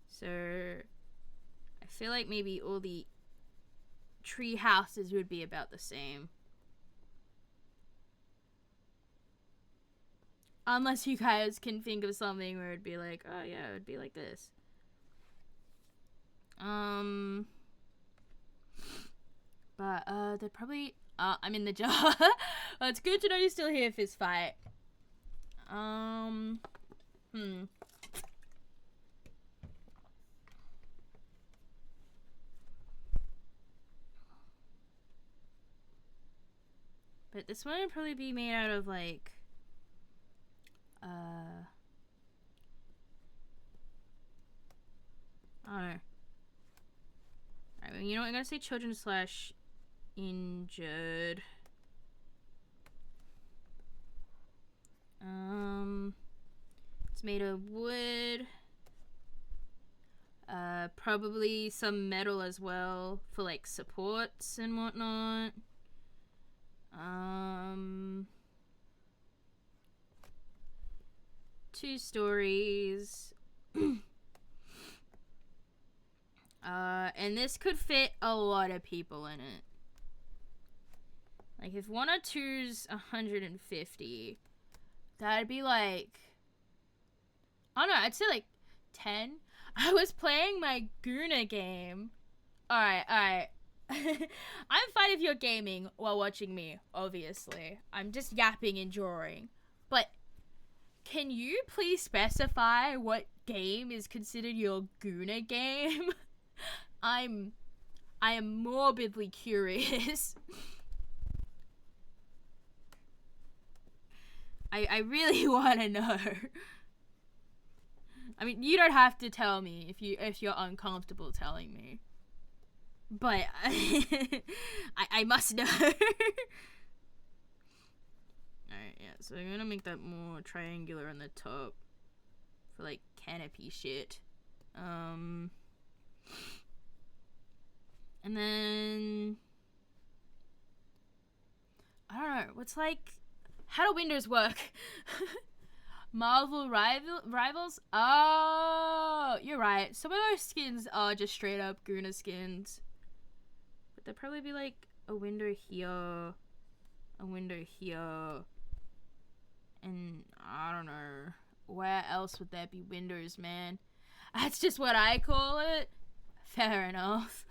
So I feel like maybe all the tree houses would be about the same. Unless you guys can think of something where it'd be like, oh yeah, it would be like this. But they're probably I'm in the jar. Well, it's good to know you're still here, fist fight. But this one would probably be made out of like I don't know. Alright, you know what? I'm gonna say children / injured. It's made of wood. Probably some metal as well for like supports and whatnot. 2 stories. And this could fit a lot of people in it. Like if 1 or 2's 150, that'd be like, I don't know, I'd say like 10. I was playing my Guna game. Alright. I'm fine if you're gaming while watching me, obviously. I'm just yapping and drawing. But can you please specify what game is considered your Guna game? I am morbidly curious. I really want to know. I mean, you don't have to tell me if you're uncomfortable telling me. But I must know. Alright, yeah, so I'm gonna make that more triangular on the top for like canopy shit. And then I don't know, what's like, how do windows work? Marvel rivals? Oh, you're right. Some of those skins are just straight up Guna skins. But there'd probably be like a window here, a window here, and I don't know. Where else would there be windows, man? That's just what I call it. Fair enough.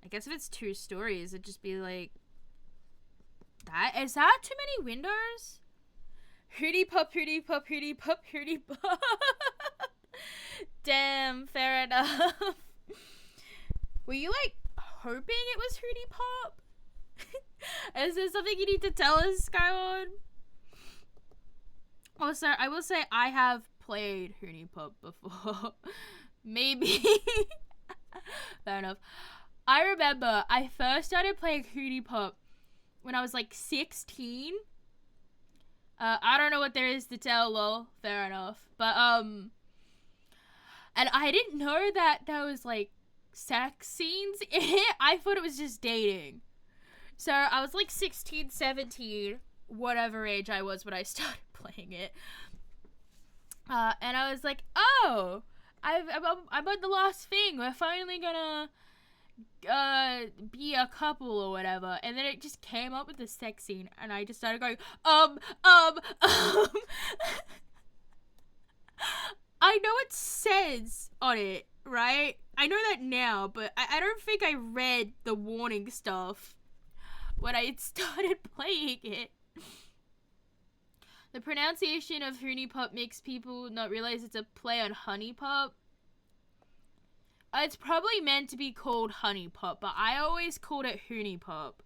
I guess if it's 2 stories, it'd just be like that. Is that too many windows? Hootie pop, hootie pop, hootie pop, hootie pop. Damn, fair enough. Were you like hoping it was hootie pop? Is there something you need to tell us, Skyward? Also, I will say I have played Hoonie Pop before. Maybe. Fair enough. I remember I first started playing Hoonie Pop when I was like 16. I don't know what there is to tell, lol. Fair enough. But, and I didn't know that there was like sex scenes in it. I thought it was just dating. So I was like 16, 17, whatever age I was when I started playing it. And I was like, oh, I'm on the last thing. We're finally gonna be a couple or whatever. And then it just came up with the sex scene, and I just started going, I know it says on it, right? I know that now, but I don't think I read the warning stuff when I started playing it. The pronunciation of Hoonie Pop makes people not realize it's a play on Honey Pop. It's probably meant to be called Honey Pop, but I always called it Hoonie Pop.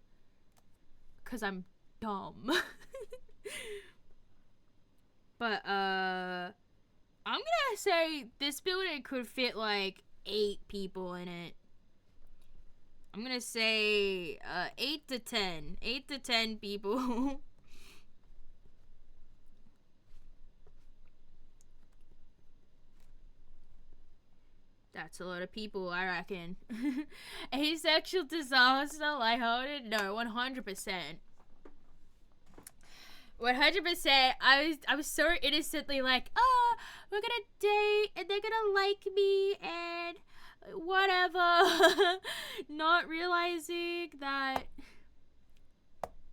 'Cause I'm dumb. But, I'm gonna say this building could fit like 8 people in it. I'm gonna say 8 to 10. 8 to 10 people. That's a lot of people, I reckon. Asexual disaster, lighthearted? No, 100%. 100%. I was so innocently like, oh, we're gonna date and they're gonna like me and whatever. Not realizing that,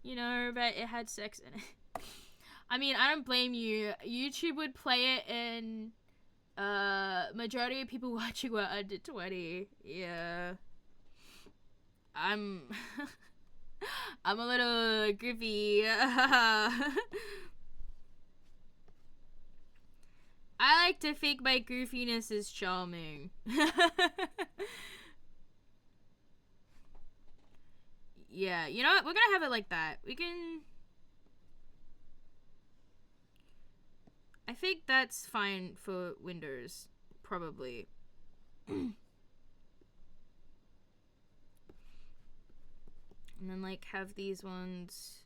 that it had sex in it. I mean, I don't blame you. YouTube would play it and majority of people watching were under 20. Yeah. I'm a little goofy. I like to think my goofiness is charming. Yeah, you know what? We're gonna have it like that. I think that's fine for Windows, probably. And then, like, have these ones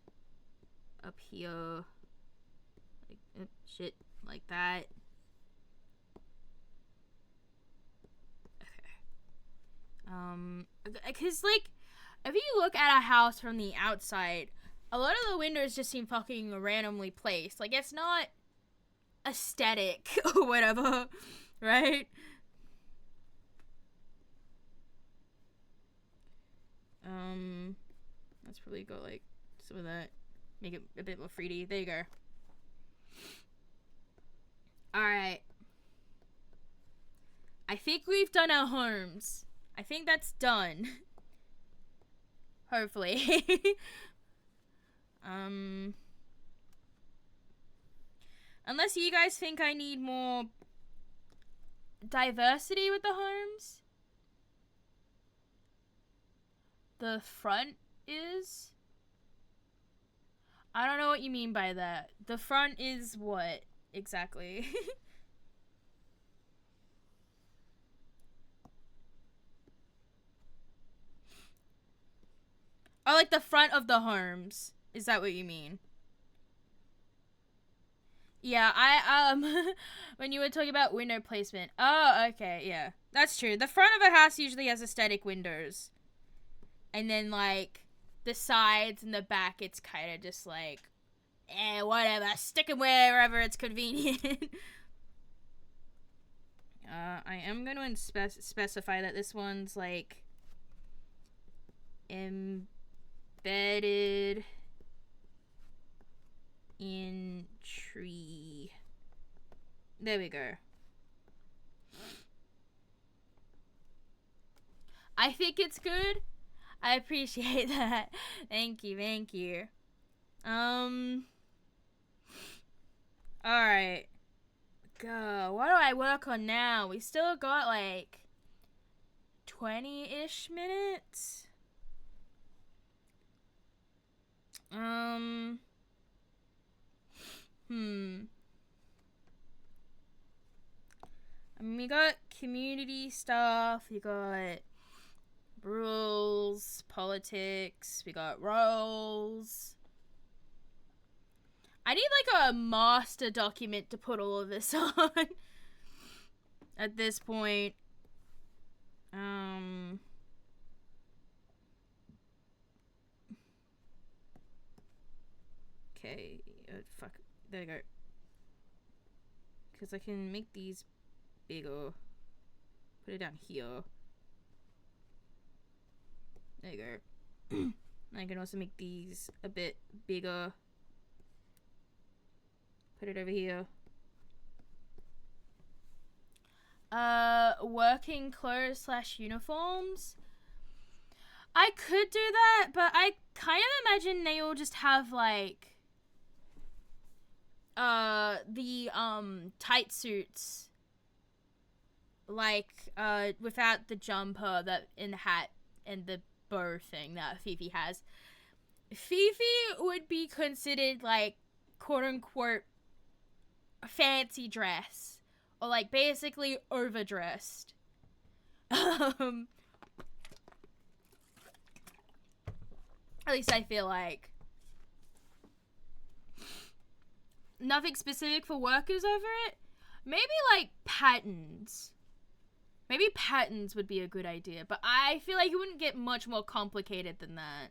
up here. Like, shit, like that. Okay. Because, like, if you look at a house from the outside, a lot of the windows just seem fucking randomly placed. Like, it's not aesthetic or whatever, right? Let's probably go like some of that, make it a bit more 3D. There you go. Alright. I think we've done our homes. I think that's done. Hopefully. Unless you guys think I need more diversity with the homes. The front is? I don't know what you mean by that. The front is what exactly? Or like the front of the homes. Is that what you mean? Yeah, when you were talking about window placement. Oh, okay, yeah. That's true. The front of a house usually has aesthetic windows. And then, like, the sides and the back, it's kind of just like, whatever. Stick them wherever it's convenient. I am going to specify that this one's, like, embedded in tree. There we go. I think it's good. I appreciate that. Thank you, thank you. Alright. Go. What do I work on now? We still got like 20-ish minutes. I mean, we got community stuff, we got rules, politics, we got roles. I need like a master document to put all of this on at this point. Okay, fuck, there we go. Because I can make these bigger. Put it down here. There you go. I can also make these a bit bigger. Put it over here. Working clothes / uniforms. I could do that, but I kind of imagine they all just have like the tight suits, like without the jumper that in the hat and the bow thing that Fifi has. Fifi would be considered like quote unquote fancy dress Or like basically overdressed. At least I feel like. Nothing specific for workers over it. Maybe like patterns. Maybe patterns would be a good idea, but I feel like it wouldn't get much more complicated than that.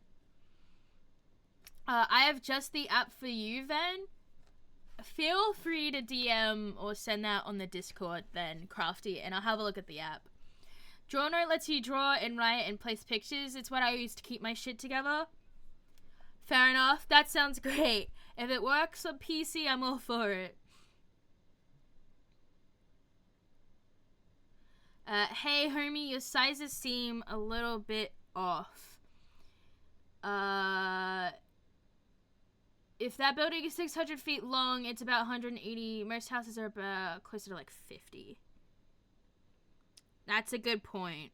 I have just the app for you, then. Feel free to DM or send that on the Discord, then, Crafty, and I'll have a look at the app. Draw Note lets you draw and write and place pictures. It's what I use to keep my shit together. Fair enough. That sounds great. If it works on PC, I'm all for it. Hey, homie, your sizes seem a little bit off. If that building is 600 feet long, it's about 180. Most houses are about closer to like 50. That's a good point.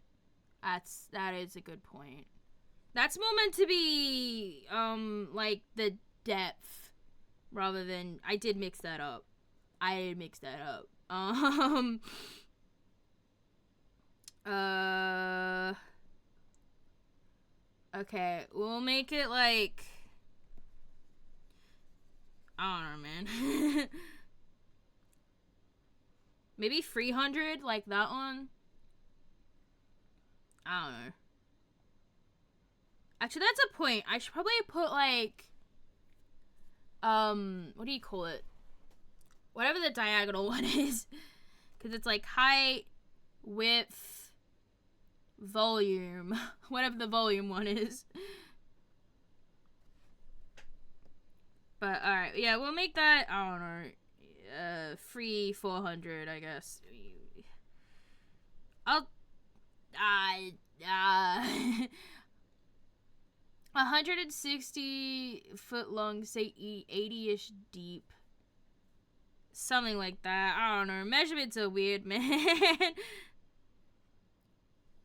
That is a good point. That's more meant to be, like the depth rather than, I did mix that up. Okay, we'll make it like, I don't know, man. Maybe 300, like that one. I don't know. Actually, that's a point. I should probably put like, what do you call it? Whatever the diagonal one is. Because it's like height, width, volume. Whatever the volume one is. But, alright. Yeah, we'll make that, I don't know, 400, I guess. I'll, 160 foot long, say 80-ish deep. Something like that. I don't know. Measurements are weird, man.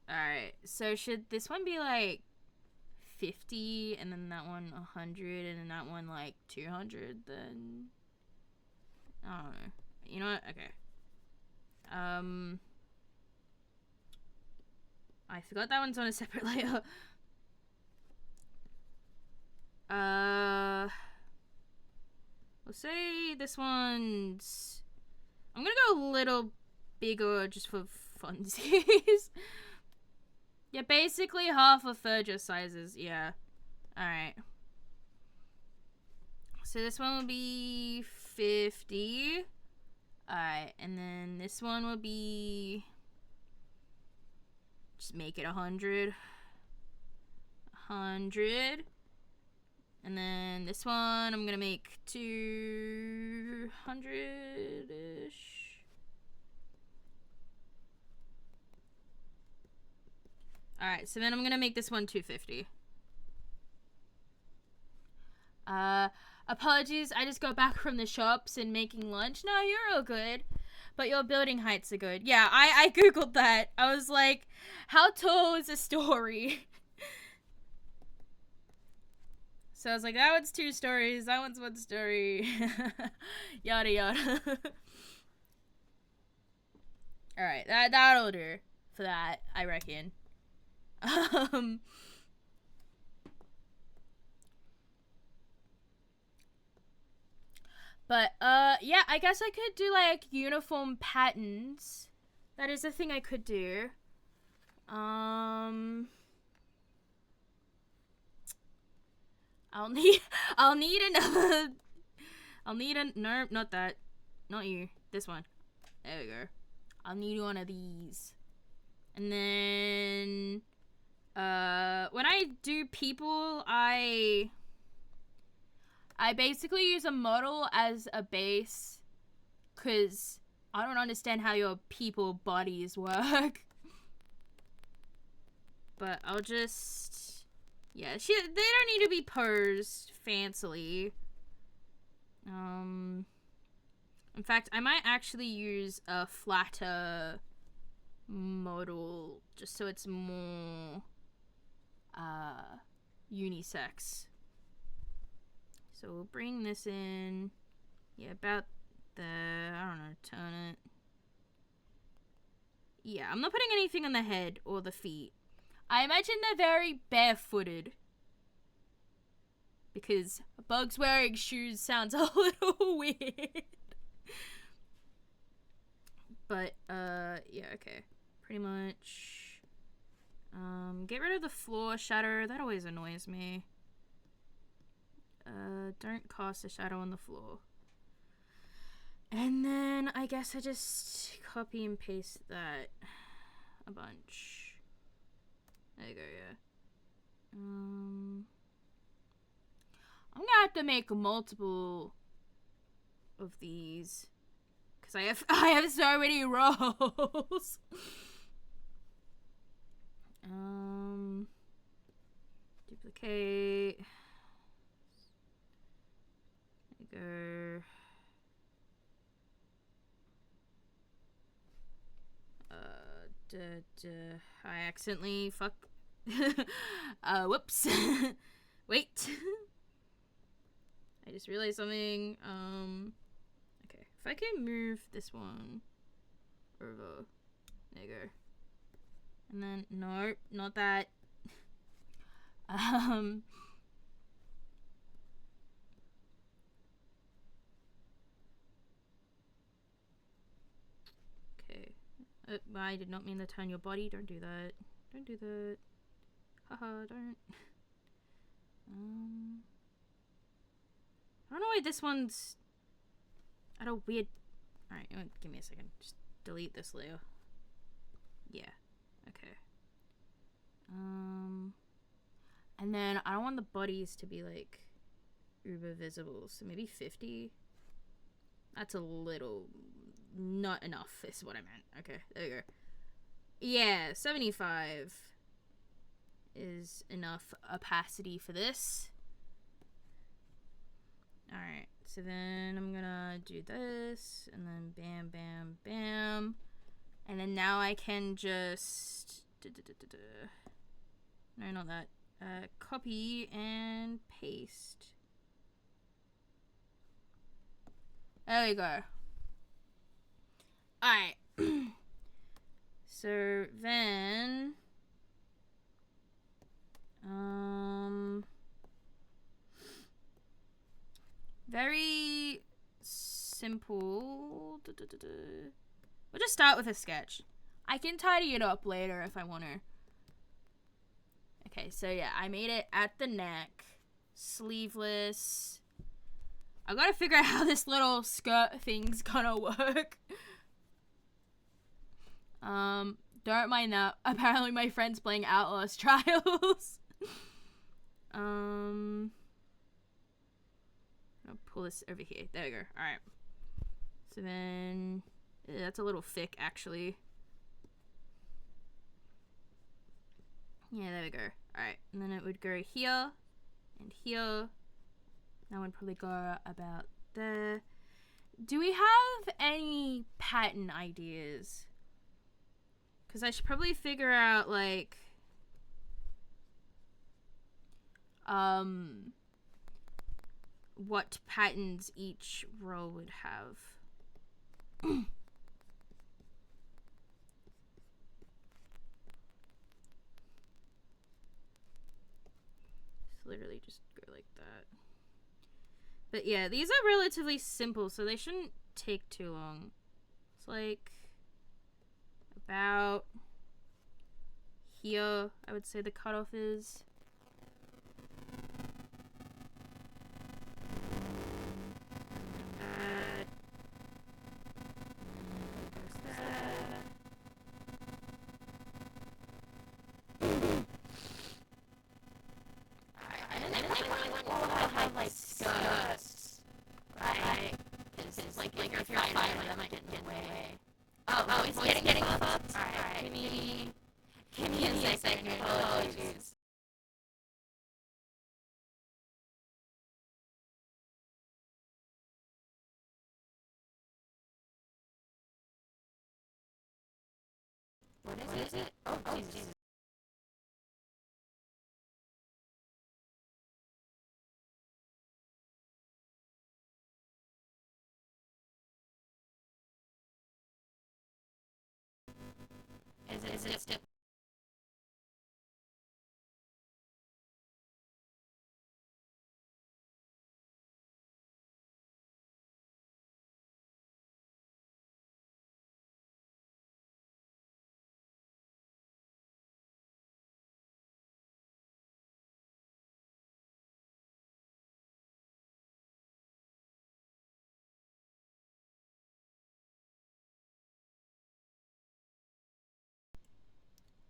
Alright, so should this one be like 50 and then that one 100 and then that one like 200 then? I don't know. You know what? Okay. I forgot that one's on a separate layer. We'll say this one's, I'm gonna go a little bigger just for funsies. Yeah, basically half of Fergus sizes, yeah. Alright. So this one will be 50. Alright, and then this one will be, just make it 100. 100. And then this one, I'm gonna make 200-ish. Alright, so then I'm gonna make this one 250. Apologies, I just got back from the shops and making lunch. No, you're all good. But your building heights are good. Yeah, I googled that. I was like, how tall is a story? So I was like, that one's 2 stories, that one's 1 story. Yada yada. Alright, that'll do for that, I reckon. But, yeah, I guess I could do, like, uniform patterns. That is a thing I could do. I'll need another, no, not that. Not you. This one. There we go. I'll need one of these. And then, when I do people, I basically use a model as a base, because I don't understand how your people bodies work. But I'll just, yeah, they don't need to be posed fancily. In fact, I might actually use a flatter model just so it's more unisex. So we'll bring this in, yeah, about the, I don't know, turn it Yeah, I'm not putting anything on the head or the feet. I imagine they're very barefooted. Because bugs wearing shoes sounds a little weird. But, yeah, okay. Pretty much. Get rid of the floor shadow. That always annoys me. Don't cast a shadow on the floor. And then I guess I just copy and paste that a bunch. There you go, yeah. I'm gonna have to make multiple of these because I have so many rolls. Duplicate. There you go. I accidentally fuck. Whoops. Wait. I just realized something. Okay. If I can move this one over. There you go. And then, no, not that. Okay. I did not mean to turn your body. Don't do that. Don't do that. Haha, don't. I don't know why this one's at a weird... Alright, give me a second. Just delete this layer. Yeah. Okay. And then I don't want the bodies to be like uber visible, so maybe 50. That's a little not enough is what I meant. Okay, there you go. Yeah, 75 is enough opacity for this. Alright, so then I'm gonna do this, and then bam, bam, bam. And then now I can just... No, not that. Copy and paste. There we go. Alright. So then... Very simple. We'll just start with a sketch. I can tidy it up later if I want to. Okay, so yeah, I made it at the neck. Sleeveless. I gotta figure out how this little skirt thing's gonna work. Don't mind that. Apparently my friend's playing Outlast Trials. I'll pull this over here. There we go. Alright. So then... that's a little thick, actually. Yeah, there we go. Alright, and then it would go here and here. That would probably go about there. Do we have any pattern ideas? Because I should probably figure out, like... what patterns each row would have. Literally just go like that. But yeah, these are relatively simple, so they shouldn't take too long. It's like about here, I would say the cutoff is. What is it? Oh, Jesus. resistant.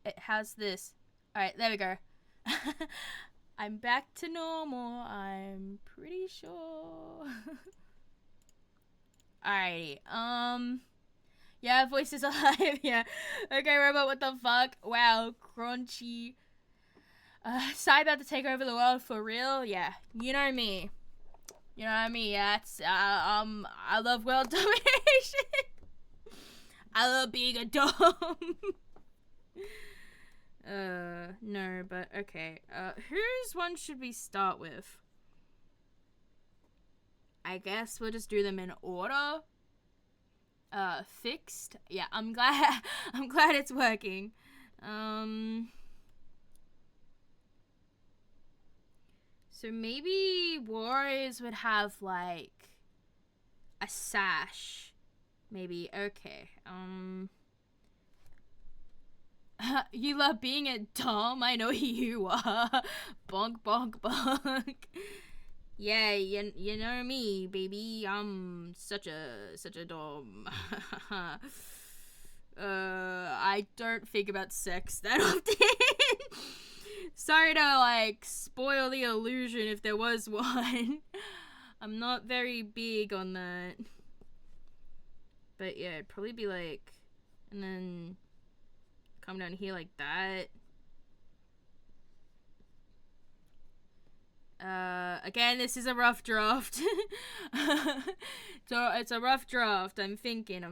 It has this. Alright, there we go. I'm back to normal, I'm pretty sure. Alrighty, yeah, voice is alive, yeah. Okay, robot, what the fuck? Wow, crunchy. Sai about to take over the world for real? Yeah, you know me. You know what I mean? Yeah, it's, I love world domination. I love being a dom. No, but okay. Whose one should we start with? I guess we'll just do them in order. Fixed. Yeah, I'm glad I'm glad it's working. So maybe Warriors would have like a sash. Maybe. Okay. You love being a dom? I know you are. Bonk, bonk, bonk. Yeah, you know me, baby. I'm such a dom. I don't think about sex that often. Sorry to like spoil the illusion if there was one. I'm not very big on that. But yeah, it'd probably be like, and then come down here like that. Again, this is a rough draft. So it's a rough draft. I'm thinking.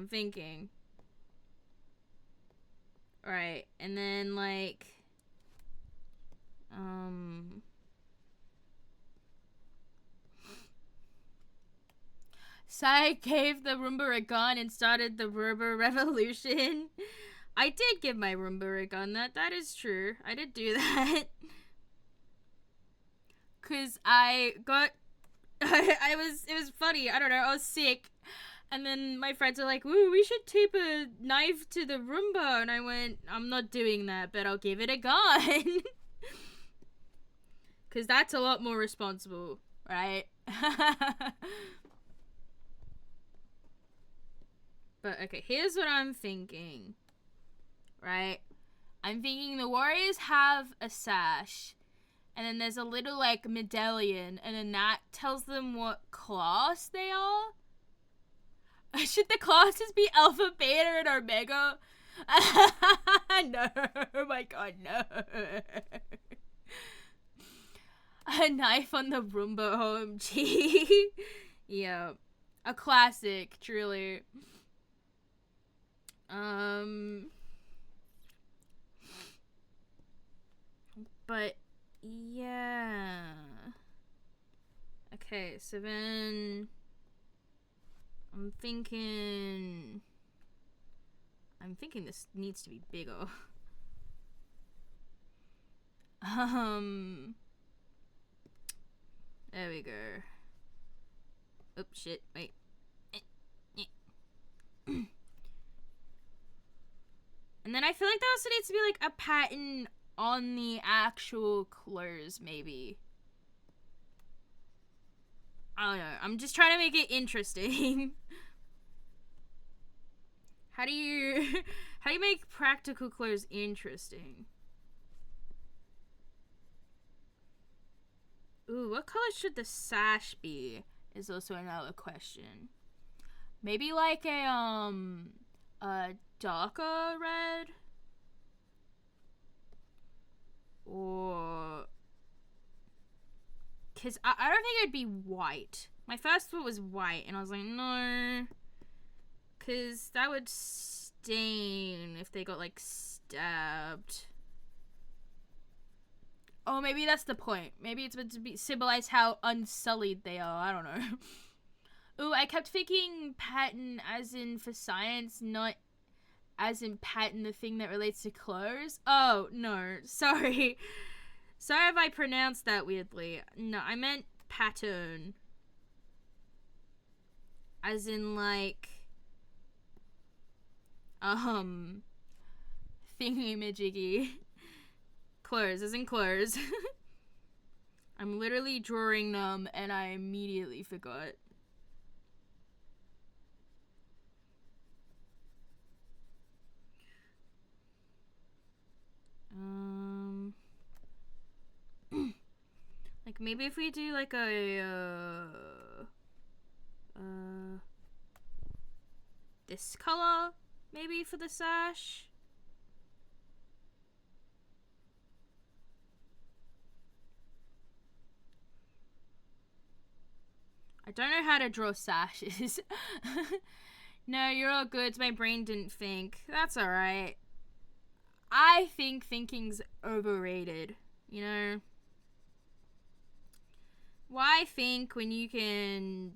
Alright, and then like, Sai gave the Roomba a gun and started the Roomba revolution. I did give my Roomba a gun. That is true. I did do that. Cause I got, it was funny. I don't know. I was sick, and then my friends are like, "Ooh, we should tape a knife to the Roomba," and I went, "I'm not doing that, but I'll give it a gun." Cause that's a lot more responsible, right? But okay, here's what I'm thinking. Right? I'm thinking the Warriors have a sash, and then there's a little like medallion, and then that tells them what class they are. Should the classes be Alpha, Beta, and Omega? No, oh my god, no. A knife on the Roomba, OMG. Yeah, a classic, truly. But yeah. Okay, so then I'm thinking this needs to be bigger. There we go. Oops, shit, wait. And then I feel like there also needs to be like a pattern on the actual clothes, maybe. I don't know. I'm just trying to make it interesting. How do you make practical clothes interesting? Ooh, what color should the sash be? Is also another question. Maybe like a darker red? Or, cause I don't think it'd be white. My first thought was white, and I was like, no, cause that would stain if they got like stabbed. Oh, maybe that's the point. Maybe it's meant to symbolize how unsullied they are. I don't know. Ooh, I kept thinking pattern as in for science, not as in pattern, the thing that relates to clothes. Oh, no. Sorry. Sorry if I pronounced that weirdly. No, I meant pattern. As in, like, thingy-majiggy. Clothes, as in clothes. I'm literally drawing them and I immediately forgot. Like maybe if we do like this color maybe for the sash. I don't know how to draw sashes. No, you're all good. My brain didn't think. That's alright. I think thinking's overrated, you know? Why think when you can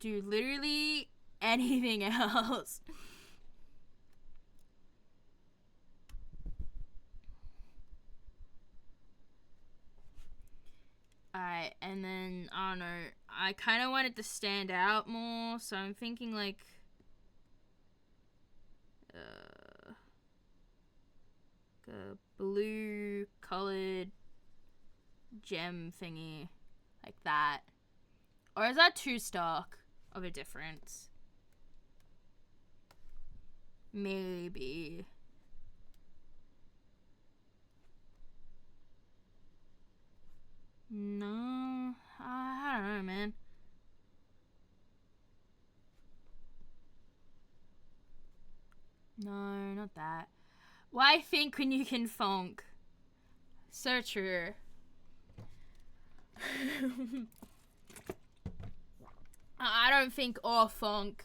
do literally anything else? Alright, and then, I don't know, I kind of want it to stand out more, so I'm thinking like, a blue colored gem thingy, like that. Or is that too stark of a difference? Maybe. No, I don't know, man. No, not that. Why think when you can funk? So true. I don't think or funk.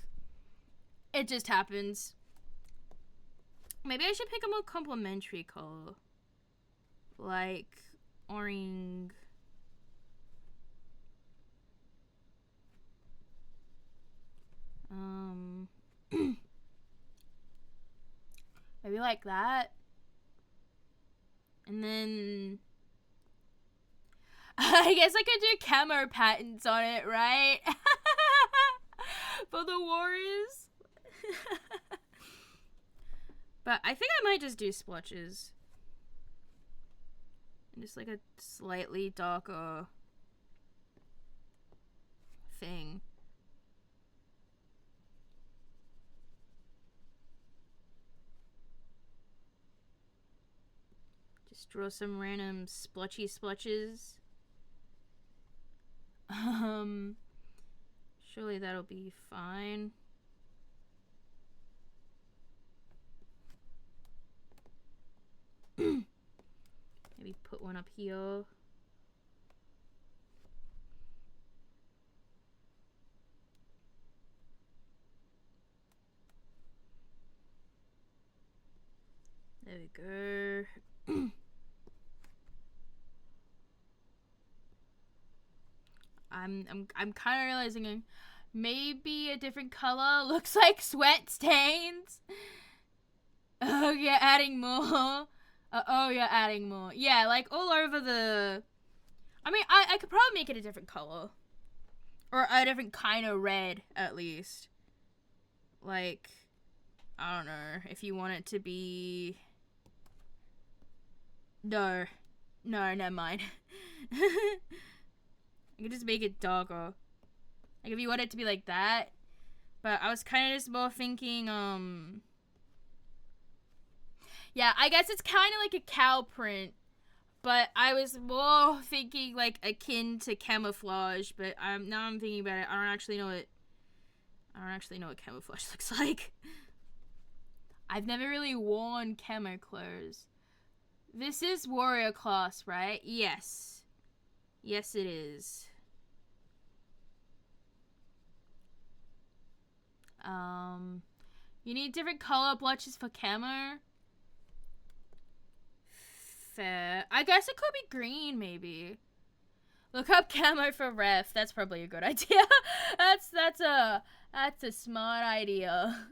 It just happens. Maybe I should pick a more complementary color. Like orange. Maybe like that. And then I guess I could do camo patterns on it, right? For the warriors. But I think I might just do splotches. And just like a slightly darker thing. Just draw some random splotchy splotches. Surely that'll be fine. Maybe put one up here. There we go. I'm kind of realizing maybe a different color looks like sweat stains. Oh, yeah, adding more. Oh, you're adding more. Yeah, like all over the... I mean, I could probably make it a different color. Or a different kind of red, at least. Like, I don't know. If you want it to be... No, never mind. I could just make it darker. Like, if you want it to be like that. But I was kind of just more thinking, yeah, I guess it's kind of like a cow print. But I was more thinking, like, akin to camouflage. But now I'm thinking about it. I don't actually know what camouflage looks like. I've never really worn camo clothes. This is warrior class, right? Yes. Yes, it is. You need different color blotches for camo. Fair. I guess it could be green, maybe. Look up camo for ref. That's probably a good idea. That's a smart idea.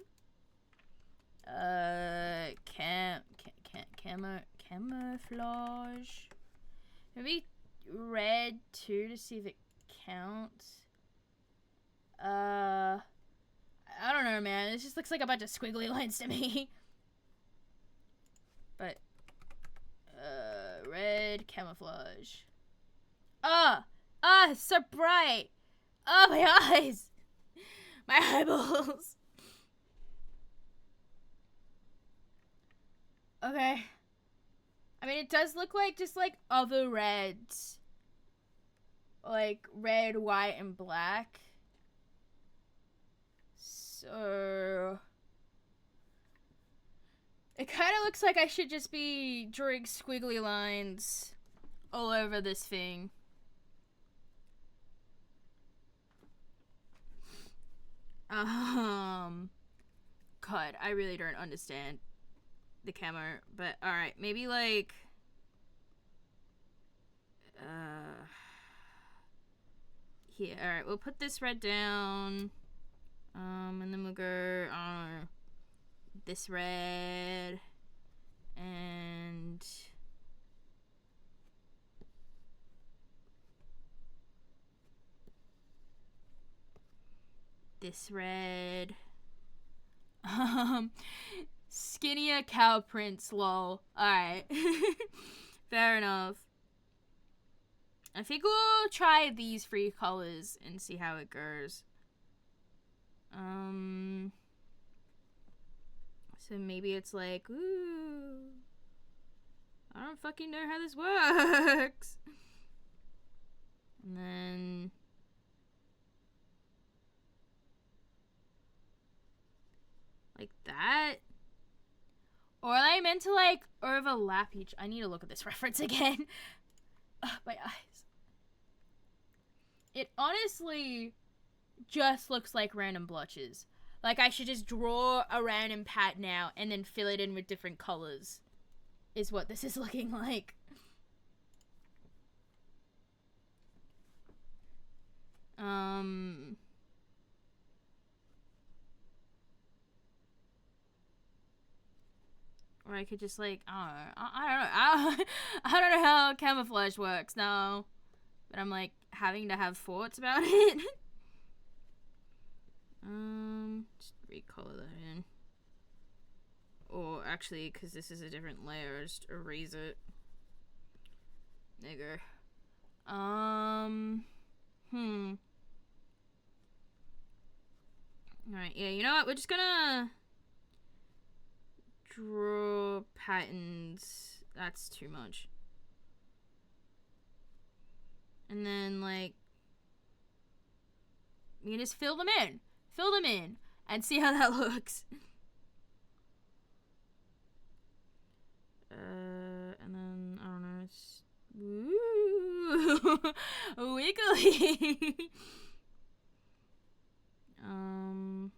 Camouflage. Maybe red too to see if it counts. I don't know, man. This just looks like a bunch of squiggly lines to me. But red camouflage. It's so bright. Oh, my eyes. My eyeballs. Okay. I mean, it does look like just like other reds. Like red, white, and black. So it kind of looks like I should just be drawing squiggly lines all over this thing. God, I really don't understand the camo, but alright, maybe like here, alright, we'll put this red down, and then we'll go, this red, and this red. Skinnier cow prints, lol. Alright. Fair enough. I think we'll try these 3 colors and see how it goes. So maybe it's like, ooh, I don't fucking know how this works. And then like that. Or are they meant to like overlap each? I need to look at this reference again. My eyes. It honestly just looks like random blotches. Like I should just draw a random pattern out and then fill it in with different colors. Is what this is looking like. Or I could just like, I don't know. I don't know how camouflage works now. But I'm like having to have thoughts about it. Just recolor that in. Or actually, because this is a different layer, just erase it. Nigger. Alright, yeah, you know what? We're just gonna draw patterns. That's too much. And then, like, you can just fill them in. Fill them in. And see how that looks. And then, I don't know, it's... Ooh! Wiggly! I'm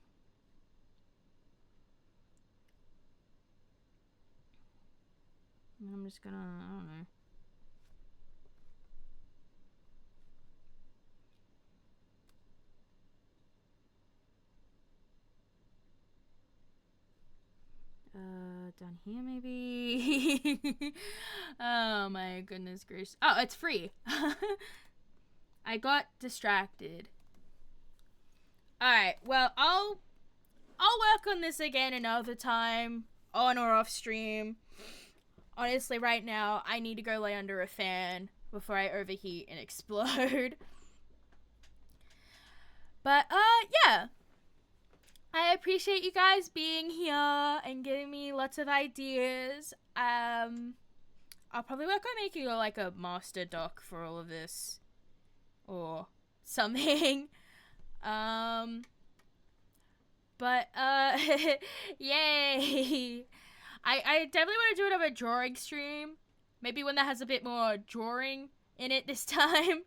just gonna, I don't know. Down here maybe. Oh my goodness gracious. Oh, it's free. I got distracted. Alright, well, I'll work on this again another time, on or off stream. Honestly, right now, I need to go lay under a fan before I overheat and explode. But, yeah. I appreciate you guys being here and giving me lots of ideas. I'll probably work on making like a master doc for all of this. Or something. But, yay. I definitely want to do another drawing stream. Maybe one that has a bit more drawing in it this time.